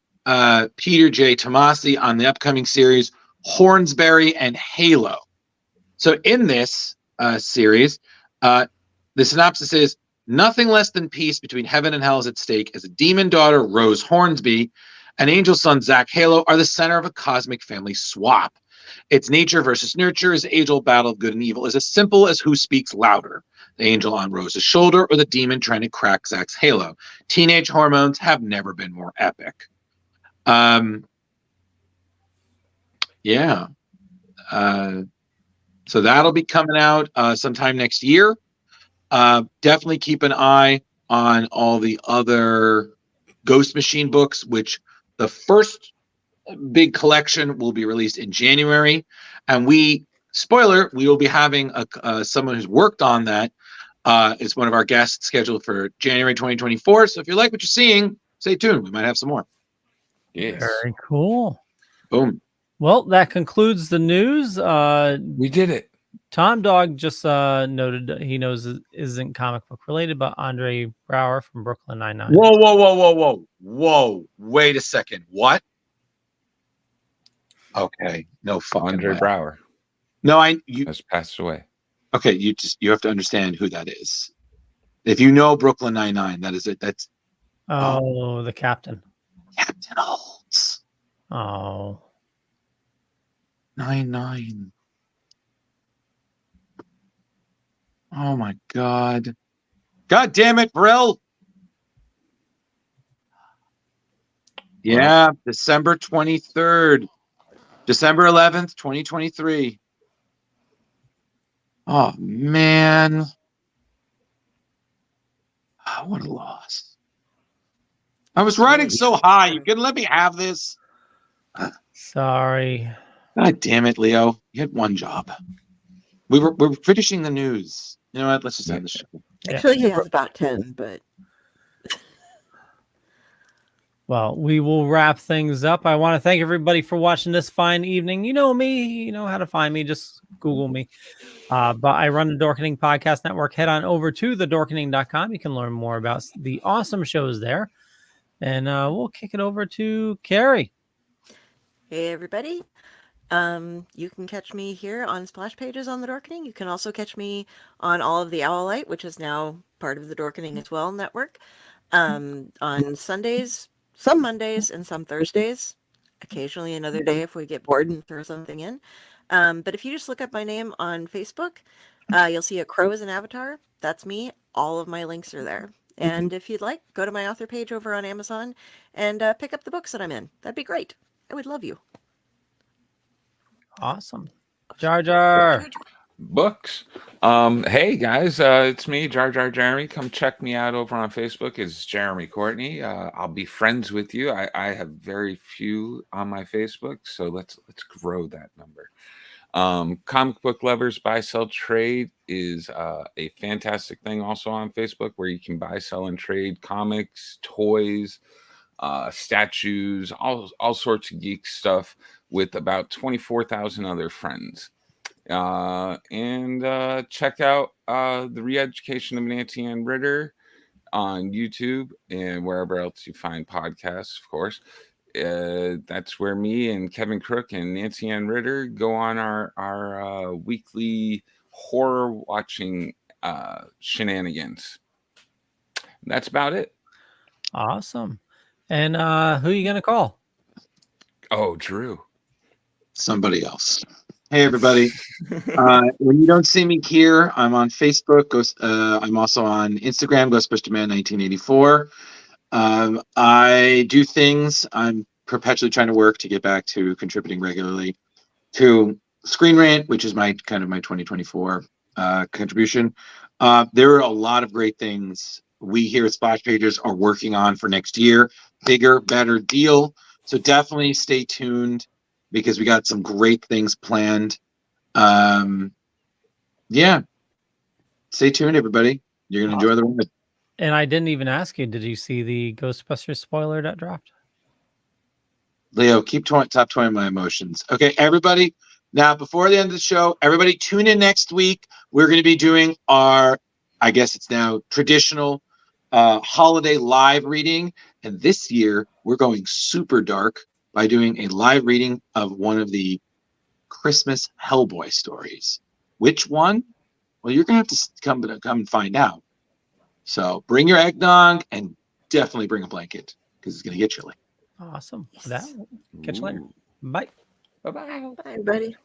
Peter J. Tomasi on the upcoming series Hornsberry and Halo. So in this series, the synopsis is: nothing less than peace between heaven and hell is at stake as a demon daughter, Rose Hornsby, and angel son, Zach Halo, are the center of a cosmic family swap. It's nature versus nurture, as age-old battle of good and evil is as simple as who speaks louder, the angel on Rose's shoulder or the demon trying to crack Zach's halo. Teenage hormones have never been more epic. Yeah. So that'll be coming out sometime next year. Definitely keep an eye on all the other Ghost Machine books, which the first big collection will be released in January. And we will be having someone who's worked on that. Is one of our guests scheduled for January 2024. So if you like what you're seeing, stay tuned. We might have some more. Yes. Very cool. Boom. Well, that concludes the news. We did it. Tom Dog just noted he knows it isn't comic book related, but Andre Brower from Brooklyn Nine-Nine. Whoa. Wait a second. What? Okay. No fucking Andre way. Brower. No, has passed away. Okay, you have to understand who that is. If you know Brooklyn Nine-Nine, that is it. That's the captain. Captain Holtz. Oh. 9-9. Oh my God. God damn it, Brill. Yeah, December 23rd. December 11th, 2023. Oh man. Oh, what a loss. I was riding so high. You couldn't let me have this. Sorry. God damn it, Leo. You had one job. We're finishing the news. You know what? Let's just end the show. Actually, he has about 10, but... Well, we will wrap things up. I want to thank everybody for watching this fine evening. You know me. You know how to find me. Just Google me. But I run the Dorkening Podcast Network. Head on over to thedorkening.com. You can learn more about the awesome shows there. And we'll kick it over to Carrie. Hey, everybody. You can catch me here on Splash Pages on the Dorkening. You can also catch me on all of the Owlite, which is now part of the Dorkening as well network. On Sundays, some Mondays, and some Thursdays. Occasionally another day if we get bored and throw something in. But if you just look up my name on Facebook, you'll see a crow as an avatar. That's me. All of my links are there. And if you'd like, go to my author page over on Amazon and pick up the books that I'm in. That'd be great. I would love you. Awesome. Jar Jar. Books. Hey guys, it's me, Jar Jar Jeremy. Come check me out over on Facebook. It's Jeremy Courtney. I'll be friends with you. I have very few on my Facebook, so let's grow that number. Comic book lovers buy, sell, trade is a fantastic thing also on Facebook, where you can buy, sell, and trade comics, toys, statues, all sorts of geek stuff with about 24,000 other friends. And check out the Re-Education of Nancy Ann Ritter on YouTube and wherever else you find podcasts, of course. That's where me and Kevin Crook and Nancy Ann Ritter go on our weekly horror watching shenanigans. That's about it. Awesome. And who are you going to call? Oh, Drew. Somebody else. Hey, everybody. When you don't see me here, I'm on Facebook. I'm also on Instagram, Ghostbusterman1984. I do things. I'm perpetually trying to work to get back to contributing regularly to Screen Rant, which is my 2024 contribution. There are a lot of great things we here at Splash Pages are working on for next year. Bigger, better deal. So definitely stay tuned, because we got some great things planned. Yeah. Stay tuned, everybody. You're going to enjoy the ride. And I didn't even ask you, did you see the Ghostbusters spoiler that dropped? Leo, keep top 20 my emotions. Okay, everybody. Now, before the end of the show, everybody tune in next week. We're going to be doing our, I guess it's now traditional holiday live reading. And this year, we're going super dark by doing a live reading of one of the Christmas Hellboy stories. Which one? Well, you're going to have to come and find out. So bring your eggnog and definitely bring a blanket, because it's going to get chilly. Awesome. Yes. That. Catch you later. Bye. Bye-bye. Bye, everybody.